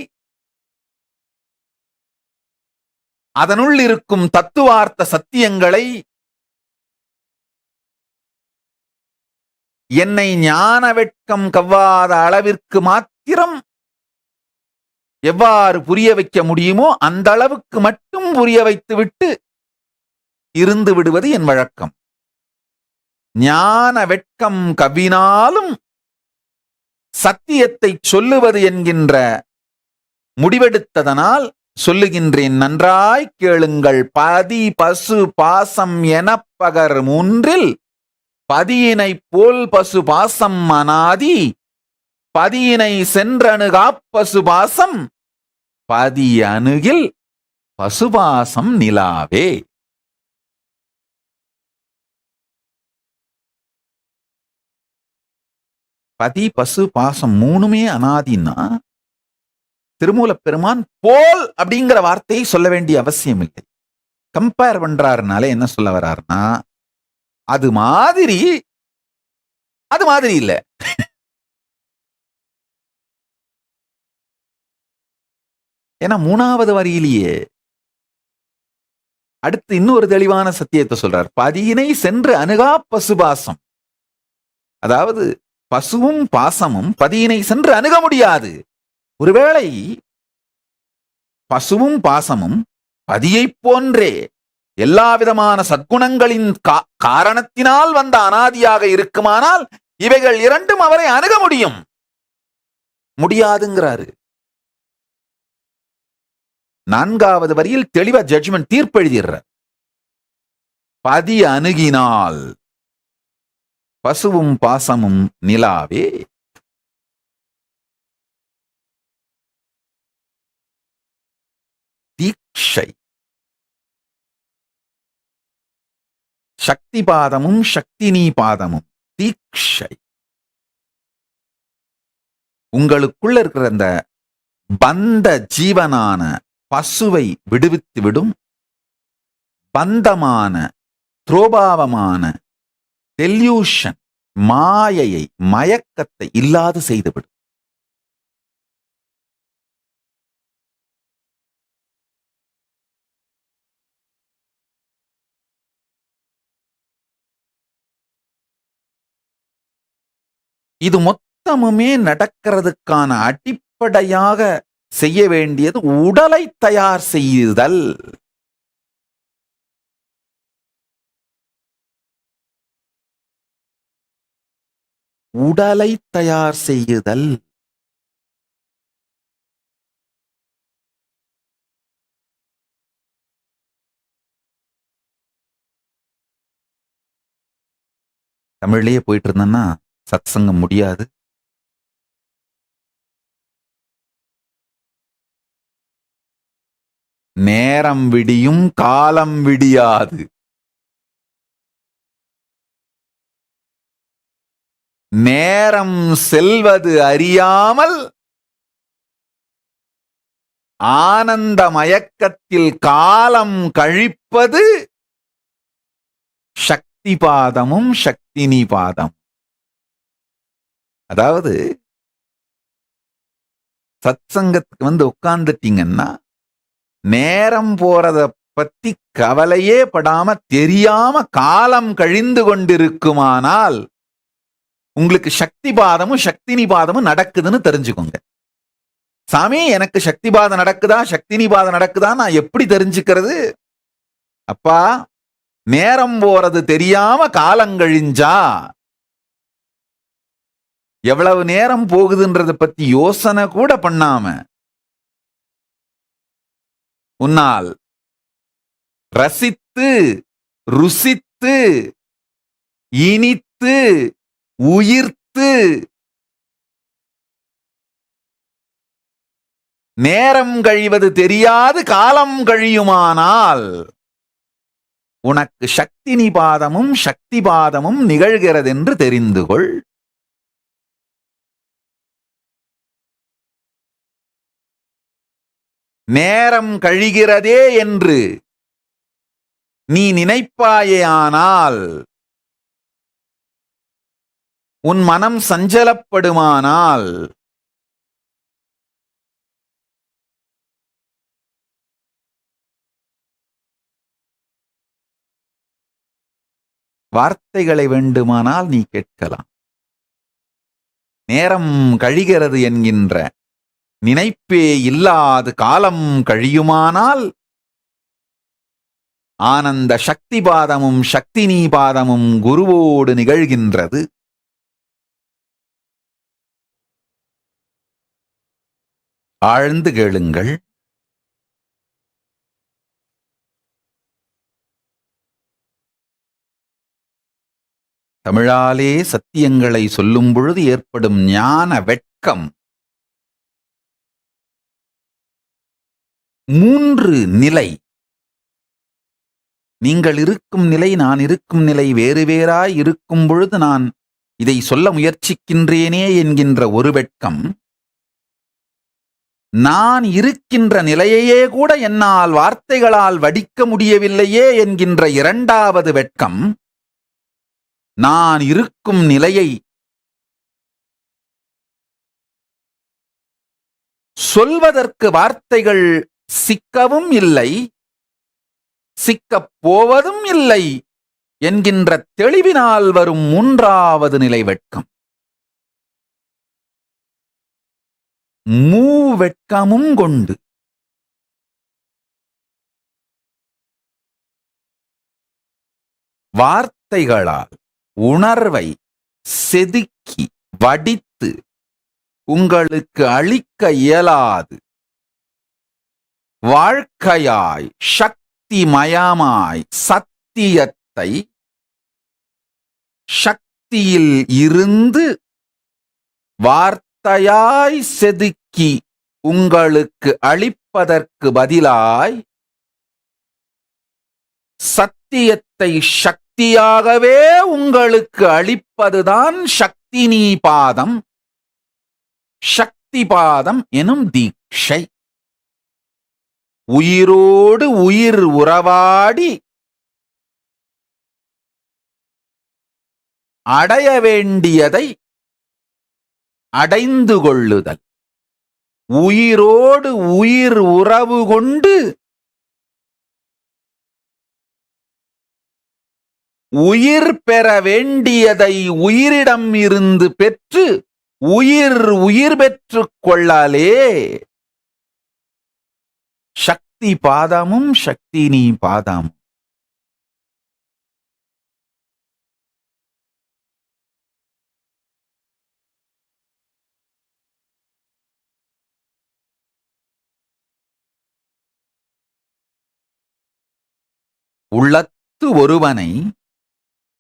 அதனுள் இருக்கும் தத்துவார்த்த சத்தியங்களை என்னை ஞான வெட்கம் கவ்வாத அளவிற்கு மாத்திரம் எவ்வாறு புரிய வைக்க முடியுமோ அந்த அளவுக்கு மட்டும் புரிய வைத்துவிட்டு இருந்து விடுவது என் வழக்கம். ஞான வெட்கம் கவ்வினாலும் சத்தியத்தை சொல்லுவது என்கின்ற முடிவெடுத்ததனால் சொல்லுகின்றேன், நன்றாய் கேளுங்கள். பதி பசு பாசம் எனப்பகர் மூன்றில் பதியினை போல் பசு பாசம் அனாதி, பதியினை சென்றணுகாப் பசு பாசம் பதி அணுகில் பசுபாசம் நிலாவே. பதி பசு பாசம் மூணுமே அனாதின்னா திருமூலப் பெருமான் போல் அப்படிங்கிற வார்த்தையை சொல்ல வேண்டிய அவசியம் இல்லை. கம்பேர் பண்றாருனால என்ன சொல்ல வர்றாருன்னா, அது மாதிரி இல்ல. ஏன்னா 3வது வரியிலேயே அடுத்து இன்னொரு தெளிவான சத்தியத்தை சொல்றார். பதியினை சென்று அணுகா பசுபாசம். அதாவது பசுவும் பாசமும் பதியினை சென்று அணுக முடியாது. ஒருவேளை பசுவும் பாசமும் பதியைப் போன்றே எல்லா விதமான சத்குணங்களின் காரணத்தினால் வந்த அனாதியாக இருக்குமானால் இவைகள் இரண்டும் அவரை அணுக முடியும். முடியாதுங்கிறாரு. 4வது வரியில் தெளிவா ஜட்ஜ்மெண்ட் தீர்ப்பு எழுதிடுறார். பதி அணுகினால் பசுவும் பாசமும் நிலாவே. தீட்சை சக்தி பாதமும் சக்தினி பாதமும் தீட்சை. உங்களுக்குள்ள இருக்கிற அந்த பந்த ஜீவனான பசுவை விடுவித்து விடும். பந்தமான துரோபாவமான டெல்யூஷன் மாயையை மயக்கத்தை இல்லாது செய்துவிடும். இது மொத்தமுமே நடக்கிறதுக்கான அடிப்படையாக செய்ய வேண்டியது உடலை தயார் செய்யுதல். உடலை தயார் செய்யுதல். தமிழ்லயே போயிட்டு இருந்தேன்னா சத்சங்கம் முடியாது. நேரம் விடியும் காலம் விடியாது. நேரம் செல்வது அறியாமல் ஆனந்த மயக்கத்தில் காலம் கழிப்பது சக்தி பாதமும் சக்தினி பாதம். அதாவது சத்சங்கத்துக்கு வந்து உட்கார்ந்துட்டீங்கன்னா நேரம் போறத பத்தி கவலையே படாம தெரியாம காலம் கழிந்து கொண்டிருக்குமானால் உங்களுக்கு சக்தி பாதமும் சக்தினி பாதமும் நடக்குதுன்னு தெரிஞ்சுக்கோங்க. சாமி, எனக்கு சக்தி பாதம் நடக்குதா சக்தினி பாதம் நடக்குதா நான் எப்படி தெரிஞ்சுக்கிறது? அப்பா, நேரம் போறது தெரியாம காலங்கழிஞ்சா எவ்வளவு நேரம் போகுதுன்றத பத்தி யோசனை கூட பண்ணாம உன்னால் ரசித்து ருசித்து இனித்து உயிர்த்து நேரம் கழிவது தெரியாது காலம் கழியுமானால் உனக்கு சக்தினி பாதமும் சக்தி பாதமும் நிகழ்கிறது என்று தெரிந்து கொள். நேரம் கழிகிறதே என்று நீ நினைப்பாயேயானால், உன் மனம் சஞ்சலப்படுமானால், வார்த்தைகளை வேண்டுமானால் நீ கேட்கலாம். நேரம் கழிகிறது என்கின்ற நினைப்பே இல்லாது காலம் கழியுமானால் ஆனந்த சக்தி பாதமும் சக்தினி பாதமும் குருவோடு நிகழ்கின்றது. ஆழ்ந்து கேளுங்கள். தமிழாலே சத்தியங்களை சொல்லும் பொழுது ஏற்படும் ஞான வெட்கம் மூன்று நிலை, நீங்கள் இருக்கும் நிலை, நான் இருக்கும் நிலை வேறு வேறாய் இருக்கும் பொழுது நான் இதை சொல்ல முயற்சிக்கின்றேனே என்கின்ற ஒரு வெட்கம், நான் இருக்கின்ற நிலையையே கூட என்னால் வார்த்தைகளால் வடிக்க முடியவில்லையே என்கின்ற இரண்டாவது வெட்கம், நான் இருக்கும் நிலையை சொல்வதற்கு வார்த்தைகள் சிக்கவும் இல்லை, சிக்கப் போவதும் இல்லை என்கின்ற தெளிவினால் வரும் மூன்றாவது நிலை வெட்கம். மூவெட்கமும் கொண்டு வார்த்தைகளால் உணர்வை செதுக்கி வடித்து உங்களுக்கு அளிக்க இயலாது வாழ்க்கையாய் சக்திமயமாய் சத்தியத்தை சக்தியில் இருந்து வார்த்தையாய் செதுக்கி உங்களுக்கு அளிப்பதற்கு பதிலாய் சத்தியத்தை சக்தியாகவே உங்களுக்கு அளிப்பதுதான் சக்தி நீபாதம், சக்தி பாதம் எனும் தீட்சை. உயிரோடு உயிர் உறவாடி அடைய வேண்டியதை அடைந்து கொள்ளுதல், உயிரோடு உயிர் உறவு கொண்டு உயிர் பெற வேண்டியதை உயிரிடம் இருந்து பெற்று உயிர் பெற்றுக் கொள்ளலே சக்தி பாதமும் சக்தி நீ பாதம். உள்ளத்து ஒருவனை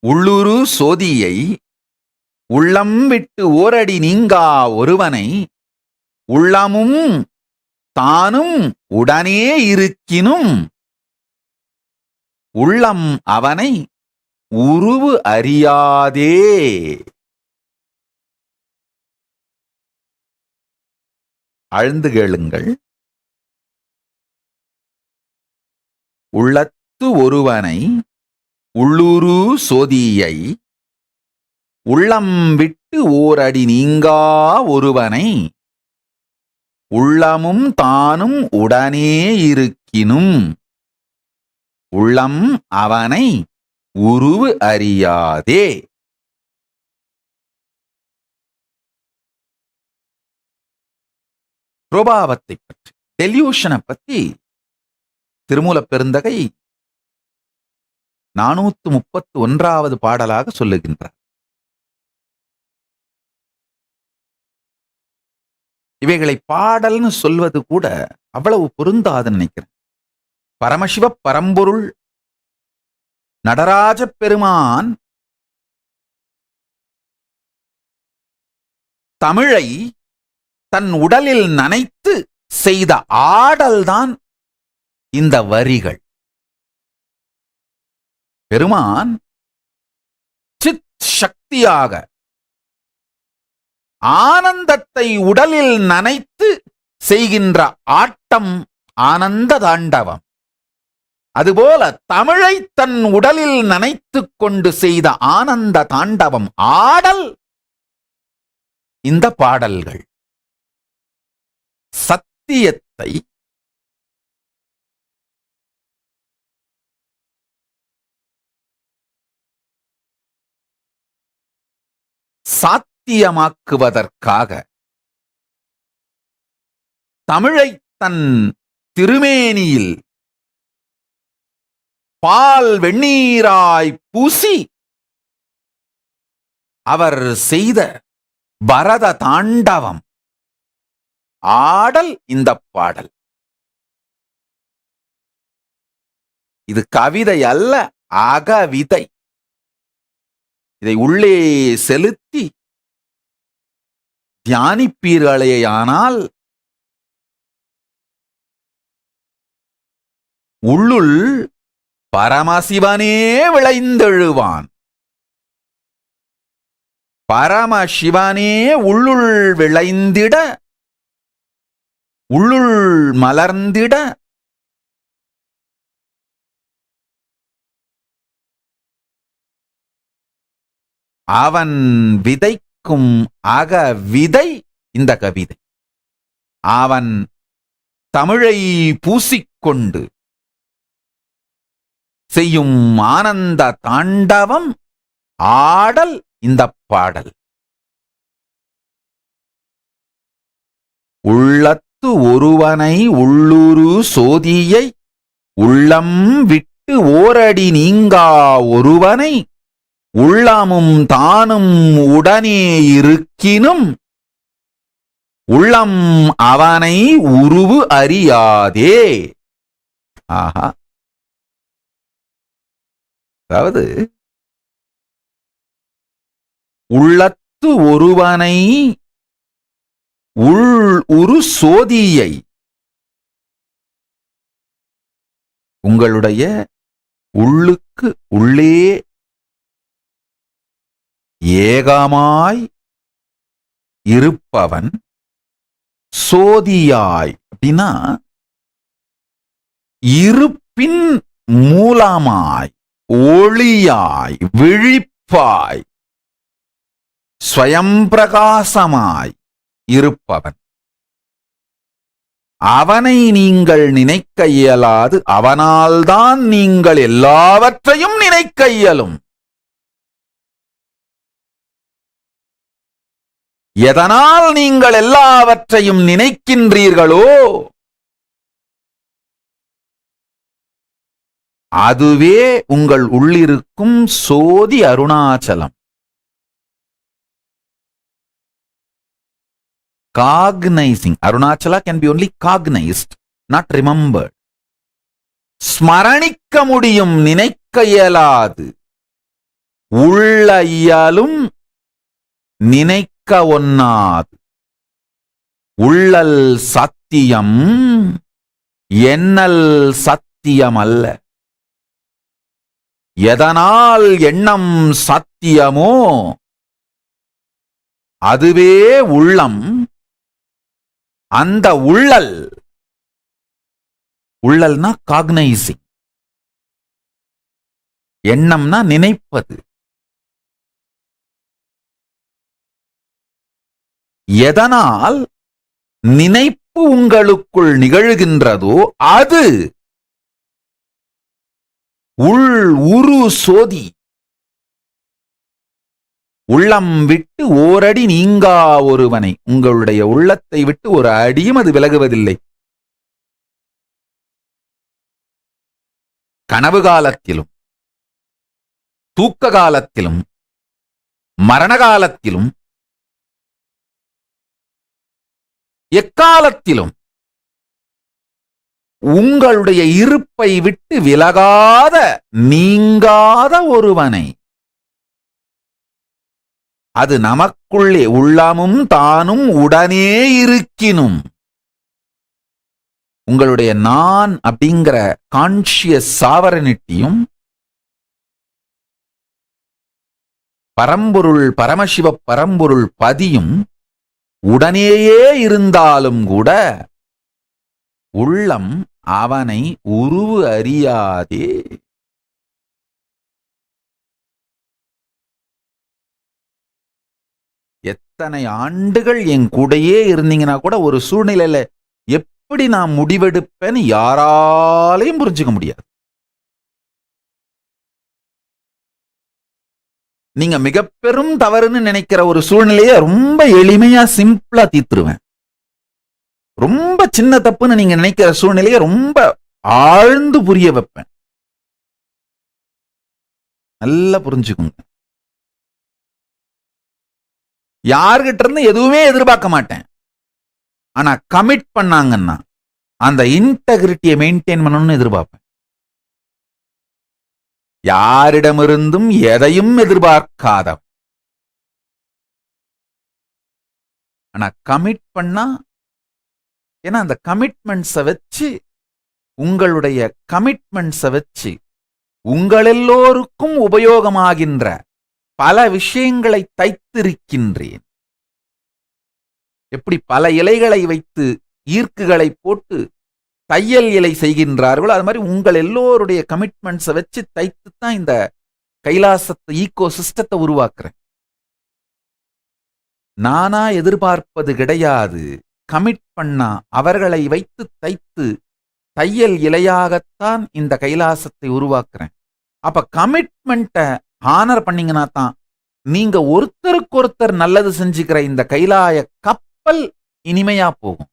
உள்ளுரு சோதியை உள்ளம் விட்டு ஓரடி நீங்கா ஒருவனை உள்ளமும் தானும் உடனே இருக்கினும் உள்ளம் அவனை உருவு அறியாதே. ஆழ்ந்து கேளுங்கள். உள்ளத்து ஒருவனை உள்ளுரு சோதியை உள்ளம் விட்டு ஓரடி நீங்கா ஒருவனை உள்ளமும் தானும் உடனே இருக்கினும் உள்ளம் அவனை உருவு அறியாதே. பிரபாவத்தை பற்றி, டெல்யூஷனை பற்றி திருமூலப் பெருந்தகை 431வது பாடலாக சொல்லுகின்றார். இவைகளை பாடல்னு சொல்வது கூட அவ்வளவு பொருந்தாதுன்னு நினைக்கிறேன். பரமசிவ பரம்பொருள் நடராஜ பெருமான் தமிழை தன் உடலில் நனைத்து செய்த ஆடல்தான் இந்த வரிகள். பெருமான் சித் சக்தியாக ஆனந்தத்தை உடலில் நனைத்து செய்கின்ற ஆட்டம் ஆனந்த தாண்டவம். அதுபோல தமிழை தன் உடலில் நனைத்துக் கொண்டு செய்த ஆனந்த தாண்டவம் ஆடல் இந்த பாடல்கள். சத்தியத்தை சாத்தியமாக்குவதற்காக தமிழை தன் திருமேனியில் பால் வெண்ணீராய் பூசி அவர் செய்த பரத தாண்டவம் ஆடல் இந்த பாடல். இது கவிதை அல்ல, அகவிதை. இதை உள்ளே செலுத்தி தியானிப்பீர்களேயானால் உள்ளுள் பரமசிவனே விளைந்தெழுவான். பரமசிவனே உள்ளுள் விளைந்திட, உள்ளுள் மலர்ந்திட, அவன் விதைக்கும் அக விதை இந்த கவிதை. அவன் தமிழை பூசிக்கொண்டு செய்யும் ஆனந்த தாண்டவம் ஆடல் இந்த பாடல். உள்ளத்து ஒருவனை உள்ளுரு சோதியை உள்ளம் விட்டு ஓரடி நீங்கா ஒருவனை உள்ளமும் தானும் உடனே இருக்கினும் உள்ளம் அவனை உருவு அறியாதே. ஆஹா, அதாவது உள்ளத்து ஒருவனை உரு சோதியை, உங்களுடைய உள்ளுக்கு உள்ளே ஏகமாய் இருப்பவன் சோதியாய், அப்படின்னா இருப்பின் மூலமாய் ஒளியாய் விழிப்பாய் ஸ்வயம் பிரகாசமாய் இருப்பவன். அவனை நீங்கள் நினைக்க இயலாது, அவனால்தான் நீங்கள் எல்லாவற்றையும் நினைக்க இயலும். எதனால் நீங்கள் எல்லாவற்றையும் நினைக்கின்றீர்களோ அதுவே உங்கள் உள்ளிருக்கும் சோதி Arunachalam. Cognizing. Arunachala can be only cognized, not remembered. ஸ்மரணிக்க முடியும், நினைக்க இயலாது. உள்ள இயலும், நினைக்க ஒண்ணாது. உள்ளல் சத்தியம், எண்ணல் சத்தியம் அல்ல. எதனால் எண்ணம் சத்தியமோ அதுவே உள்ளம். அந்த உள்ளல், உள்ளல்னா காக்னைசிங், எண்ணம்னா நினைப்பது. எதனால் நினைப்பு உங்களுக்குள் நிகழ்கின்றதோ அது உள் உரு சோதி. உள்ளம் விட்டு ஓரடி நீங்கா ஒருவனை, உங்களுடைய உள்ளத்தை விட்டு ஒரு அடியும் அது விலகுவதில்லை. கனவு காலத்திலும் தூக்க காலத்திலும் மரண காலத்திலும் எக்காலத்திலும் உங்களுடைய இருப்பை விட்டு விலகாத நீங்காத ஒருவனை, அது நமக்குள்ளே உள்ளமும் தானும் உடனே இருக்கினும், உங்களுடைய நான் அப்படிங்கிற கான்ஷியஸ் சாவரனிட்டியும் பரம்பொருள் பரமசிவ பரம்பொருள் பதியும் உடனேயே இருந்தாலும் கூட உள்ளம் அவனை உருவு அறியாதே. எத்தனை ஆண்டுகள் என் கூடையே இருந்தீங்கன்னா கூட ஒரு சூழ்நிலையில எப்படி நான் முடிவெடுப்பேன்னு யாராலையும் புரிஞ்சுக்க முடியாது. நீங்க மிக பெரும் தவறுன்னு நினைக்கிற ஒரு சூழ்நிலையை ரொம்ப எளிமையா சிம்பிளா தீர்த்துருவேன். ரொம்ப சின்ன தப்புன்னு நீங்க நினைக்கிற சூழ்நிலையை ரொம்ப ஆழ்ந்து புரிய வைப்பேன். நல்லா புரிஞ்சுக்குங்க. யார்கிட்ட இருந்து எதுவுமே எதிர்பார்க்க மாட்டேன். ஆனா கமிட் பண்ணாங்கன்னா அந்த இன்டெகிரிட்டியை மெயின்டைன் பண்ணணும்னு எதிர்பார்ப்பேன். யாரிடமிருந்தும் எதையும் எதிர்பார்க்காத, ஆனா கமிட் பண்ணா, ஏன்னா அந்த கமிட்மெண்ட்ஸை வச்சு உங்களுடைய கமிட்மெண்ட்ஸை வச்சு உங்களெல்லோருக்கும் உபயோகமாகின்ற பல விஷயங்களை தைத்திருக்கின்றேன். எப்படி பல இலைகளை வைத்து ஈர்க்குகளை போட்டு தையல் இலை செய்கின்றார்களோ அது மாதிரி உங்கள் எல்லோருடைய கமிட்மெண்ட்ஸை வச்சு தைத்து தான் இந்த கைலாசத்தை ஈகோ சிஸ்டத்தை உருவாக்குறேன். நானா எதிர்பார்ப்பது கிடையாது. கமிட் பண்ணா அவர்களை வைத்து தைத்து தையல் இலையாகத்தான் இந்த கைலாசத்தை உருவாக்குறேன். அப்ப கமிட்மெண்ட்டை ஹானர் பண்ணீங்கன்னா தான் நீங்க ஒருத்தருக்கு ஒருத்தர் நல்லது செஞ்சுக்கிற இந்த கைலாய கப்பல் இனிமையா போகும்.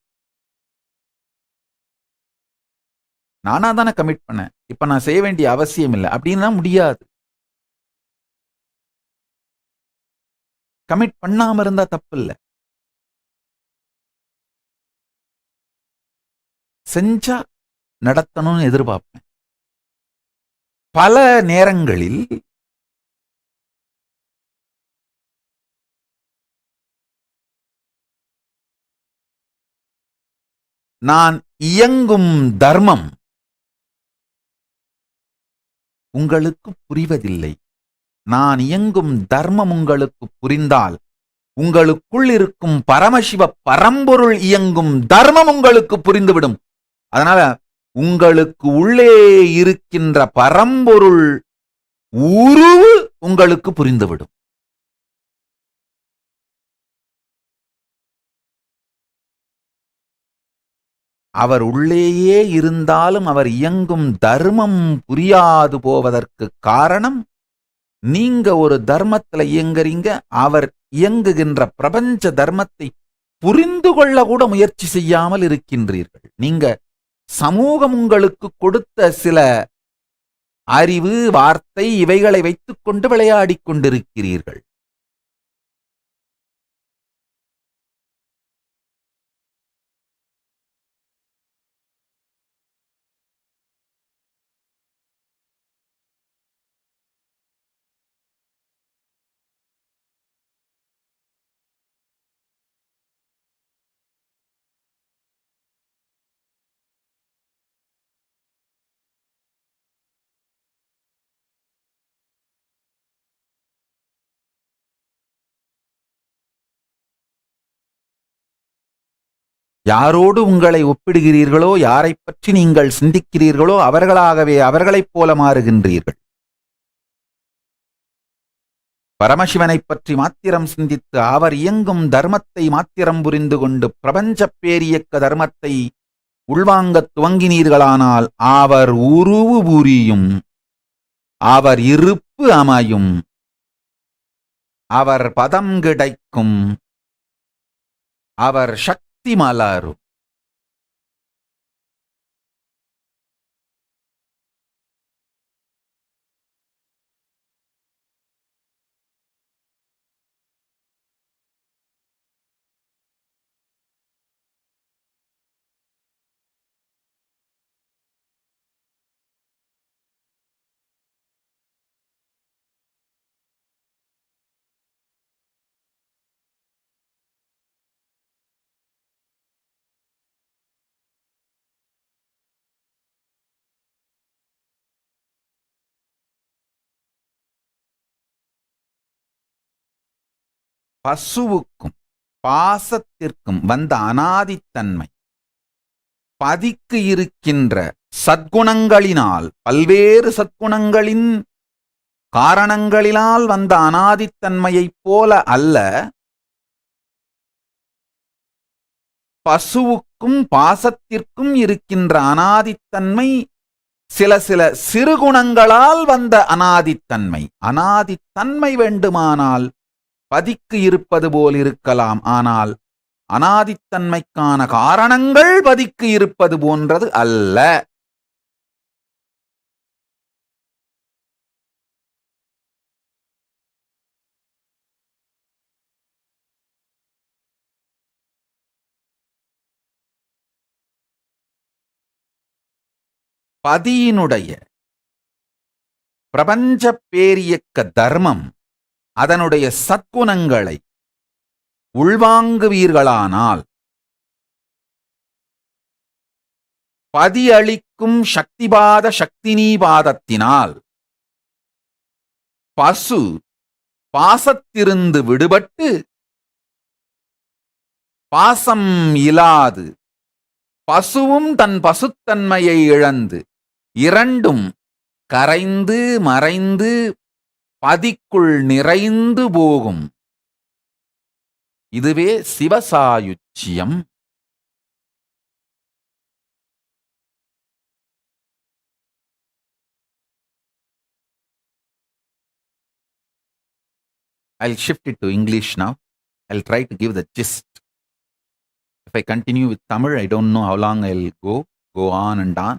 நானா தானே கமிட் பண்ணேன், இப்ப நான் செய்ய வேண்டிய அவசியம் இல்லை அப்படின்னா முடியாது. கமிட் பண்ணாம இருந்தா தப்பு இல்லை, செஞ்சா நடத்தணும்னு எதிர்பார்ப்பேன். பல நேரங்களில் நான் இயங்கும் தர்மம் உங்களுக்கு புரிவதில்லை. நான் இயங்கும் தர்மம் உங்களுக்கு புரிந்தால் உங்களுக்குள் இருக்கும் பரமசிவ பரம்பொருள் இயங்கும் தர்மம் உங்களுக்கு புரிந்துவிடும். அதனால உங்களுக்கு உள்ளே இருக்கின்ற பரம்பொருள் உருவு உங்களுக்கு புரிந்துவிடும். அவர் உள்ளேயே இருந்தாலும் அவர் இயங்கும் தர்மம் புரியாது போவதற்கு காரணம், நீங்க ஒரு தர்மத்துல இயங்குறீங்க, அவர் இயங்குகின்ற பிரபஞ்ச தர்மத்தை புரிந்து கொள்ள கூட முயற்சி செய்யாமல் இருக்கின்றீர்கள். நீங்க சமூகம் உங்களுக்கு கொடுத்த சில அறிவு வார்த்தை இவைகளை வைத்துக் கொண்டு விளையாடிக் கொண்டிருக்கிறீர்கள். யாரோடு உங்களை ஒப்பிடுகிறீர்களோ, யாரை பற்றி நீங்கள் சிந்திக்கிறீர்களோ அவர்களாகவே அவர்களைப் போல மாறுகின்றீர்கள். பரமசிவனை பற்றி மாத்திரம் சிந்தித்து அவர் இயங்கும் தர்மத்தை மாத்திரம் புரிந்து கொண்டு பிரபஞ்ச பேரியக்க தர்மத்தை உள்வாங்கத் துவங்கினீர்களானால் அவர் உருவு புரியும், அவர் இருப்பு அமையும், அவர் பதம் கிடைக்கும், அவர் சக்தி மலரும். பசுவுக்கும் பாசத்திற்கும் வந்த அனாதித்தன்மை பதிக்கு இருக்கின்ற சத்குணங்களினால், பல்வேறு சத்குணங்களின் காரணங்களினால் வந்த அனாதித்தன்மையைப் போல அல்ல, பசுவுக்கும் பாசத்திற்கும் இருக்கின்ற அனாதித்தன்மை சில சில சிறுகுணங்களால் வந்த அனாதித்தன்மை. அனாதித்தன்மை வேண்டுமானால் பதிக்கு இருப்பது போல் இருக்கலாம், ஆனால் அனாதித்தன்மைக்கான காரணங்கள் பதிக்கு இருப்பது போன்றது அல்ல. பதியினுடைய பிரபஞ்ச பேரியக்க தர்மம் அதனுடைய சத்குணங்களை உள்வாங்குவீர்களானால் பதியளிக்கும் சக்திபாத சக்தினீபாதத்தினால் பசு பாசத்திருந்து விடுபட்டு பாசம் இலாது பசுவும் தன் பசுத்தன்மையை இழந்து இரண்டும் கரைந்து மறைந்து பதிக்குள் நிறைந்து போகும். இதுவே சிவசாயுச்சியம். I'll shift it to English now. I'll try to give the gist. If I continue with Tamil, I don't know how long I'll go on and on.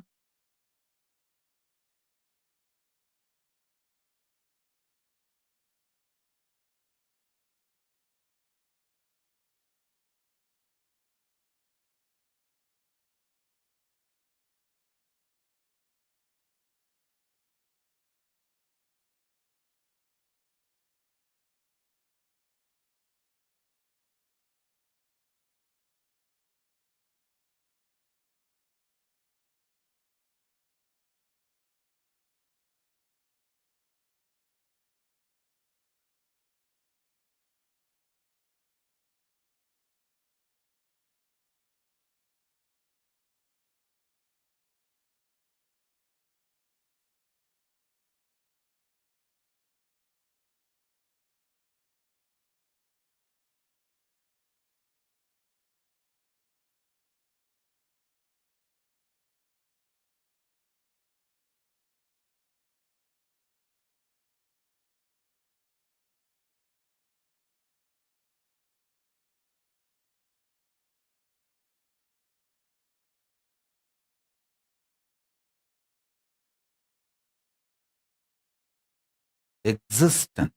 Existence.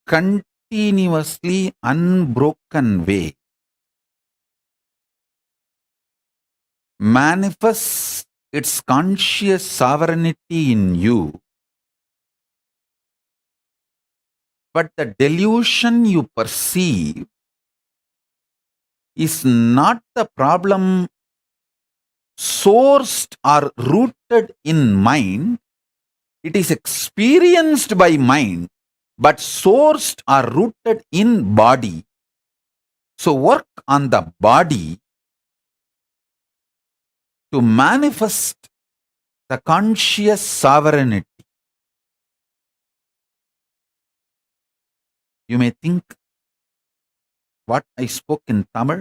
Continuously unbroken way manifests its conscious sovereignty in you, but the delusion you perceive is not the problem sourced or rooted in mind. It is experienced by mind, but sourced or rooted in body. So work on the body to manifest the conscious sovereignty. You may think what I spoke in Tamil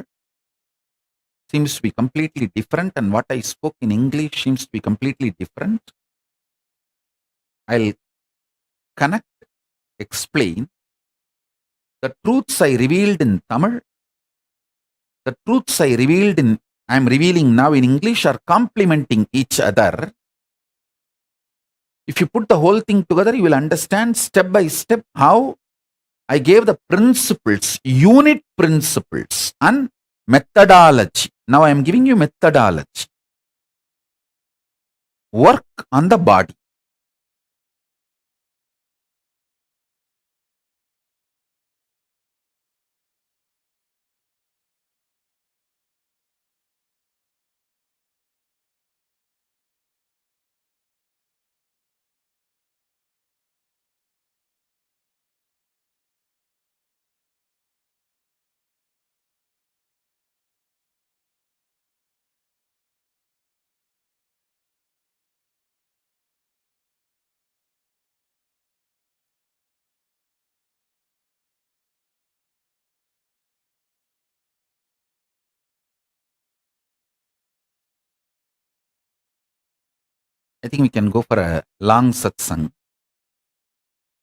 seems to be completely different and what I spoke in English seems to be completely different. I'll connect, explain. The truths I revealed in Tamil, the truths I am revealing now in English are complementing each other. If you put the whole thing together, you will understand step by step how I gave the principles, unit principles and methodology. Now I am giving you methodology. Work on the body. I think we can go for a long satsang.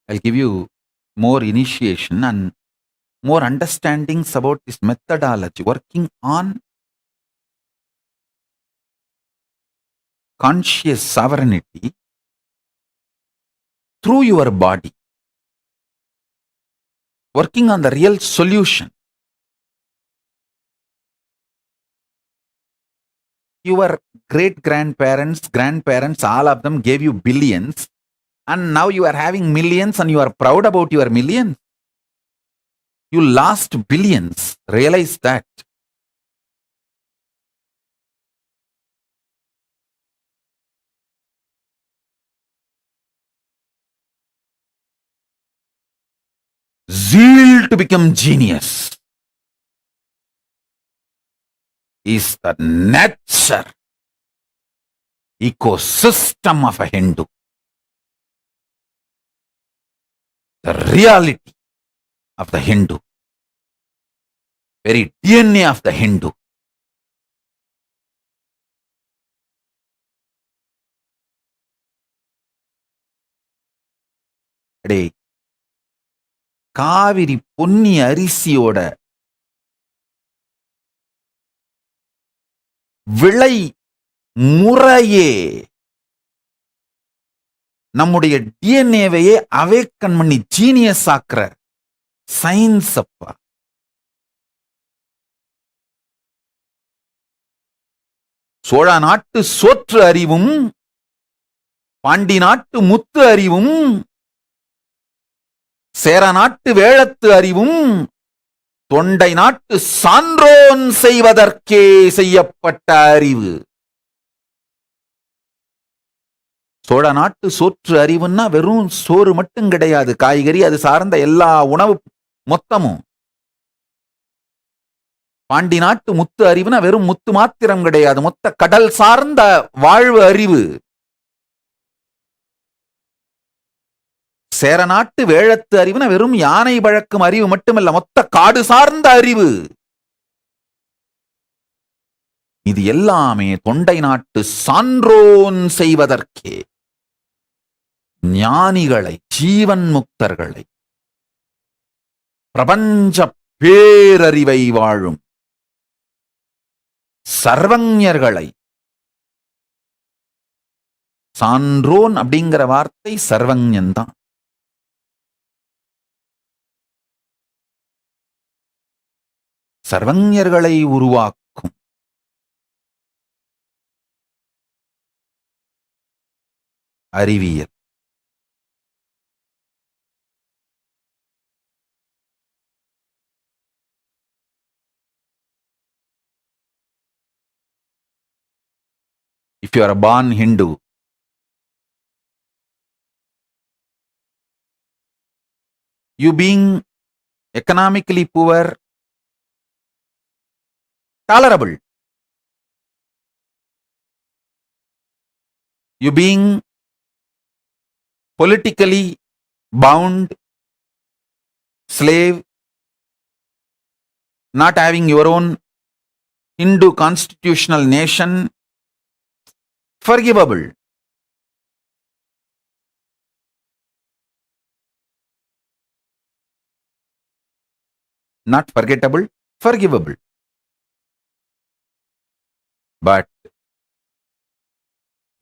I'll give you more initiation and more understandings about this methodology, working on conscious sovereignty through your body, working on the real solution. Your great grandparents, all of them gave you billions, And now you are having millions and you are proud about your millions. You lost billions. Realize that. Zeal to become genius is the nature, ecosystem of a Hindu. The reality of the Hindu. Very DNA of the Hindu. அடே காவிரி பொன்னி அரிசியோட விளை முறையே நம்முடைய டிஎன்ஏவையே awaken பண்ணி genius ஆக்குற science அப்பா. சோழ நாட்டு சோற்று அறிவும் பாண்டி நாட்டு முத்து அறிவும் சேர நாட்டு வேழத்து அறிவும் தொண்டை நாட்டு சான்றோன் செய்வதற்கே செய்யப்பட்ட அறிவு. சோழ நாட்டு சோற்று அறிவுன்னா வெறும் சோறு மட்டும் கிடையாது, காய்கறி அது சார்ந்த எல்லா உணவு மொத்தமும். பாண்டி நாட்டு முத்து அறிவுனா வெறும் முத்து மாத்திரம் கிடையாது, மொத்த கடல் சார்ந்த வாழ்வு அறிவு. சேர நாட்டு வேழத்து அறிவுனா வெறும் யானை பழக்கும் அறிவு மட்டுமல்ல, மொத்த காடு சார்ந்த அறிவு. இது எல்லாமே தொண்டை நாட்டு சான்றோன் செய்வதற்கே. ஞானிகளை, ஜீவன் முக்தர்களை, பிரபஞ்ச பேரறிவை வாழும் சர்வஞர்களை, சான்றோன் அப்படிங்கிற வார்த்தை சர்வஞன் தான். சர்வஞர்களை உருவாக்கும் அறிவியல். If you are a born Hindu, you being economically poor, tolerable. You being politically bound, slave, not having your own Hindu constitutional nation, forgivable. Not forgettable, forgivable. But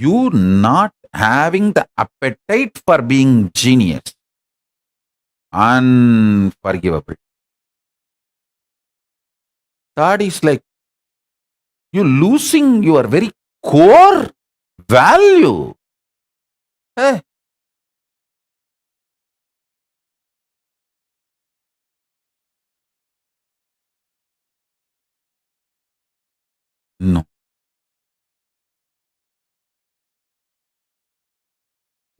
you not having the appetite for being genius, unforgivable. That is like you losing your very core value. Hey. No.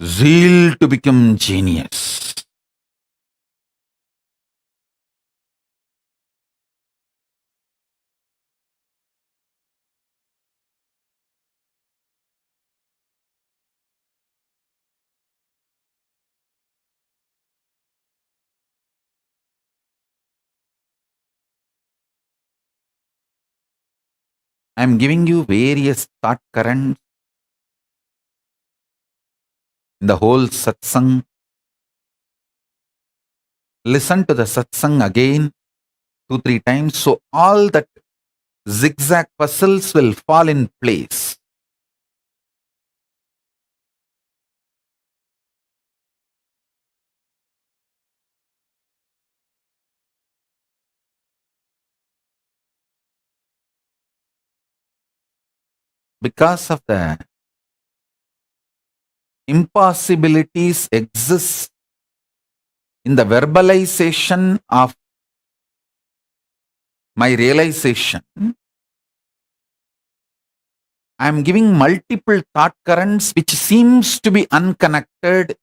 Zeal to become genius. I am giving you various thought currents in the whole satsang. Listen to the satsang again 2-3 times, so all that zigzag puzzles will fall in place. Because of the impossibilities exist in the verbalization of my realization, I am giving multiple thought currents which seems to be unconnected.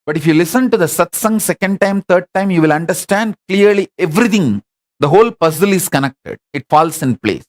But if you listen to the satsang second time, third time, you will understand clearly everything. The whole puzzle is connected. It falls in place.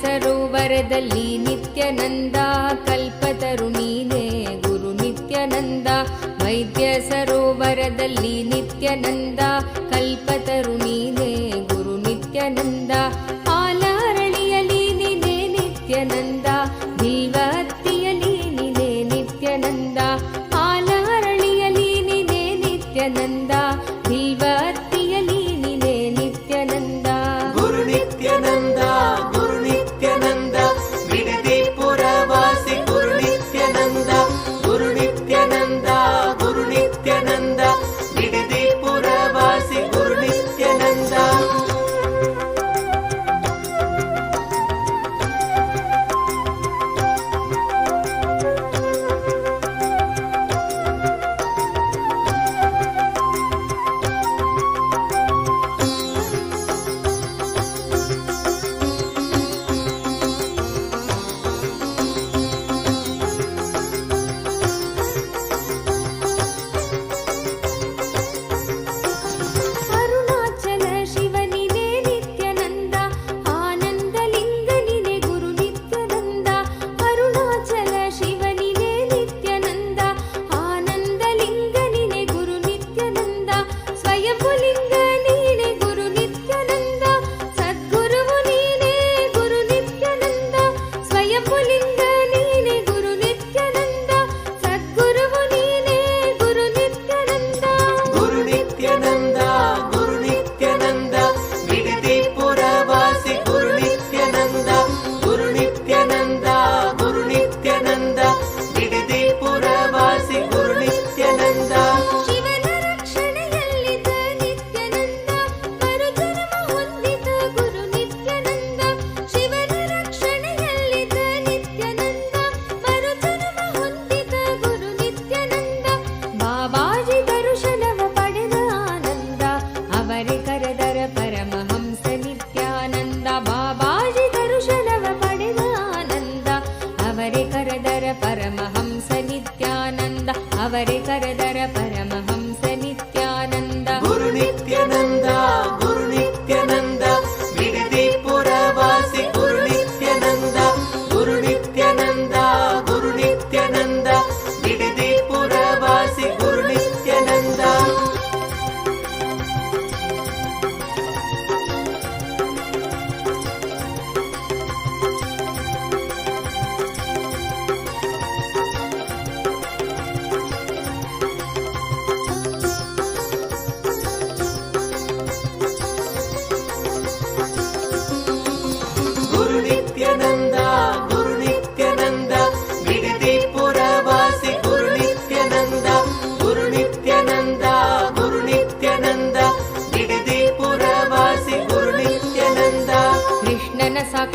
ಸರೋವರದಲ್ಲಿ ನಿತ್ಯಾನಂದ ಕಲ್ಪತರು ನೀನೇ ಗುರು ನಿತ್ಯಾನಂದ ವೈದ್ಯ ಸರೋವರದಲ್ಲಿ ನಿತ್ಯಾನಂದ ಕಲ್ಪತರು ನೀನೇ ಗುರು ನಿತ್ಯಾನಂದ ಆಲರಳಿಯಲಿ ನೀನೇ ನಿತ್ಯಾನಂದ ಬಿಲ್ವತ್ತಿಯಲಿ ನೀನೇ ನಿತ್ಯಾನಂದ ಆಲರಳಿಯಲಿ ನೀನೇ ನಿತ್ಯಾನಂದ ಬಿಲ್ವತ್ತಿಯಲಿ ನೀನೇ ನಿತ್ಯಾನಂದ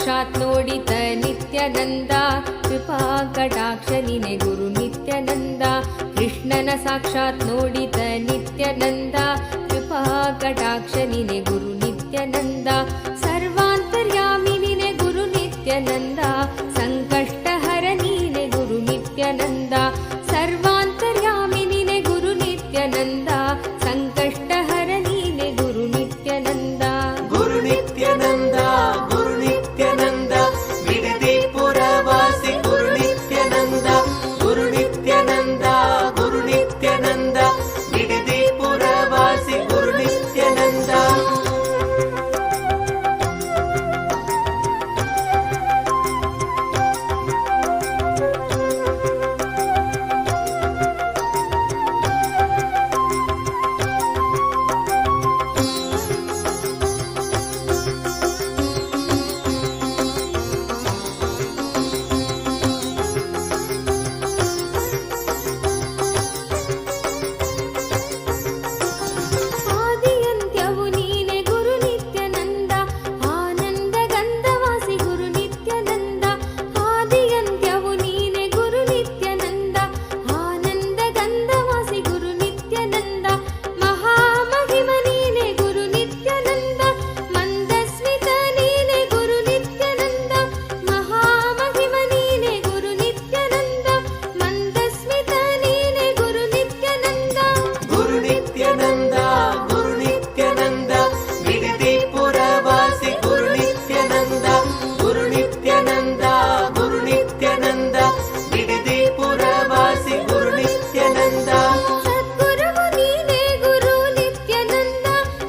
ಸಾಕ್ಷಾತ್ ನೋಡಿದ ನಿತ್ಯಾನಂದ ಕೃಪಾ ಕಟಾಕ್ಷ ನಿನೆ ಗುರು ನಿತ್ಯಾನಂದ ಕೃಷ್ಣನ ಸಾಕ್ಷಾತ್ ನೋಡಿದ ನಿತ್ಯಾನಂದ ಕೃಪಾ ಕಟಾಕ್ಷ ನಿನೆ ಗುರು ನಿತ್ಯಾನಂದ ಸರ್ವಾಂತರ್ಯಾಮಿ ನಿನೆ ಗುರು ನಿತ್ಯಾನಂದ ಸಂಕಷ್ಟಹರ ನೀನೆ ಗುರು ನಿತ್ಯಾನಂದ ಸರ್ವಾಂತರ್ಯಾಮಿ ನಿನೆ ಗುರು ನಿತ್ಯಾನಂದ ಸಂಕಷ್ಟಹರ ನೀನೆ ಗುರು ನಿತ್ಯಾನಂದ ಗುರು ನಿತ್ಯಾನಂದ ಗುರು ನಿತ್ಯಾನಂದ ಬಿಡದಿ ಪುರವಾಸಿ ಗುರು ನಿತ್ಯಾನಂದ ಗುರು ನಿತ್ಯಾನಂದ ಗುರು ನಿತ್ಯಾನಂದ ಬಿಡದಿ ಪುರವಾಸಿ ಗುರು ನಿತ್ಯಾನಂದ ಆದಿಯಂತ್ಯವು ನೀನೆ ಗುರು ನಿತ್ಯಾನಂದ ಆನಂದ ಗಂಧವಾಸಿ ಗುರು ನಿತ್ಯಾನಂದ ಆದಿಯಂತ್ಯವು ನೀನೆ ಗುರು ನಿತ್ಯಾನಂದ ಆನಂದ ಗಂಧವಾಸಿ ಗುರು ನಿತ್ಯಾನಂದ ಮಹಾಮಹಿಮ ನೀನೆ ಗುರು ನಿತ್ಯಾನಂದ ಮಂದಸ್ಮಿತ ನೀನೆ ಗುರು ನಿತ್ಯಾನಂದ ಮಹಾಮಹಿಮ ನೀನೆ ಗುರು ನಿತ್ಯಾನಂದ ಮಂದಸ್ಮಿತ ನೀನೆ ಗುರು ನಿತ್ಯಾನಂದ ಗುರು ನಿತ್ಯಾನಂದ ಗುರು ನಿತ್ಯಾನಂದ ಬಿಡದಿ ಪುರವಾಸಿ ಗುರು ನಿತ್ಯಾನಂದ ಗುರು ನಿತ್ಯಾನಂದ ಗುರು ನಿತ್ಯಾನಂದ ಬಿಡದಿ ಪುರವಾಸಿ ಗುರು ನಿತ್ಯಾನಂದ ಸದ್ಗುರುವು ನೀನೆ ಗುರು ನಿತ್ಯಾನಂದ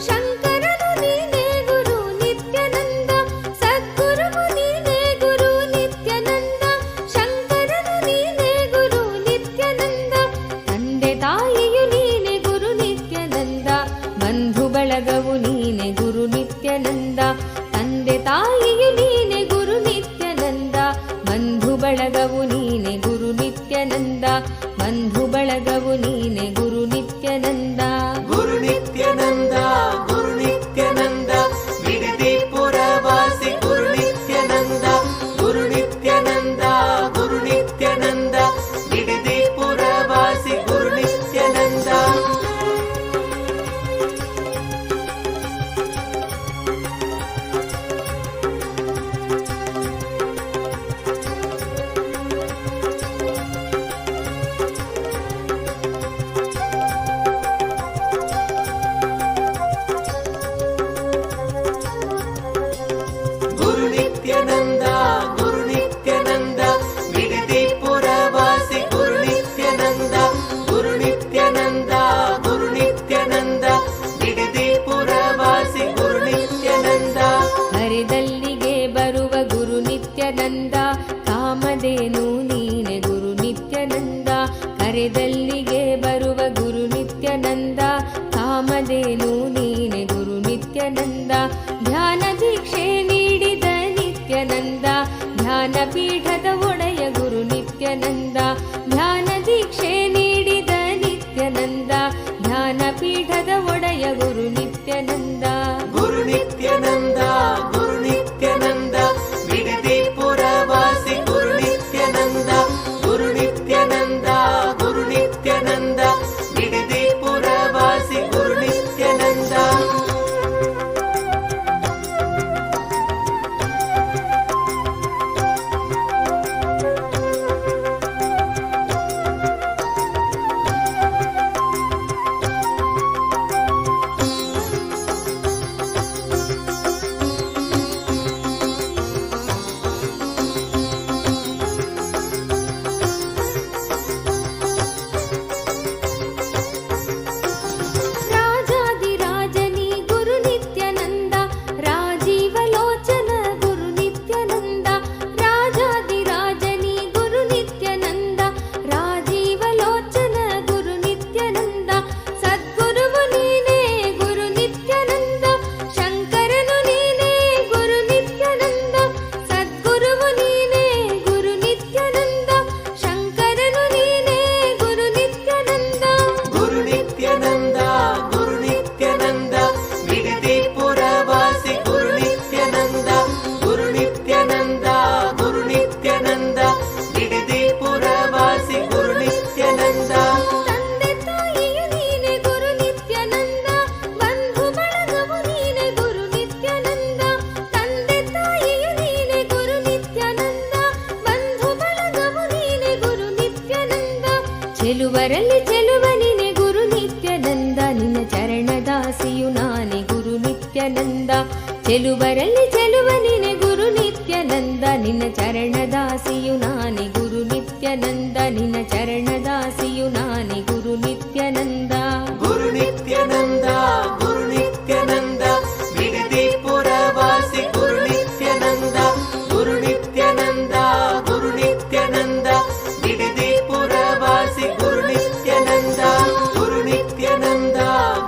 ಶಂಕರನು ನೀನೆ ಗುರು ನಿತ್ಯಾನಂದ ಸದ್ಗುರುವು ನೀನೆ ಗುರು ನಿತ್ಯಾನಂದ ಶಂಕರನು ನೀನೆ ಗುರು ನಿತ್ಯಾನಂದ ತಂದೆ ತಾಯಿಯು ನೀನೆ ಗುರು ನಿತ್ಯಾನಂದ ಬಂಧು ಬಳಗವು ನೀನೆ ಗುರು ನಿತ್ಯಾನಂದ ತಂದೆ ತಾಯಿಯು ನೀನೆ ಗುರು ನಿತ್ಯಾನಂದ ಬಂಧು ಬಳಗವು ನೀನೆ ಗುರು ನಿತ್ಯಾನಂದ ಬಂಧು ಬಳಗವು ನೀನೆ ಗುರು ನಿತ್ಯಾನಂದ ಗುರು ನಿತ್ಯಾನಂದ ಗುರು ನಿತ್ಯಾನಂದ ಬಿಡದಿ ಪುರವಾಸಿ ಗುರು ನಿತ್ಯಾನಂದ ಗುರು ನಿತ್ಯಾನಂದ ಗುರು ನಿತ್ಯಾನಂದ ಬಿಡದಿ ಪುರವಾಸಿ ಗುರು ನಿತ್ಯಾನಂದ ಗುರು ನಿತ್ಯಾನಂದ ಗುರು ನಿತ್ಯಾನಂದ ಬಿಡದಿ ಪುರವಾಸಿ ಗುರು ನಿತ್ಯಾನಂದ ಗುರು ನಿತ್ಯಾನಂದ ಗುರು ನಿತ್ಯಾನಂದ ಬಿಡದಿ ಪುರವಾಸಿ ಗುರು ನಿತ್ಯಾನಂದ ಹರಿದಲ್ಲಿಗೆ ಬರುವ ಗುರು ನಿತ್ಯಾನಂದ ಕಾಮಧೇನು ನೀನೆ ಗುರು ನಿತ್ಯಾನಂದ ಕರೆದಲ್ಲಿಗೆ ಬರುವ ಗುರು ನಿತ್ಯಾನಂದ ಕಾಮಧೇನು ನೀನೆ ಗುರು ನಿತ್ಯಾನಂದ ಧ್ಯಾನ ದೀಕ್ಷೆ ನೀಡಿದ ನಿತ್ಯಾನಂದ ಧ್ಯಾನ ಪೀಠದ ಒಡೆಯ ಗುರು ನಿತ್ಯಾನಂದ ಧ್ಯಾನ ದೀಕ್ಷೆ ನೀಡಿದ ನಿತ್ಯಾನಂದ ಧ್ಯಾನ ಪೀಠದ ಒಡೆಯ ಗುರು ನಿತ್ಯಾನಂದ ಗುರು ನಿತ್ಯಾನಂದ ಗುರು ನಿತ್ಯಾನಂದ ಬಿಡದಿ ಪುರವಾಸಿ ಗುರು ನಿತ್ಯಾನಂದ ಗುರು ನಿತ್ಯಾನಂದ ಗುರು ನಿತ್ಯಾನಂದ ಬಿಡದಿ ಪುರವಾಸಿ ಗುರು ನಿತ್ಯಾನಂದ ನಿತ್ಯಾನಂದ ಚೆಲುವರಲ್ಲಿ ಚೆಲುವ ನೀನೆ ಗುರು ನಿತ್ಯಾನಂದ ನಿನ್ನ ಚರಣದಾಸಿಯು ನಾನೇ ಗುರು ನಿತ್ಯಾನಂದ ನಿನ್ನ ಚರಣದಾಸಿಯು ನಾನೇ ಗುರು ನಿತ್ಯಾನಂದ ಗುರು ನಿತ್ಯಾನಂದ ಗುರು ನಿತ್ಯಾನಂದ ಬಿಡದಿ ಪುರವಾಸಿ ಗುರು ನಿತ್ಯಾನಂದ ಗುರು ನಿತ್ಯಾನಂದ ಗುರು ನಿತ್ಯಾನಂದ ಬಿಡದಿ ಪುರವಾಸಿ ಗುರು ನಿತ್ಯಾನಂದ ಗುರು ನಿತ್ಯಾನಂದ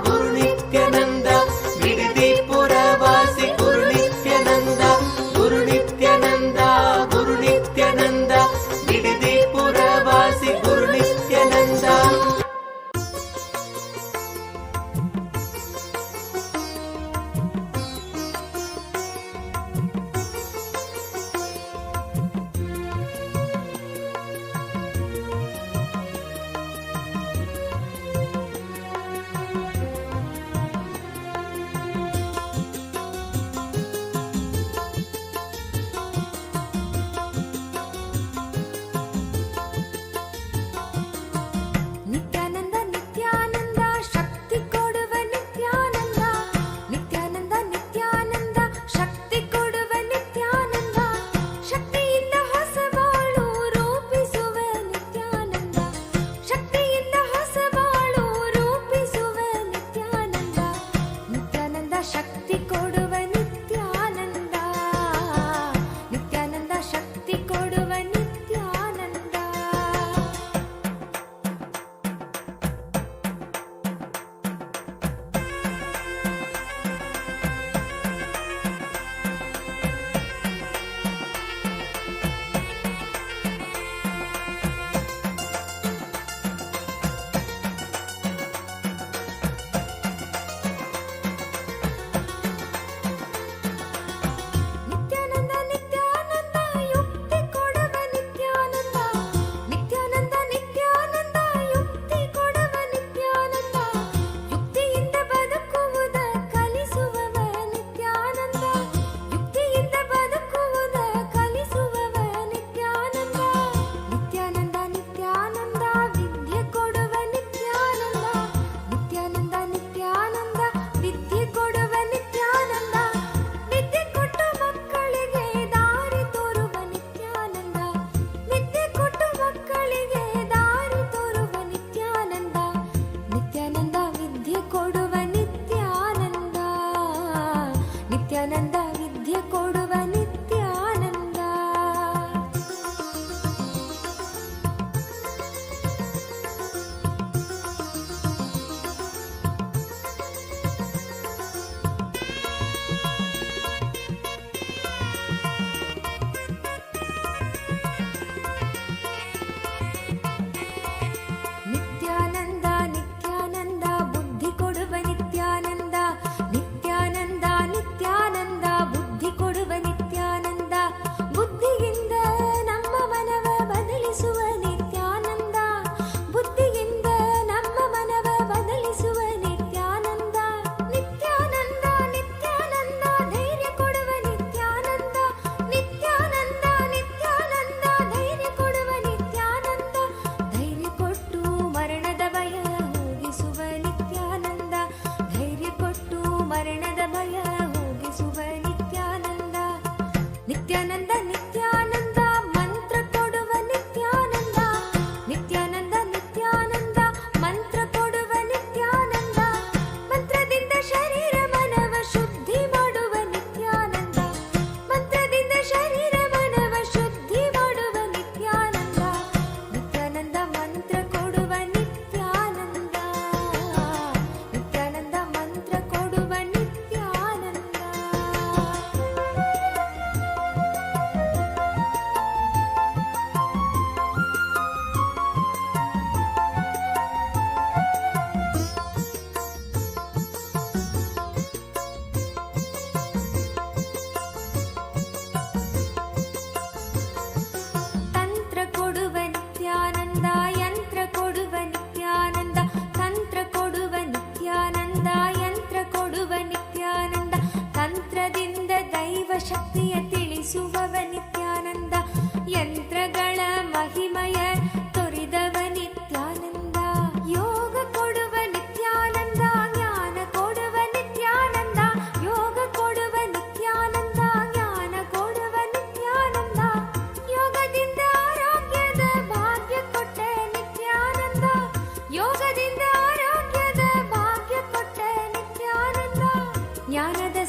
ಗುರು ನಿತ್ಯಾನಂದ ಬಿಡದಿ ಪುರವಾಸಿ ಗುರು ನಿತ್ಯಾನಂದ ಗುರು ನಿತ್ಯಾನಂದ ಗುರು ನಿತ್ಯಾನಂದ ಬಿಡದಿ ಪುರವಾಸಿ ಗುರು ನಿತ್ಯಾನಂದ.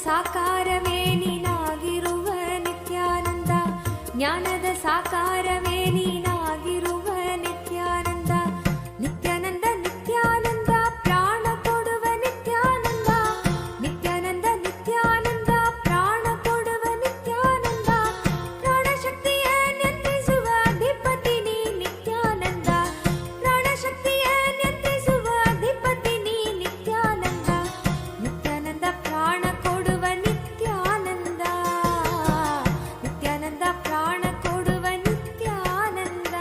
ಸಾಕಾರವೇ ನೀನಾಗಿರುವ ನಿತ್ಯಾನಂದ, ಜ್ಞಾನದ ಸಾಕಾರವೇ ನೀನಾಗಿರುವ ನಿತ್ಯಾನಂದ. ನಿತ್ಯಾನಂದ ನಿತ್ಯಾನಂದ ಪ್ರಾಣ ಕೊಡುವ ನಿತ್ಯಾನಂದ, ನಿತ್ಯಾನಂದ ನಿತ್ಯಾನಂದ ಪ್ರಾಣ ಕೊಡುವ ನಿತ್ಯಾನಂದ. ಪ್ರಾಣಶಕ್ತಿಯ ನಿಯಂತ್ರಿಸುವ ಅಧಿಪತಿ ನೀ ನಿತ್ಯಾನಂದ, ಪ್ರಾಣಶಕ್ತಿಯ ನಿಯಂತ್ರಿಸುವ ಅಧಿಪತಿ ನೀ ನಿತ್ಯಾನಂದ. ನಿತ್ಯಾನಂದ ಪ್ರಾಣ ಕೊಡುವ ನಿತ್ಯಾನಂದ, ನಿತ್ಯಾನಂದ ಪ್ರಾಣ ಕೊಡುವ ನಿತ್ಯಾನಂದ.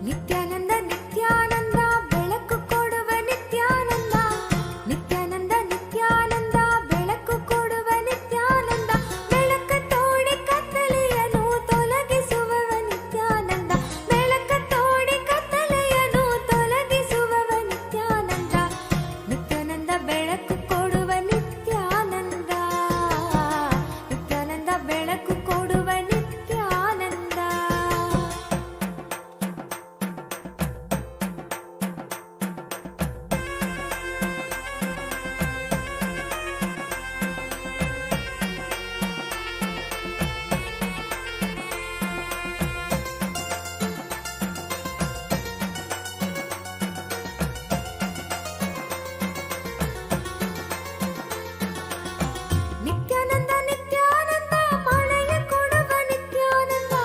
ನಿತ್ಯಾನಂದ ನಿತ್ಯಾನಂದ ಬೆಳಕು ಕೊಡುವ ನಿತ್ಯಾನಂದ, ನಿತ್ಯಾನಂದ ನಿತ್ಯಾನಂದ ಬೆಳಕು ಕೊಡುವ ನಿತ್ಯಾನಂದ. ಬೆಳಕ ತೋಡಿ ಕತ್ತಲೆಯನ್ನು ತೊಲಗಿಸುವವ ನಿತ್ಯಾನಂದ, ಬೆಳಕ ತೋಡಿ ಕತ್ತಲೆಯನ್ನು ತೊಲಗಿಸುವವ ನಿತ್ಯಾನಂದ. ನಿತ್ಯಾನಂದ ಬೆಳಕು ಕೊಡುವ ನಿತ್ಯಾನಂದ, ನಿತ್ಯಾನಂದ ಬೆಳಕು ಕೊಡುವ ನಿತ್ಯಾನಂದ. ನಿತ್ಯಾನಂದ ನಿತ್ಯಾನಂದ ಮಳೆಯ ಕೊಡುವ ನಿತ್ಯಾನಂದ,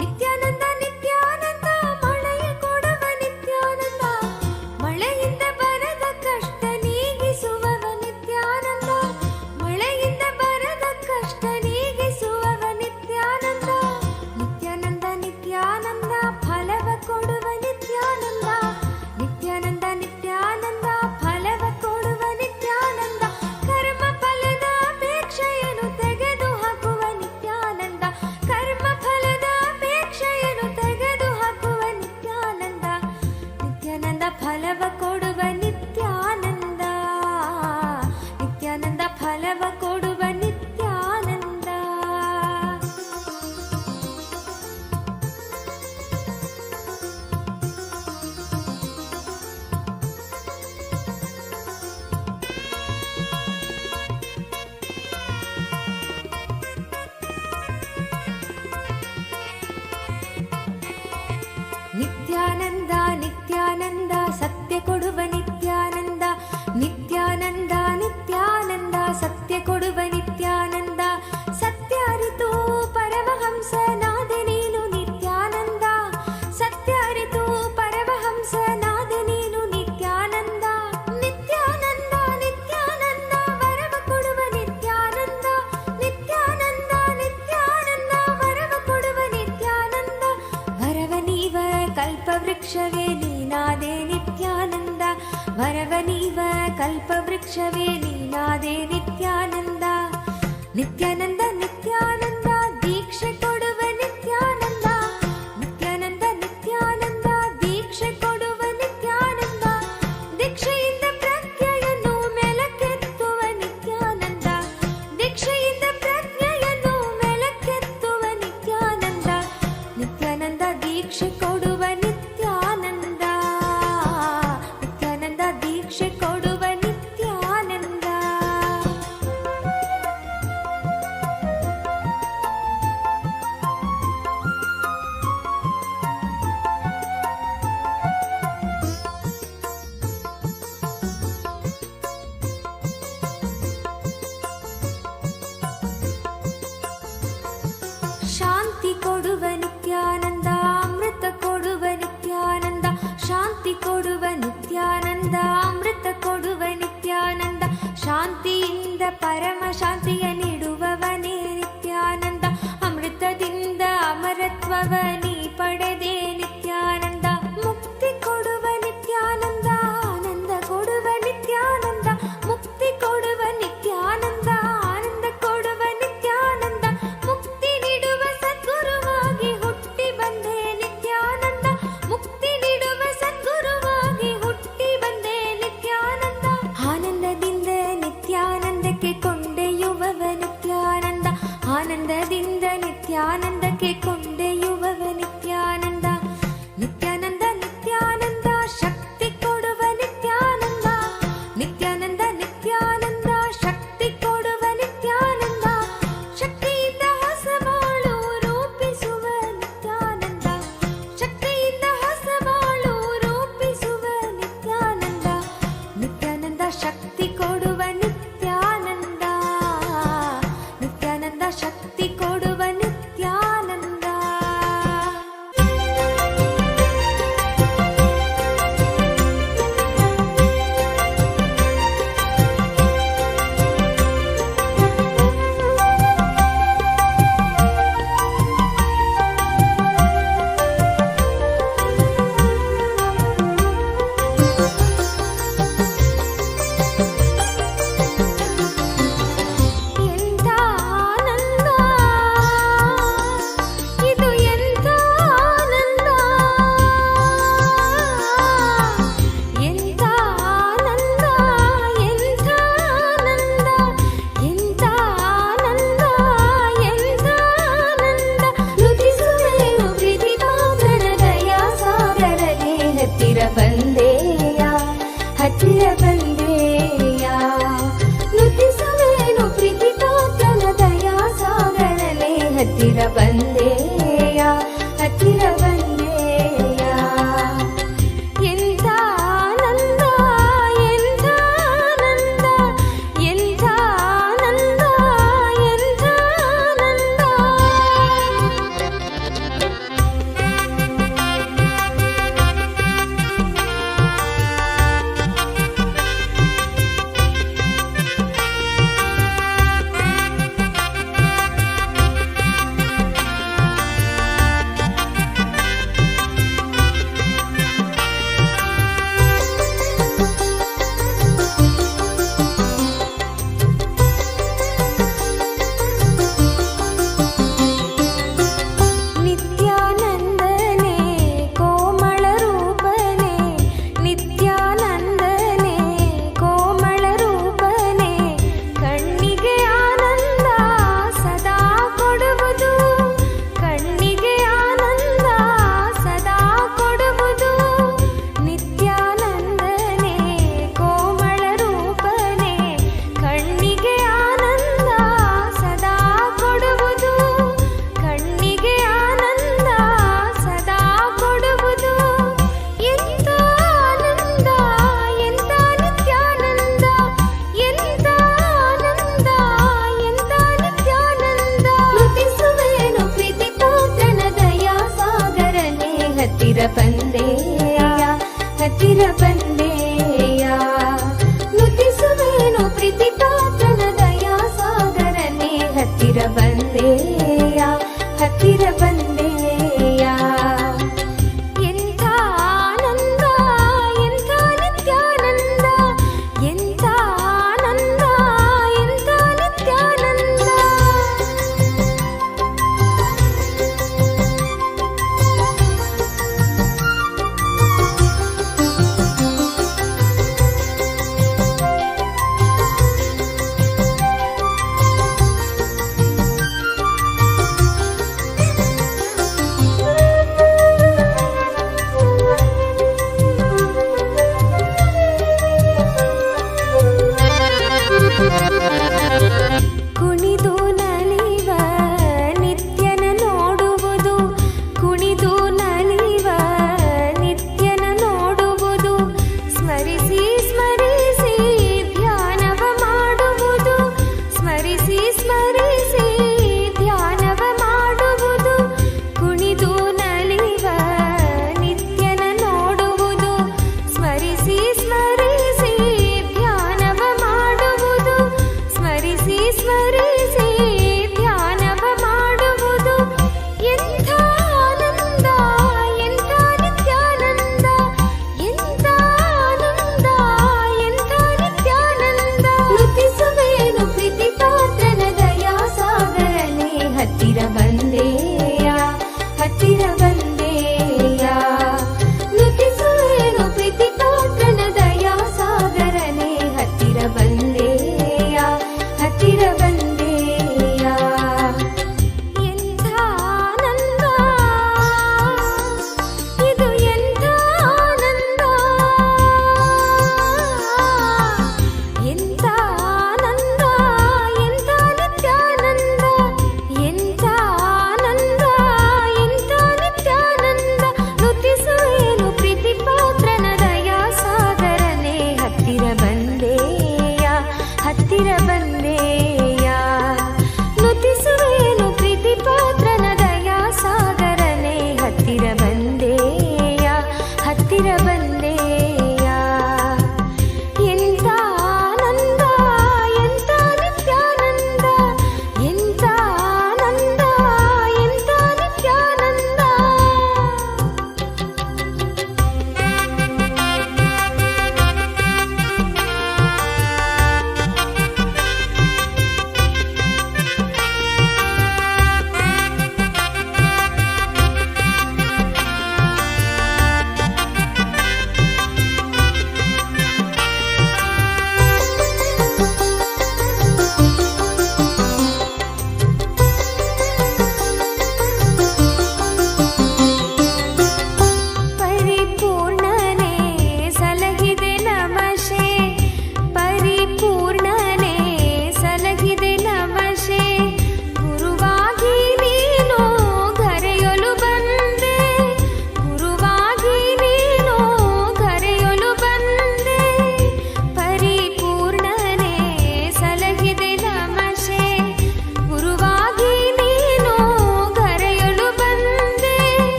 ನಿತ್ಯಾನಂದ ನಿತ್ಯಾನಂದ ಮಳೆಯ ಕೊಡುವ ನಿತ್ಯಾನಂದ. ಮಳೆಯಿಂದ ಬರದ ಕಷ್ಟ ನೀಗಿಸುವವ ನಿತ್ಯಾನಂದ, ಮಳೆಯಿಂದ ಬರದ ಕಷ್ಟ ನೀಗಿಸುವವ ನಿತ್ಯಾನಂದ. ನಿತ್ಯಾನಂದ ನಿತ್ಯಾನಂದ ಫಲವ ಕೊಡುವ ನಿತ್ಯಾನಂದ, ನಿತ್ಯಾನಂದ ನಿತ್ಯಾನಂದ ಫಲವ ಕೊಡುವ ನಿತ್ಯಾನಂದ. ಕರ್ಮ ಫಲದ ಅಪೇಕ್ಷೆಯನ್ನು ತೆಗೆದು ಹಾಕುವ ನಿತ್ಯಾನಂದ, ಕರ್ಮ ಫಲದ ಅಪೇಕ್ಷೆಯನ್ನು ತೆಗೆದು ಹಾಕುವ ನಿತ್ಯಾನಂದ. ನಿತ್ಯಾನಂದ ಫಲವ ಕೊಡುವ ನಿತ್ಯಾನಂದ, ನಿತ್ಯಾನಂದ ಫಲವ ಕೊಡುವ ನಿತ್ಯಾನಂದ. ನಿತ್ಯಾನಂದ ನಿತ್ಯಾನಂದ ಸತ್ಯ ಕೊಡುವ ನಿತ್ಯಾನಂದ, ನಿತ್ಯಾನಂದ ನಿತ್ಯಾನಂದ ಸತ್ಯ ಕೊಡುವ ನಿತ್ಯಾನಂದ. ಸತ್ಯ ಅರಿತು ಪರಮಹಂಸನಾದೆ ನೀನು ನಿತ್ಯಾನಂದ, ಸತ್ಯ ಅರಿತು ಪರಮಹಂಸನಾದೆ ನೀನು ನಿತ್ಯಾನಂದ. ನಿತ್ಯಾನಂದ ನಿತ್ಯಾನಂದ ವರವ ಕೊಡುವ ನಿತ್ಯಾನಂದ, ನಿತ್ಯಾನಂದ ನಿತ್ಯಾನಂದ ವರವ ಕೊಡುವ ನಿತ್ಯಾನಂದ. ವರವ ನೀವ ಕಲ್ಪವೃಕ್ಷವೇ ನೀನಾದೆ ನಿತ್ಯಾನಂದ, ವರವ ನೀವ ಕಲ್ಪವೃಕ್ಷವೇ ನೀನಾದೆ ನಿತ್ಯಾನಂದ. ನಿತ್ಯಾನಂದ ನಿತ್ಯಾನಂದ ದೀಕ್ಷೆ ಕೊಡುವ ನಿತ್ಯಾನಂದ, ನಿತ್ಯಾನಂದ ನಿತ್ಯಾನಂದ ದೀಕ್ಷೆ ಕೊಡುವ ನಿತ್ಯಾನಂದ. ದೀಕ್ಷೆಯಿಂದ ಪ್ರಜ್ಞೆಯನ್ನು ಮೆಲಕೆತ್ತುವ ನಿತ್ಯಾನಂದ, ದೀಕ್ಷೆಯಿಂದ ಪ್ರಜ್ಞೆಯನ್ನು ಮೆಲಕೆತ್ತುವ ನಿತ್ಯಾನಂದ. ನಿತ್ಯಾನಂದ ದೀಕ್ಷೆ ಕೊಡುವ ನಿತ್ಯಾನಂದ, ನಿತ್ಯಾನಂದ ದೀಕ್ಷೆ ಕೊಡುವ ನಿತ್ಯಾನಂದ. ಶಾಂತಿ ಕೊಡುವ ನಿತ್ಯಾನಂದ, ಅಮೃತ ಕೊಡುವ ನಿತ್ಯಾನಂದ, ಶಾಂತಿ ಕೊಡುವ ನಿತ್ಯಾನಂದ, ಅಮೃತ ಕೊಡುವ ನಿತ್ಯಾನಂದ. ಶಾಂತಿಯಿಂದ ಪರಮ ಶಾಂತಿಯ ನೀಡುವವನೇ ನಿತ್ಯಾನಂದ, ಅಮೃತದಿಂದ ಅಮರತ್ವವ ನೀ ಪಡೆದೆ ನಿತ್ಯಾನಂದ. ಮುಕ್ತಿ ಕೊಡುವ ನಿತ್ಯಾನಂದ, ಆನಂದ ಕೊಡುವ ನಿತ್ಯಾನಂದ, ಮುಕ್ತಿ ಕೊಡುವ ನಿತ್ಯಾನಂದ, ಆನಂದ ಕೊಡುವ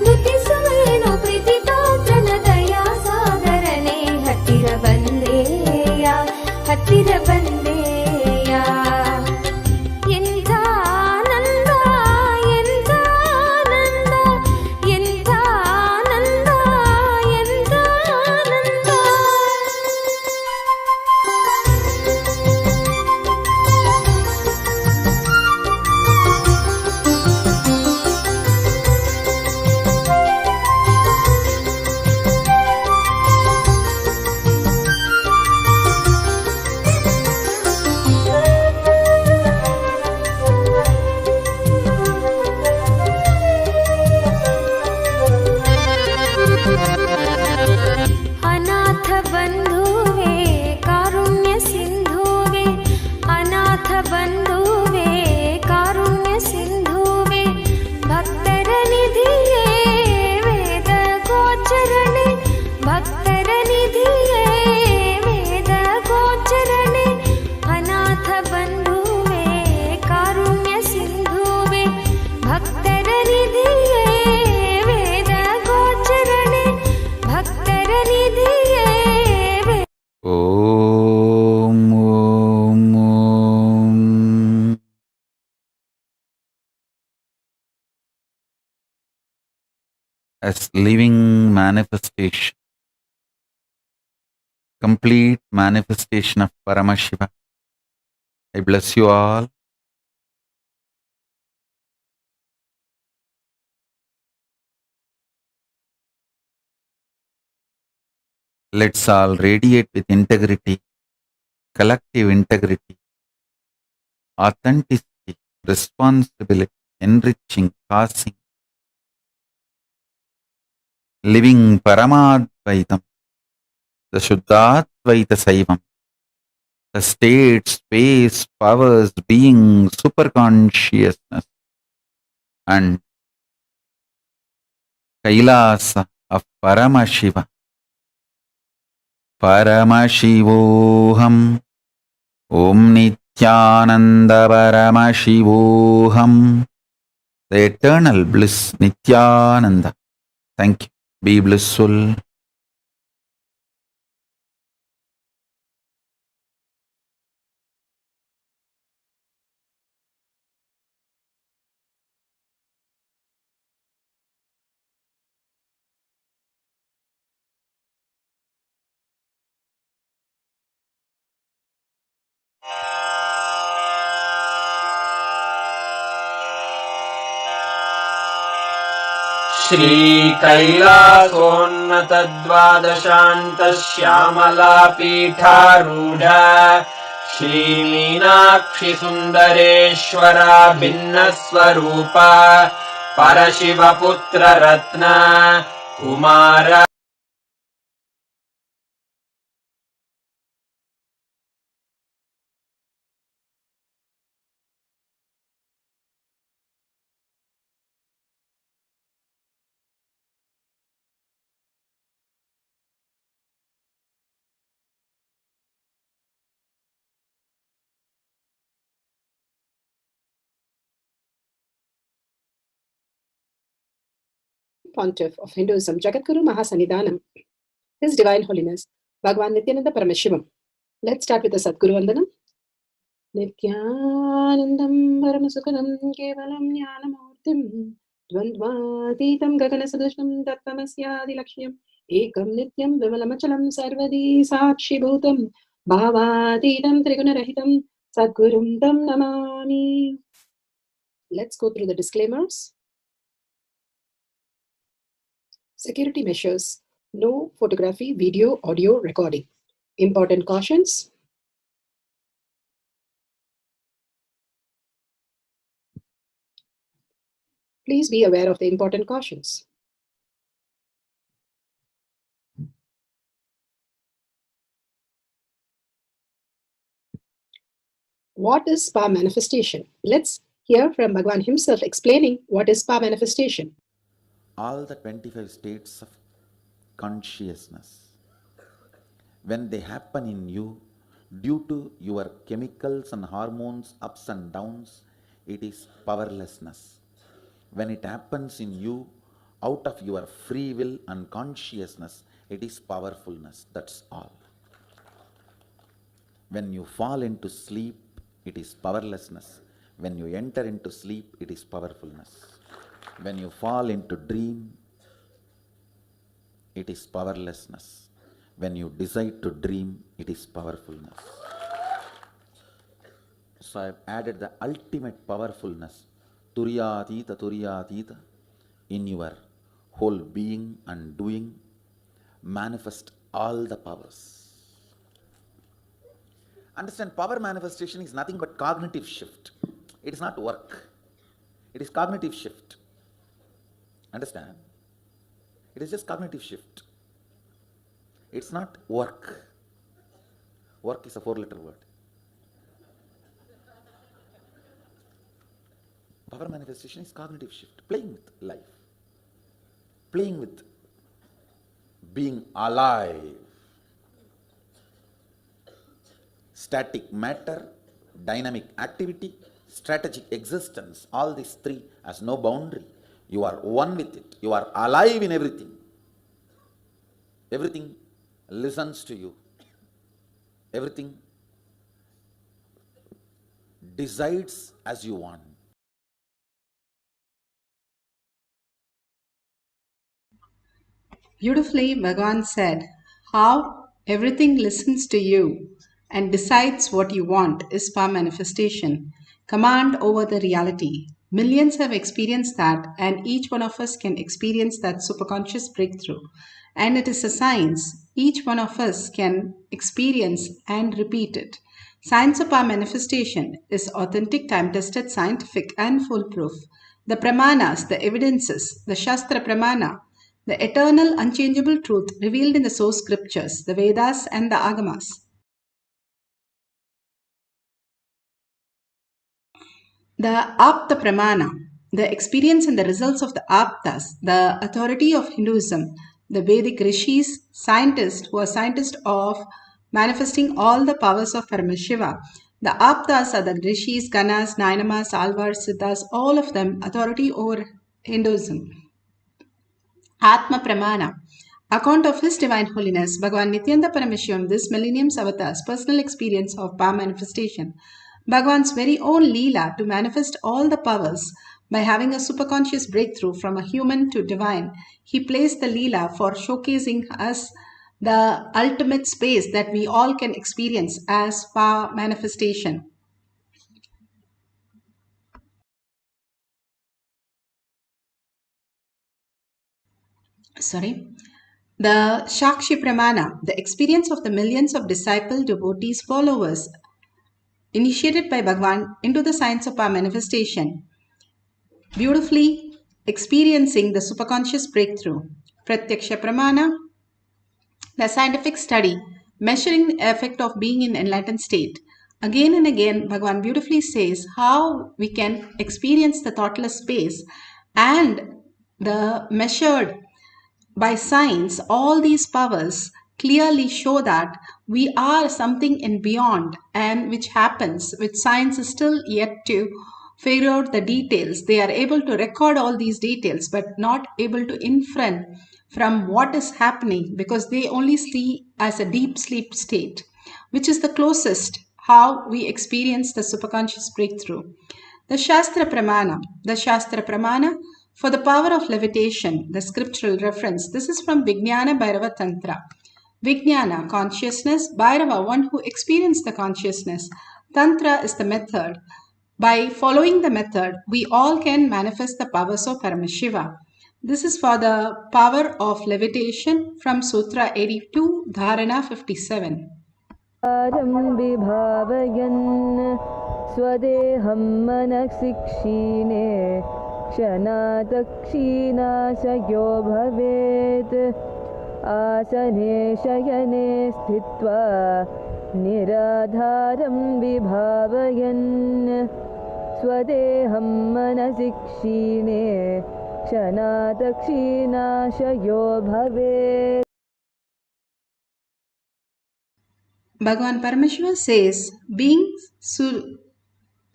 ನುತಿಸುವೇನು ಪ್ರೀತಿ ಪಾತ್ರನ ದಯಾ ಸಾಗರನೆ ಹತ್ತಿರ ಬಂದೇಯ ಹತ್ತಿರ ಬಂದೇಯ ಎಂಥ ಆನಂದ ಎಂಥ ಆನಂದ ಎಂಥ ಆನಂದ ಎಂಥ ಆನಂದ ಅನಾಥ ಬಂಧುವೆ ಕಾರುಣ್ಯ ಸಿಂಧುವೆ ಅನಾಥ ಬಂಧುವೆ ಕಾರುಣ್ಯ ಸಿಂಧುವೆ ಭಕ್ತರ ನಿಧಿಯೇ ವೇದ ಗೋಚರಣೆ ಭಕ್ತರ ನಿಧಿಯೇ ವೇದ ಗೋಚರಣೆ ಅನಾಥ ಬಂಧುವೆ ಕಾರುಣ್ಯ ಸಿಂಧುವೆ ಭಕ್ತರ ನಿಧಿಯೇ ವೇದ ಗೋಚರಣೆ ಭಕ್ತರ ನಿಧಿಯೇ Om, Om, Om. As living manifestation, complete manifestation of Paramashiva, I bless you all. Let's all radiate with integrity, collective integrity, authenticity, responsibility, enriching, causing, living Paramadvaitam, the Shuddhadvaita Saivam, the state, space, powers, being, superconsciousness, and Kailasa of Paramashiva. Paramashivoham, Om Nithyananda Paramashivoham, the eternal bliss Nithyananda. Thank you. Be blissful. श्रीकैलासोन्नतद्वादशान्तश्यामलापीठारूढ श्रीमीनाक्षिसुन्दरेश्वरा भिन्नस्वरूपा परशिवपुत्ररत्न Kumar Pontiff of Hinduism, Jagadguru Mahasannidhanam, His Divine Holiness, Bhagavan Nithyananda Paramashivam. Let's start with the Sadguru Vandanam. Nithyanandam Paramasukhanam Kevalam Jnanamurtim Dvandvatitam Gaganasadushnam Tattvamasya Lakshmyam Ekam Nityam Vimalamachalam Sarvadi Sakshi Bhutam Bhavatitam Trigunarahitam Sadgurum Tam Namami. Let's go through the disclaimers. Security measures. No photography, video, audio recording. Important cautions. Please be aware of the important cautions. What is spa manifestation? Let's hear from Bhagavan himself explaining what is spa manifestation. All the 25 states of consciousness, when they happen in you, due to your chemicals and hormones ups and downs, it is powerlessness. When it happens in you, out of your free will and consciousness, it is powerfulness, that's all. When you fall into sleep, it is powerlessness. When you enter into sleep, it is powerfulness. When you fall into dream, it is powerlessness. When you decide to dream, it is powerfulness. So I have added the ultimate powerfulness, Turyatita, in your whole being and doing. Manifest all the powers. Understand, power manifestation is nothing but cognitive shift. It is not work. It is cognitive shift. Understand? It is just cognitive shift. It's not work. Work is a 4-letter word. Power manifestation is cognitive shift. Playing with life. Playing with being alive. Static matter, dynamic activity, strategic existence, all these three has no boundary. You are one with it. You are alive in everything. Everything listens to you. Everything decides as you want. Beautifully, Bhagavan said, how everything listens to you and decides what you want is power manifestation. Command over the reality. Millions have experienced that, and each one of us can experience that superconscious breakthrough. And it is a science. Each one of us can experience and repeat it. Science of power manifestation is authentic, time-tested, scientific, and foolproof. The pramanas, the evidences, the Shastra Pramana, the eternal, unchangeable truth revealed in the source scriptures, the Vedas and the Agamas. The Apta Pramana, the experience and the results of the Aptas, the authority of Hinduism, the Vedic rishis, scientists who are scientists of manifesting all the powers of Paramashiva. The Aptas are the rishis, Ganas, Nainamas, Alvars, Siddhas, all of them authority over Hinduism. Atma Pramana, account of His Divine Holiness Bhagavan Nithyananda Paramashivam, this millennium's avatar's personal experience of power manifestation. Bhagavan's very own Leela to manifest all the powers by having a superconscious breakthrough from a human to divine. He placed the Leela for showcasing us the ultimate space that we all can experience as power manifestation. The Shakshi Pramana, the experience of the millions of disciple, devotees, followers, initiated by Bhagavan into the science of power manifestation, beautifully experiencing the superconscious breakthrough. Pratyaksha Pramana, the scientific study, measuring the effect of being in enlightened state. Again and again, Bhagavan beautifully says how we can experience the thoughtless space and the measured by science, all these powers clearly show that we are something in beyond, and which happens, which science is still yet to figure out the details. They are able to record all these details, but not able to infer from what is happening because they only see as a deep sleep state, which is the closest how we experience the superconscious breakthrough. The Shastra Pramana for the power of levitation, the scriptural reference. This is from Vijnana Bhairava Tantra. Vijnana, consciousness. Bhairava, one who experienced the consciousness. Tantra is the method. By following the method, we all can manifest the powers of Paramashiva. This is for the power of levitation from Sutra 82, Dharana 57. स्वदेहं मनसि क्षीणे क्षणातक्षीणाशयो भवेत् आसने शयने स्थित्वा निराधारं विभावयन् स्वदेहं मनसि क्षीणे क्षणातक्षीणाशयो भवेत्. Bhagavan Paramashiva says, being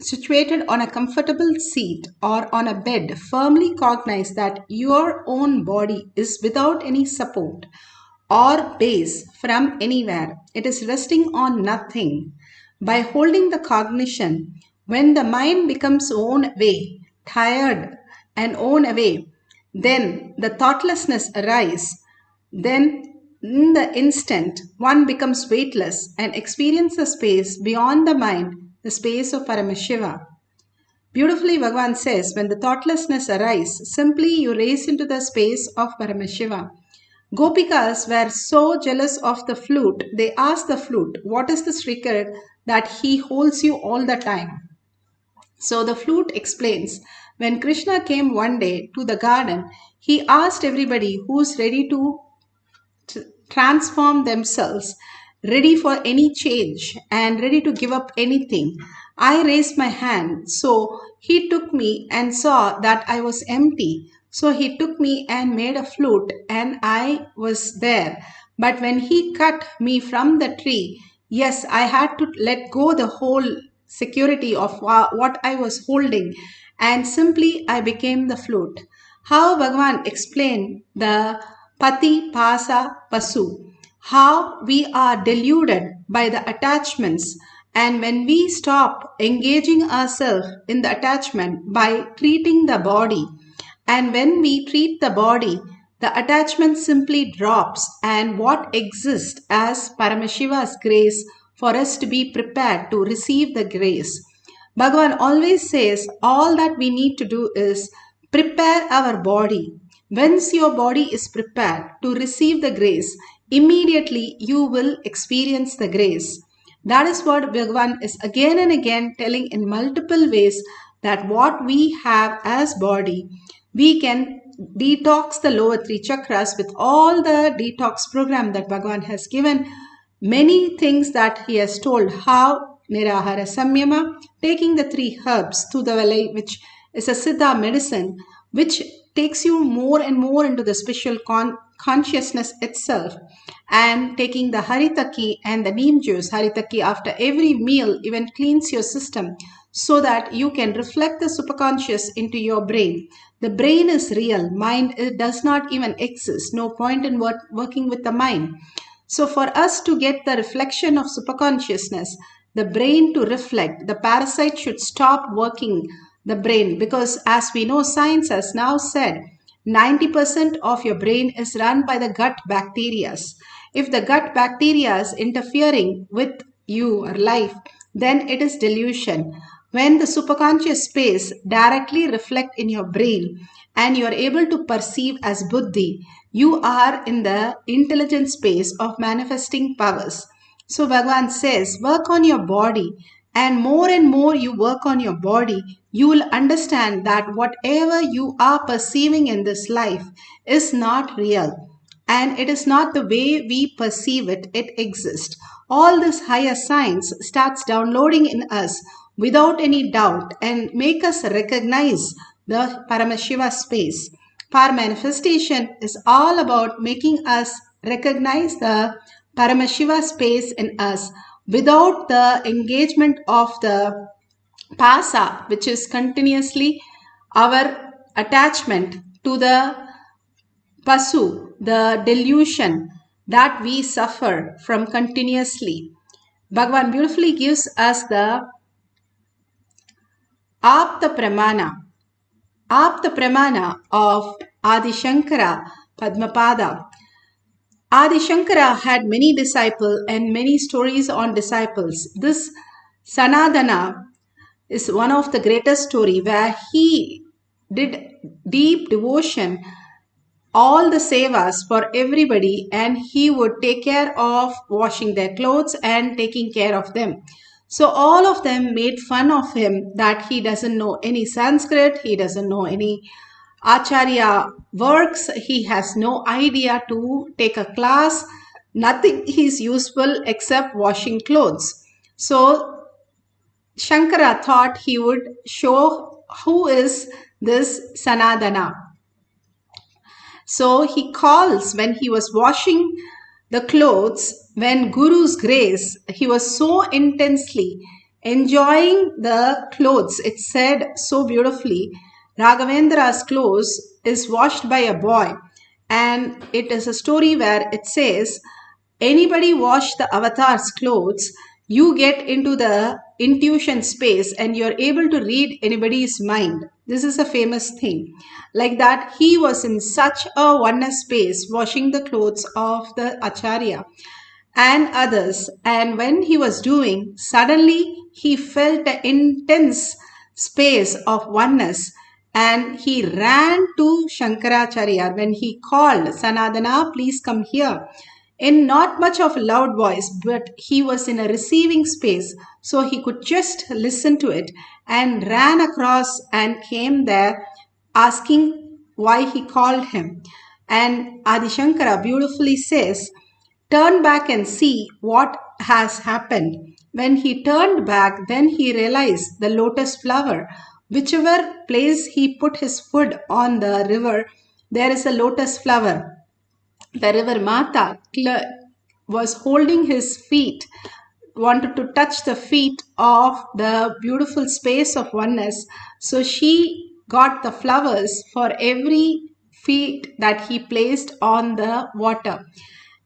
situated on a comfortable seat or on a bed, firmly cognize that your own body is without any support or base from anywhere. It is resting on nothing. By holding the cognition, when the mind becomes worn away, tired and worn away, then the thoughtlessness arises. Then in the instant, one becomes weightless and experiences the space beyond the mind, the space of Paramashiva. Beautifully, Bhagavan says, when the thoughtlessness arises, simply you raise into the space of Paramashiva. Gopikas were so jealous of the flute, they asked the flute, what is the secret that he holds you all the time? So the flute explains, when Krishna came one day to the garden, he asked everybody who's ready to transform themselves, ready for any change and ready to give up anything. I raised my hand. So he took me and saw that I was empty. So he took me and made a flute and I was there. But when he cut me from the tree, yes, I had to let go the whole security of what I was holding and simply I became the flute. How Bhagavan explained the Pati Pasa Pasu, how we are deluded by the attachments, and when we stop engaging ourselves in the attachment by treating the body, and when we treat the body, the attachment simply drops, and what exists as Paramashiva's grace for us to be prepared to receive the grace. Bhagavan always says all that we need to do is prepare our body. Once your body is prepared to receive the grace, immediately you will experience the grace. That is what Bhagavan is again and again telling in multiple ways, that what we have as body, we can detox the lower three chakras with all the detox program that Bhagavan has given. Many things that he has told, how Nirahara Samyama, taking the 3 herbs, Tudavalai, which is a Siddha medicine, which takes you more and more into the spiritual consciousness itself, and taking the Haritaki and the neem juice. Haritaki after every meal even cleans your system so that you can reflect the superconscious into your brain. The brain is real, mind it does not even exist, no point in working with the mind. So for us to get the reflection of superconsciousness, the brain to reflect, the parasite should stop working the brain, because as we know, science has now said 90% of your brain is run by the gut bacteria. If the gut bacteria is interfering with your life, then it is delusion. When the superconscious space directly reflect in your brain and you are able to perceive as buddhi, you are in the intelligent space of manifesting powers. So Bhagavan says, work on your body, and more you work on your body, you will understand that whatever you are perceiving in this life is not real. And it is not the way we perceive it, it exists. All this higher science starts downloading in us without any doubt and make us recognize the Paramashiva space. Par manifestation is all about making us recognize the Paramashiva space in us without the engagement of the pasa, which is continuously our attachment to the pasu, the delusion that we suffer from continuously. Bhagavan beautifully gives us the Apta Pramana of Adi Shankara Padmapada. Adi Shankara had many disciples and many stories on disciples. This Sanadana is one of the greatest story where he did deep devotion, all the sevas for everybody, and he would take care of washing their clothes and taking care of them. So all of them made fun of him that he doesn't know any Sanskrit, he doesn't know any Acharya works, he has no idea to take a class, nothing is useful except washing clothes. So Shankara thought he would show who is this Sanadana. So he calls when he was washing the clothes, when Guru's grace, he was so intensely enjoying the clothes. It said so beautifully, Raghavendra's clothes is washed by a boy. And it is a story where it says, anybody wash the avatar's clothes, you get into the intuition space and you're able to read anybody's mind. This is a famous thing. Like that, he was in such a oneness space washing the clothes of the Acharya and others. And when he was doing, suddenly he felt an intense space of oneness and he ran to Shankaracharya when he called, Sanadana, please come here. In not much of a loud voice, but he was in a receiving space, so he could just listen to it and ran across and came there asking why he called him. And Adi Shankara beautifully says, turn back and see what has happened. When he turned back, then he realized the lotus flower. Whichever place he put his foot on the river, there is a lotus flower. The river Mata was holding his feet, wanted to touch the feet of the beautiful space of oneness. So she got the flowers for every feet that he placed on the water.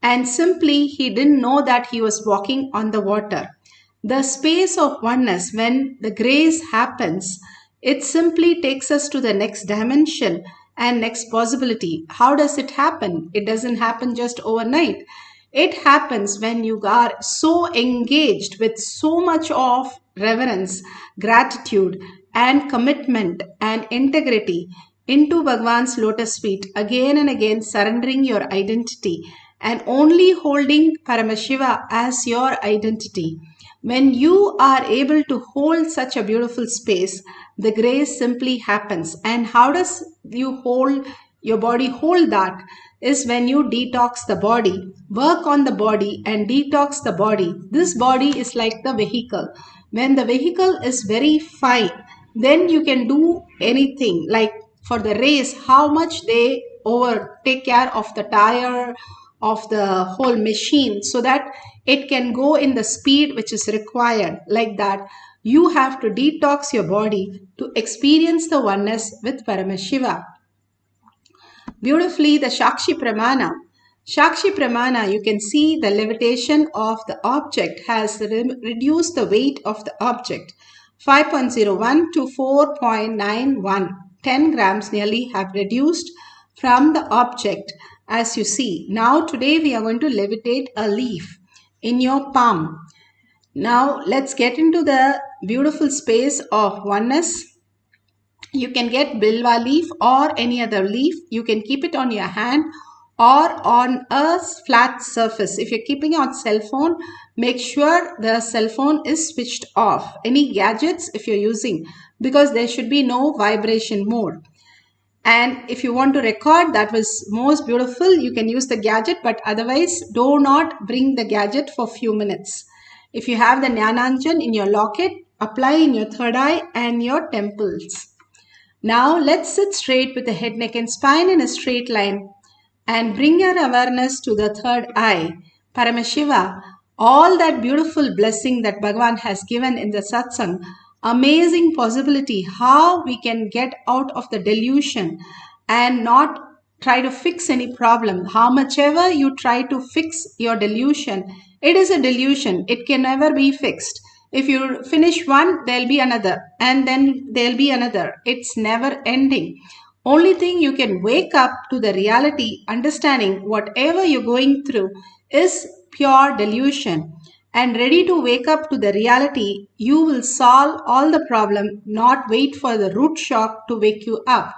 And simply he didn't know that he was walking on the water. The space of oneness, when the grace happens, it simply takes us to the next dimension and next possibility. How does it happen? It doesn't happen just overnight. It happens when you are so engaged with so much of reverence, gratitude, and commitment and integrity into Bhagwan's lotus feet, again and again surrendering your identity and only holding Paramashiva as your identity. When you are able to hold such a beautiful space, the grace simply happens. And how does you hold your body hold that? Is when you detox the body, work on the body and detox the body. This body is like the vehicle. When the vehicle is very fine, then you can do anything. Like for the race, how much they take care of the tire, of the whole machine, so that it can go in the speed which is required. Like that, you have to detox your body to experience the oneness with Paramashiva. Beautifully, the Shakshi Pramana. Shakshi Pramana, you can see the levitation of the object has reduced the weight of the object. 5.01 to 4.91. 10 grams nearly have reduced from the object, as you see. Now today we are going to levitate a leaf in your palm. Now let's get into the beautiful space of oneness. You can get bilva leaf or any other leaf. You can keep it on your hand or on a flat surface. If you're keeping it on cell phone, make sure the cell phone is switched off. Any gadgets if you're using, because there should be no vibration mode. And if you want to record, that was most beautiful, you can use the gadget, but otherwise do not bring the gadget for few minutes. If you have the Jnananjan in your locket, apply in your third eye and your temples. Now let's sit straight with the head, neck and spine in a straight line and bring your awareness to the third eye. Paramashiva, all that beautiful blessing that Bhagavan has given in the satsang, amazing possibility how we can get out of the delusion and not try to fix any problem. How much ever you try to fix your delusion, it is a delusion. It can never be fixed. If you finish one, there'll be another, and then there'll be another. It's never ending. Only thing you can wake up to the reality, understanding whatever you're going through is pure delusion. And ready to wake up to the reality, you will solve all the problem, not wait for the root shock to wake you up.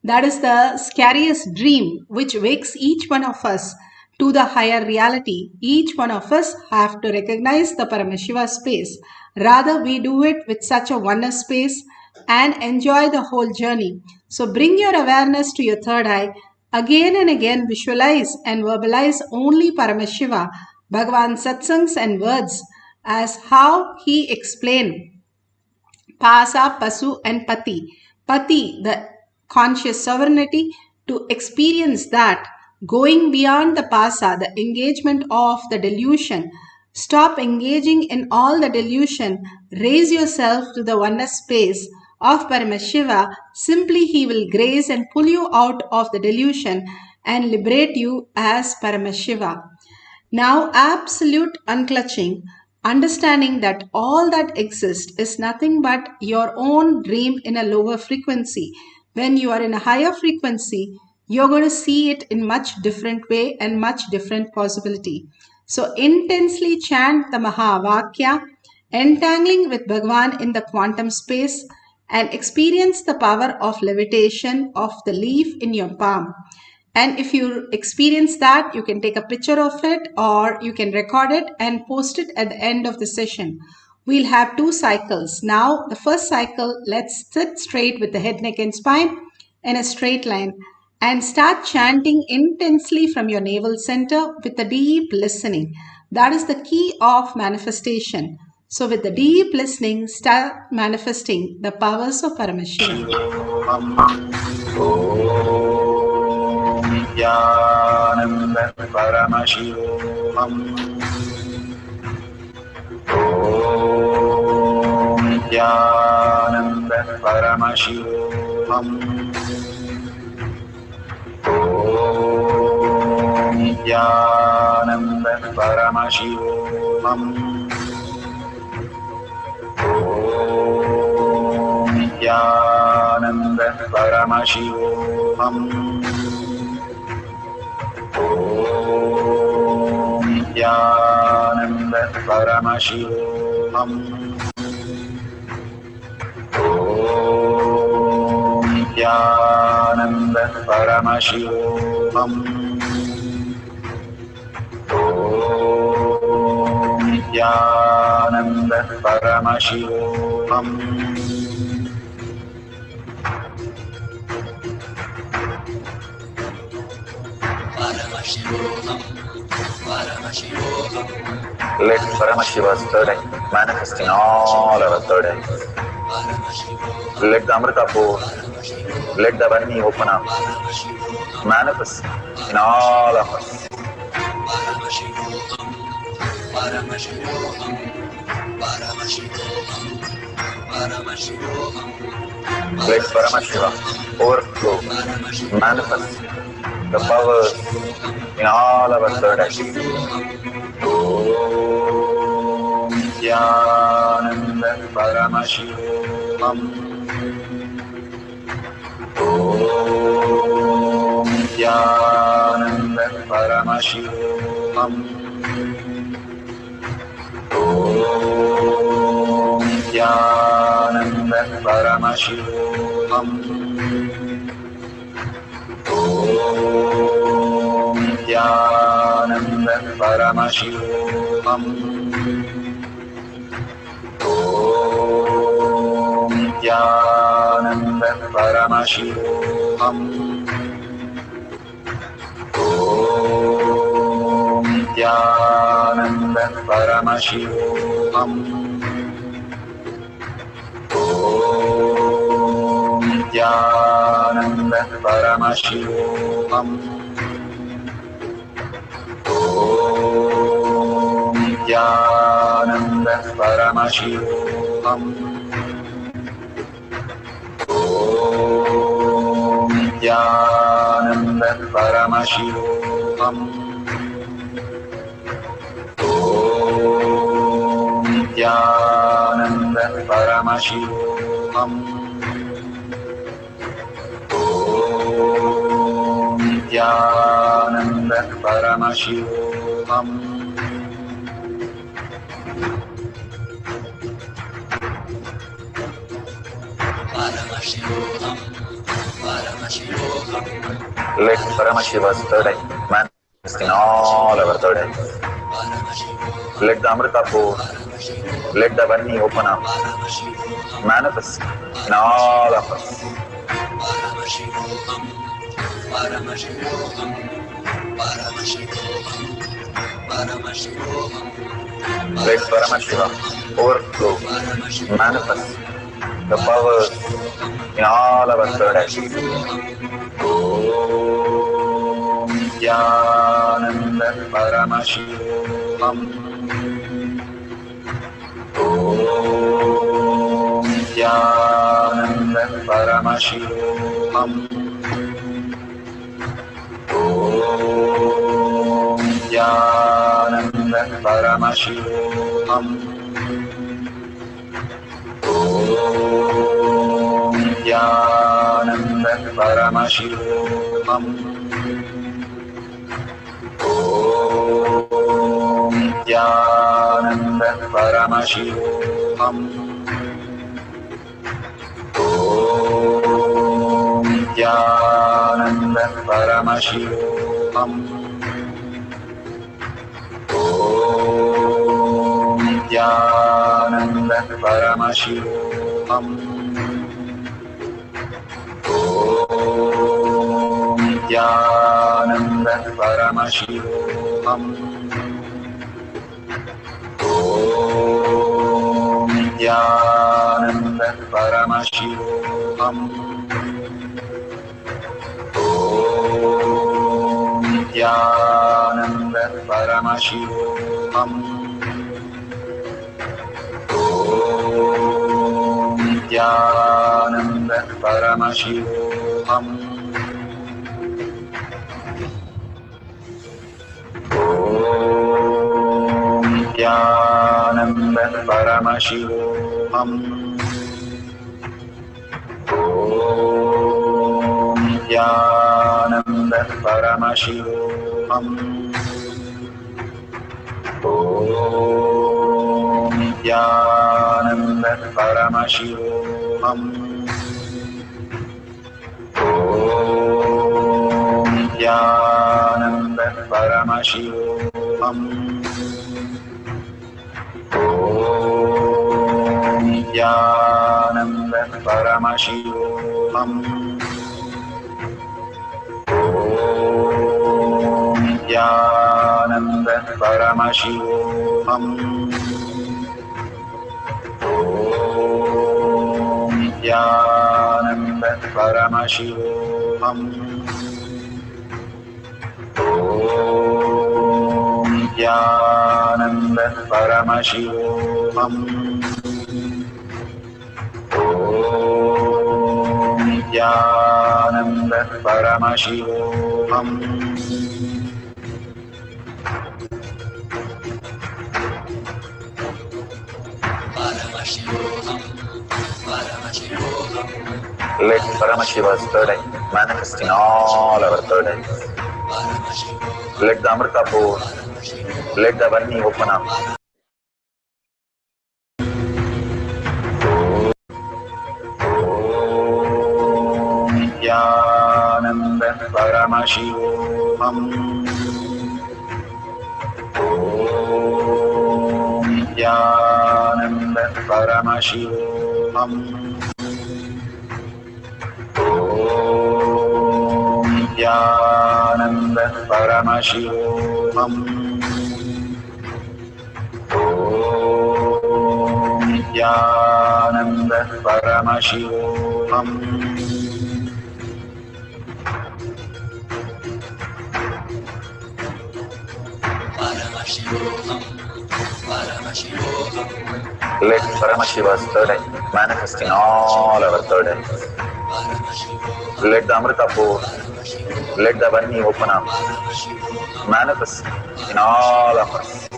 That is the scariest dream which wakes each one of us to the higher reality. Each one of us have to recognize the Paramashiva space. Rather, we do it with such a oneness space and enjoy the whole journey. So bring your awareness to your third eye. Again and again visualize and verbalize only Paramashiva, Bhagavan's satsangs and words as how he explained Pasa, Pasu and Pati. Pati, the conscious sovereignty, to experience that, going beyond the Pasa, the engagement of the delusion, Stop engaging in all the delusion. Raise yourself to the oneness space of Paramashiva. Simply he will grace and pull you out of the delusion and liberate you as Paramashiva. Now, absolute unclutching, understanding that all that exists is nothing but your own dream in a lower frequency. When you are in a higher frequency, you're going to see it in much different way and much different possibility. So intensely chant the Mahavakya, entangling with Bhagavan in the quantum space, and experience the power of levitation of the leaf in your palm. And if you experience that, you can take a picture of it or you can record it and post it at the end of the session. We'll have 2 cycles. Now, the first cycle, let's sit straight with the head, neck and spine in a straight line and start chanting intensely from your navel center with a deep listening. That is the key of manifestation. So with the deep listening, start manifesting the powers of Paramashiva. Nithyananda Paramashivoham. Om Nithyananda Paramashivoham. Om Nithyananda Paramashivoham. Om Nithyananda Paramashivoham. Om Nithyananda Paramashivoham. Om Nithyananda Paramashivoham. Om Nithyananda Paramashivoham. Let Paramashiva's third eye manifest in all our third eyes. Let the Amrita pour, let the Vani open up, manifest in all of us. Let Paramashiva overflow, manifest the powers in all our third eyes. Om Nithyananda Paramashivoham. Om Nithyananda Paramashivoham. Om Nithyananda Paramashivoham. Om Nithyananda Paramashivoham. Om Nithyananda Paramashivoham. Om Nithyananda Paramashivoham. Om Nithyananda Paramashivoham. Om Nithyananda Paramashivoham. Om Nithyananda Paramashivoham. Om Nithyananda Paramashivoham. Om Nithyananda Paramashivoham. Let Paramashiva's third eye manifest in all our third eyes. Let the Amrita pour, let the Vani open up, manifest in all of us. Let Paramashiva overflow, manifest the powers in all our third eyes. Om Nithyananda Paramashivoham. Om Nithyananda Paramashivoham. Om Nithyananda Paramashivoham. Om Nithyananda Paramashivoham. Om Nithyananda Paramashivoham. Om Nithyananda Paramashivoham. Om Nithyananda Paramashivoham. Om Nithyananda Paramashivoham. Om Nithyananda Paramashivoham. Om Nithyananda Paramashivoham. Om Nithyananda Paramashivoham. Om Nithyananda Paramashivoham. Om Nithyananda Paramashivoham. Om Nithyananda Paramashivoham. Om Nithyananda Paramashivoham. Om Nithyananda Paramashivoham. Om Nithyananda Paramashivoham. Om Nithyananda Paramashivoham. Om Nithyananda Paramashivoham. Om Nithyananda Paramashivoham. Let Paramashiva's third eye manifest in all our third eyes. Let the Amrita pour, let the Varni open up. Om Nithyananda Paramashivoham. Om Nithyananda Paramashivoham. Om Nithyananda Paramashivoham. Om Nithyananda Paramashivoham. Let Paramashiva's third eye manifest in all our third eyes. Let the Amrita pour, let the Varni open up, manifest in all of us.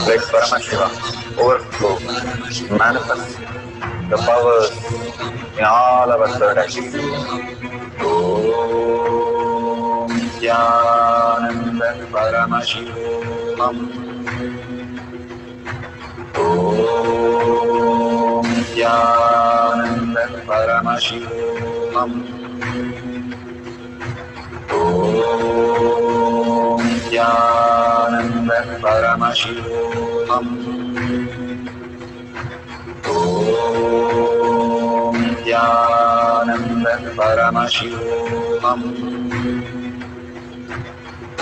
Let Paramashiva overflow, manifest the powers in all our third eyes. Om Nithyananda Paramashivoham. Om Nithyananda Paramashivoham. Om Nithyananda Paramashivoham. Om Nithyananda Paramashivoham.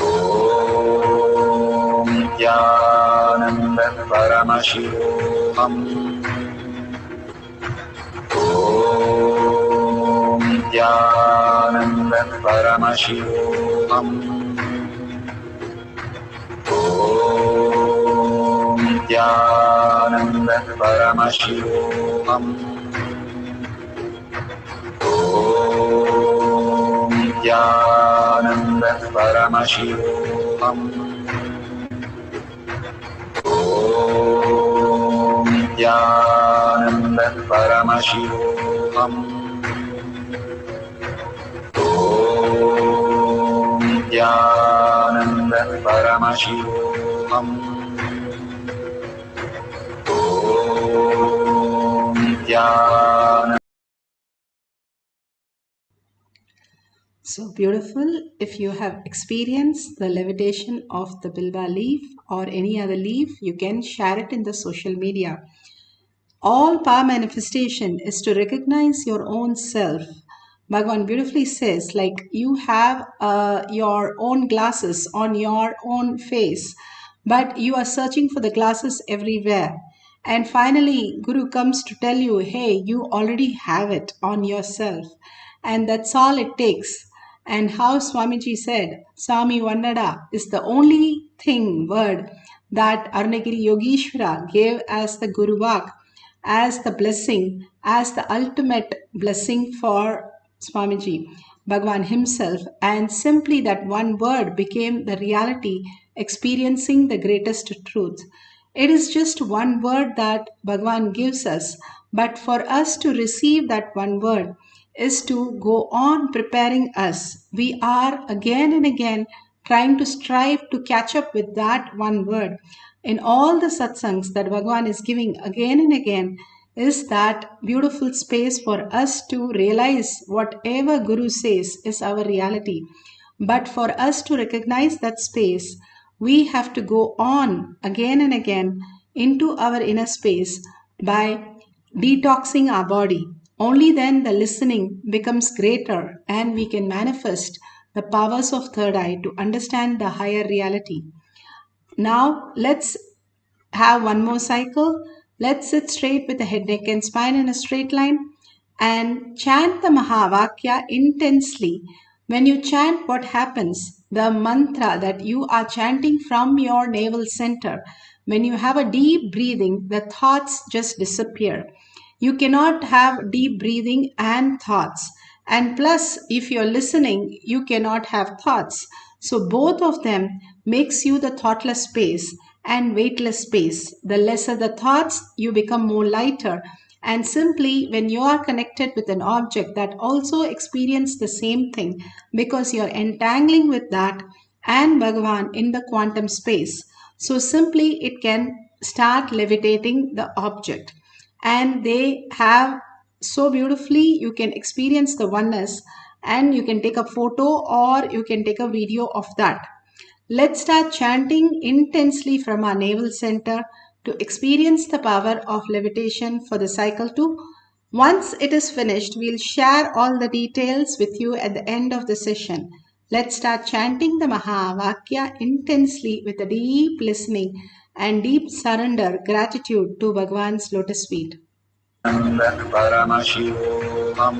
Om Nithyananda Paramashivoham. Om Nithyananda Paramashivoham. Om Nithyananda Paramashivoham. Om Nithyananda Paramashivoham. Om Nithyananda Paramashivoham. Om Nithyananda Paramashivoham. Om Nithyananda. So beautiful. If you have experienced the levitation of the bilba leaf or any other leaf, you can share it in the social media. All power manifestation is to recognize your own self. Bhagavan beautifully says, like you have your own glasses on your own face, but you are searching for the glasses everywhere. And finally, Guru comes to tell you, hey, you already have it on yourself. And that's all it takes. And how Swamiji said, Swami Vannada is the only word that Arunagiri Yogeshwara gave as the Guru Vak, as the blessing, as the ultimate blessing for Swamiji, Bhagavan himself, and simply that one word became the reality, experiencing the greatest truth. It is just one word that Bhagavan gives us, but for us to receive that one word is to go on preparing us. We are again and again trying to strive to catch up with that one word. In all the satsangs that Bhagavan is giving again and again is that beautiful space for us to realize whatever Guru says is our reality. But for us to recognize that space, we have to go on again and again into our inner space by detoxing our body. Only then the listening becomes greater and we can manifest the powers of third eye to understand the higher reality. Now let's have one more cycle. Let's sit straight with the head, neck and spine in a straight line and chant the Mahavakya intensely. When you chant, what happens? The mantra that you are chanting from your navel center, when you have a deep breathing, the thoughts just disappear. You cannot have deep breathing and thoughts. And plus, if you're listening, you cannot have thoughts. So both of them makes you the thoughtless space and weightless space. The lesser the thoughts, you become more lighter. And simply when you are connected with an object that also experiences the same thing, because you're entangling with that and Bhagavan in the quantum space. So simply it can start levitating the object. And they have so beautifully, you can experience the oneness and you can take a photo or you can take a video of that. Let's start chanting intensely from our navel center to experience the power of levitation for the cycle 2. Once it is finished, we'll share all the details with you at the end of the session. Let's start chanting the Mahavakya intensely with a deep listening and deep surrender, gratitude to Bhagavan's lotus feet. Paramashivoham.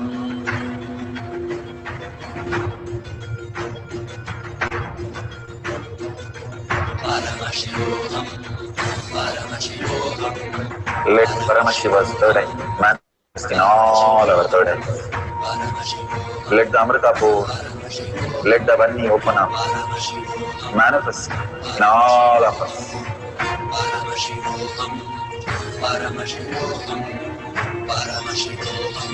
Paramashivoham. Paramashivoham. Let Paramashiva's third eye manifest in all our third eyes. Let the Amrita pour, let the Vani open up, manifest in all of us. Paramashivoham. Paramashivoham. Paramashivoham.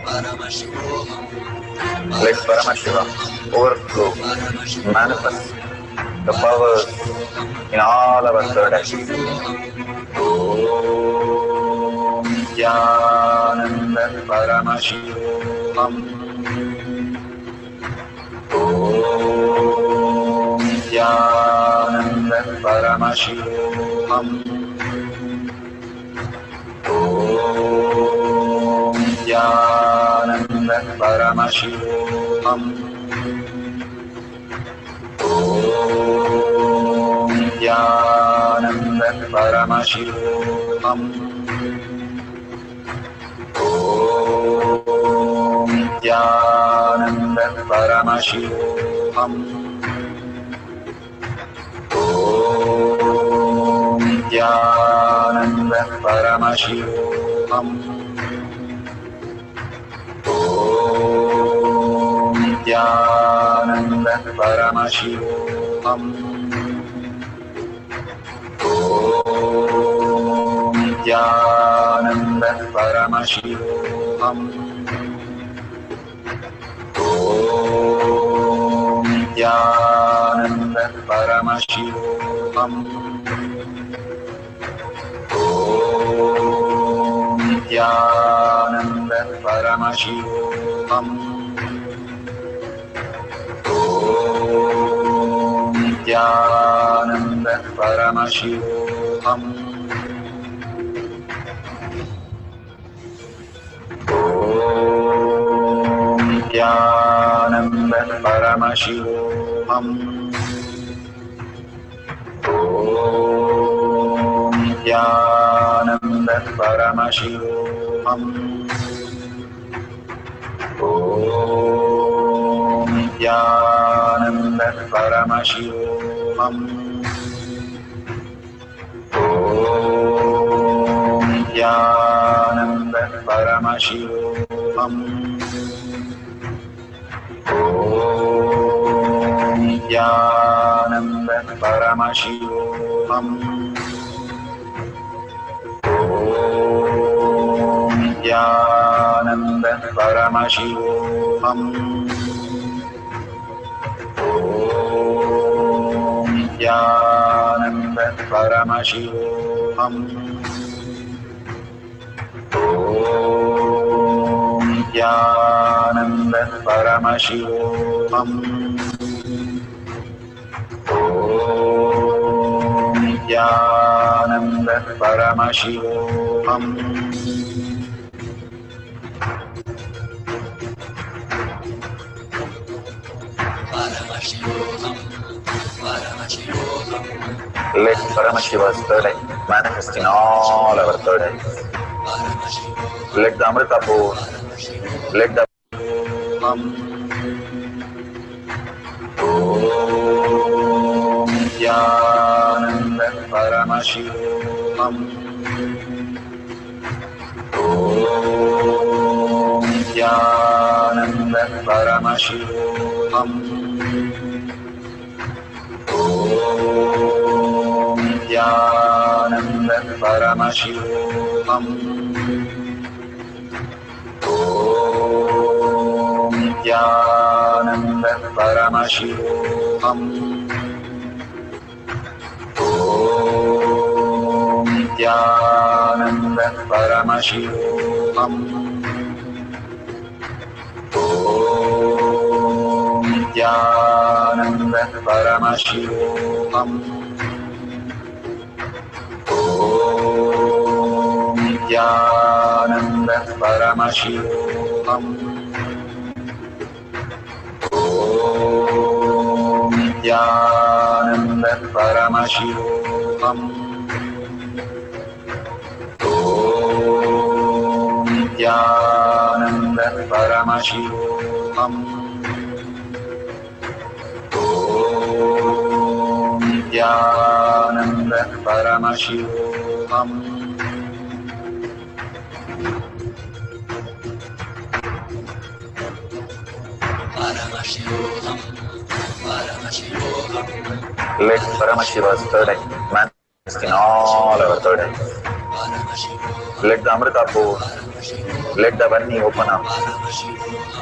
Paramashivoham. Let Paramashiva overflow, manifest the powers in all our third eyes. Om Nithyananda Paramashivoham. Om Nithyananda Paramashivoham. Om Nithyananda Paramashivoham. Om Nithyananda Paramashivoham. Om Nithyananda Paramashivoham. Paramashivoham. Om Nithyananda Paramashivam. Om Nithyananda Paramashivam. Om Nithyananda Paramashivam. Om Nithyananda Paramashivoham. Om Nithyananda Paramashivoham. Om Nithyananda Paramashivoham. Om Nithyananda Paramashivoham. Om Nithyananda Paramashivoham. Om Nithyananda Paramashivoham. Om Nithyananda Paramashivoham. Om Nithyananda Paramashivoham. Om Nithyananda Paramashivoham. Om Nithyananda Paramashivoham. Om Nithyananda Paramashivoham. Om Nithyananda Paramashivoham. Let Paramashiva's third eye manifest in all our third eyes. Let the Amrita pour, let the Om Nithyananda Paramashivoham. Om Nithyananda Paramashivoham. Om Nithyananda Paramashivoham. Om Nithyananda Paramashivoham. Om Nithyananda Paramashivoham. Om Nithyananda Paramashivoham. Om Nithyananda Paramashivoham. Om Nithyananda Paramashivoham. Om Nithyananda Paramashivoham. Om Nithyananda Paramashivoham. let Paramashiva's third eye manifest in all our third eyes. Let the Amrita pour, let the Varni open up,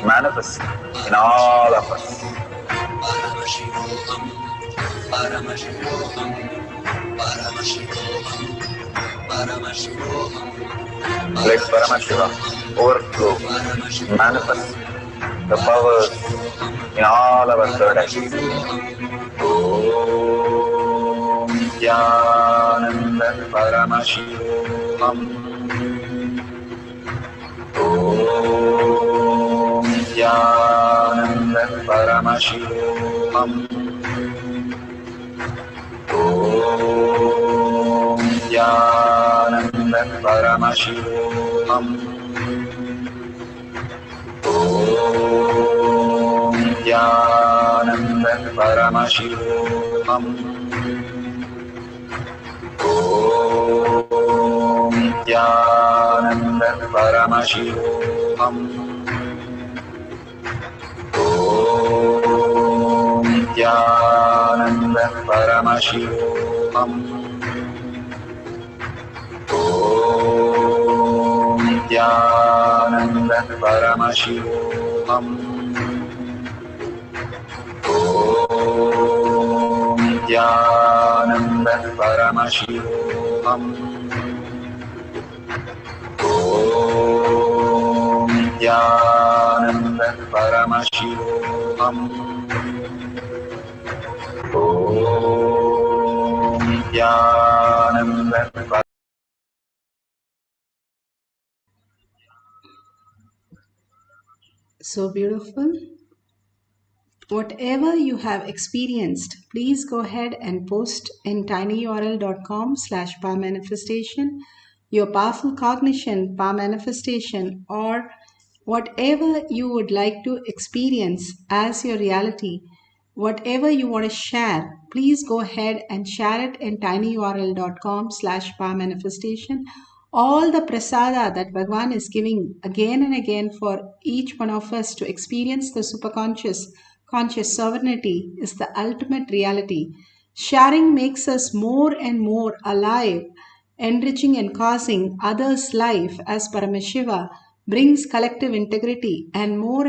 manifest in all of us. Let Paramashiva overflow, manifest the powers in all our third eyes. Om Nithyananda Paramashivoham. Om Nithyananda Paramashivoham. Om Nithyananda Paramashivoham. Om Nithyananda Paramashivoham. Om Nithyananda Paramashivoham. Om Nithyananda Paramashivoham. Om Nithyananda Paramashivoham. Om Nithyananda Paramashivoham. Om Nithyananda Paramashivoham. Om Nithyananda So beautiful. Whatever you have experienced, please go ahead and post in tinyurl.com/power manifestation, your powerful cognition, power manifestation, or whatever you would like to experience as your reality, whatever you want to share, please go ahead and share it in tinyurl.com/power manifestation. All the prasada that Bhagavan is giving again and again for each one of us to experience the superconscious, conscious sovereignty is the ultimate reality. Sharing makes us more and more alive, enriching and causing others' life as Paramashiva brings collective integrity and more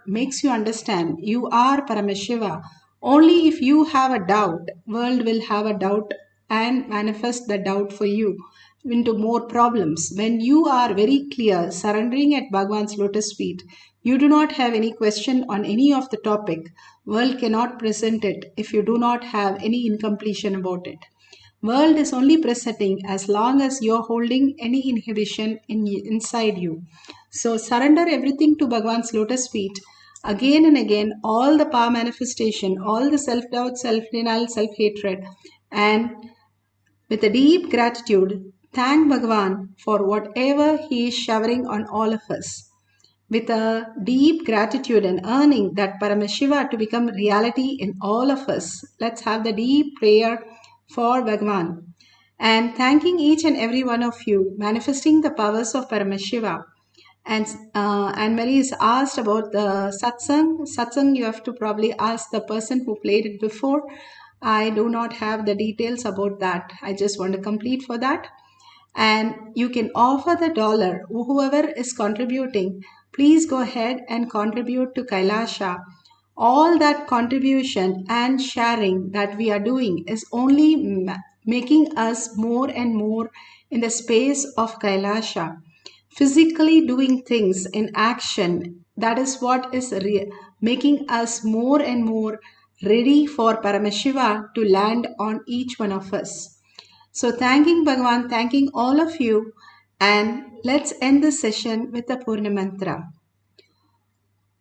makes you understand you are Paramashiva. Only if you have a doubt, world will have a doubt and manifest the doubt for you into more problems. When you are very clear, surrendering at Bhagavan's lotus feet, you do not have any question on any of the topic. World cannot present it if you do not have any incompletion about it. World is only presenting as long as you're holding any inhibition inside you. So surrender everything to Bhagavan's lotus feet. Again and again, all the power manifestation, all the self-doubt, self-denial, self-hatred, and with a deep gratitude, thank Bhagavan for whatever he is showering on all of us. With a deep gratitude and earning that Paramashiva to become reality in all of us, let's have the deep prayer for Bhagavan. And thanking each and every one of you, manifesting the powers of Paramashiva. And Anne-Marie is asked about the satsang. Satsang, you have to probably ask the person who played it before. I do not have the details about that. I just want to complete for that. And you can offer the dollar. Whoever is contributing, please go ahead and contribute to Kailasa. All that contribution and sharing that we are doing is only making us more and more in the space of Kailasa. Physically doing things in action, that is what is making us more and more ready for Paramashiva to land on each one of us. So thanking Bhagavan, thanking all of you, and let's end this session with the Purna Mantra.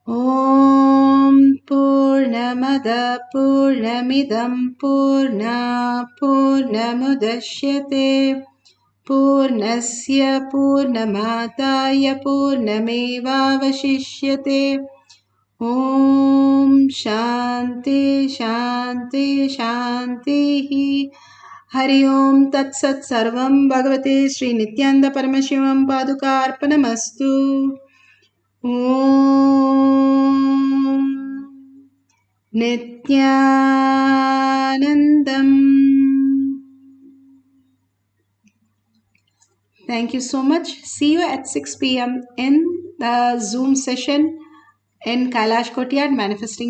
Om Purnamada Purnamidam Purna Purnamudashyate Purnasya Purnamataya Purnamevavashishyate. Om Shanti Shanti Shanti. Hari Om Tat Sat Sarvam Bhagavate Sri Nithyananda Paramashivam Padukarpanamastu. Om Nithyanandam. Thank you so much. See you at 6 p.m. in the Zoom session in Kailash Courtyard, Manifesting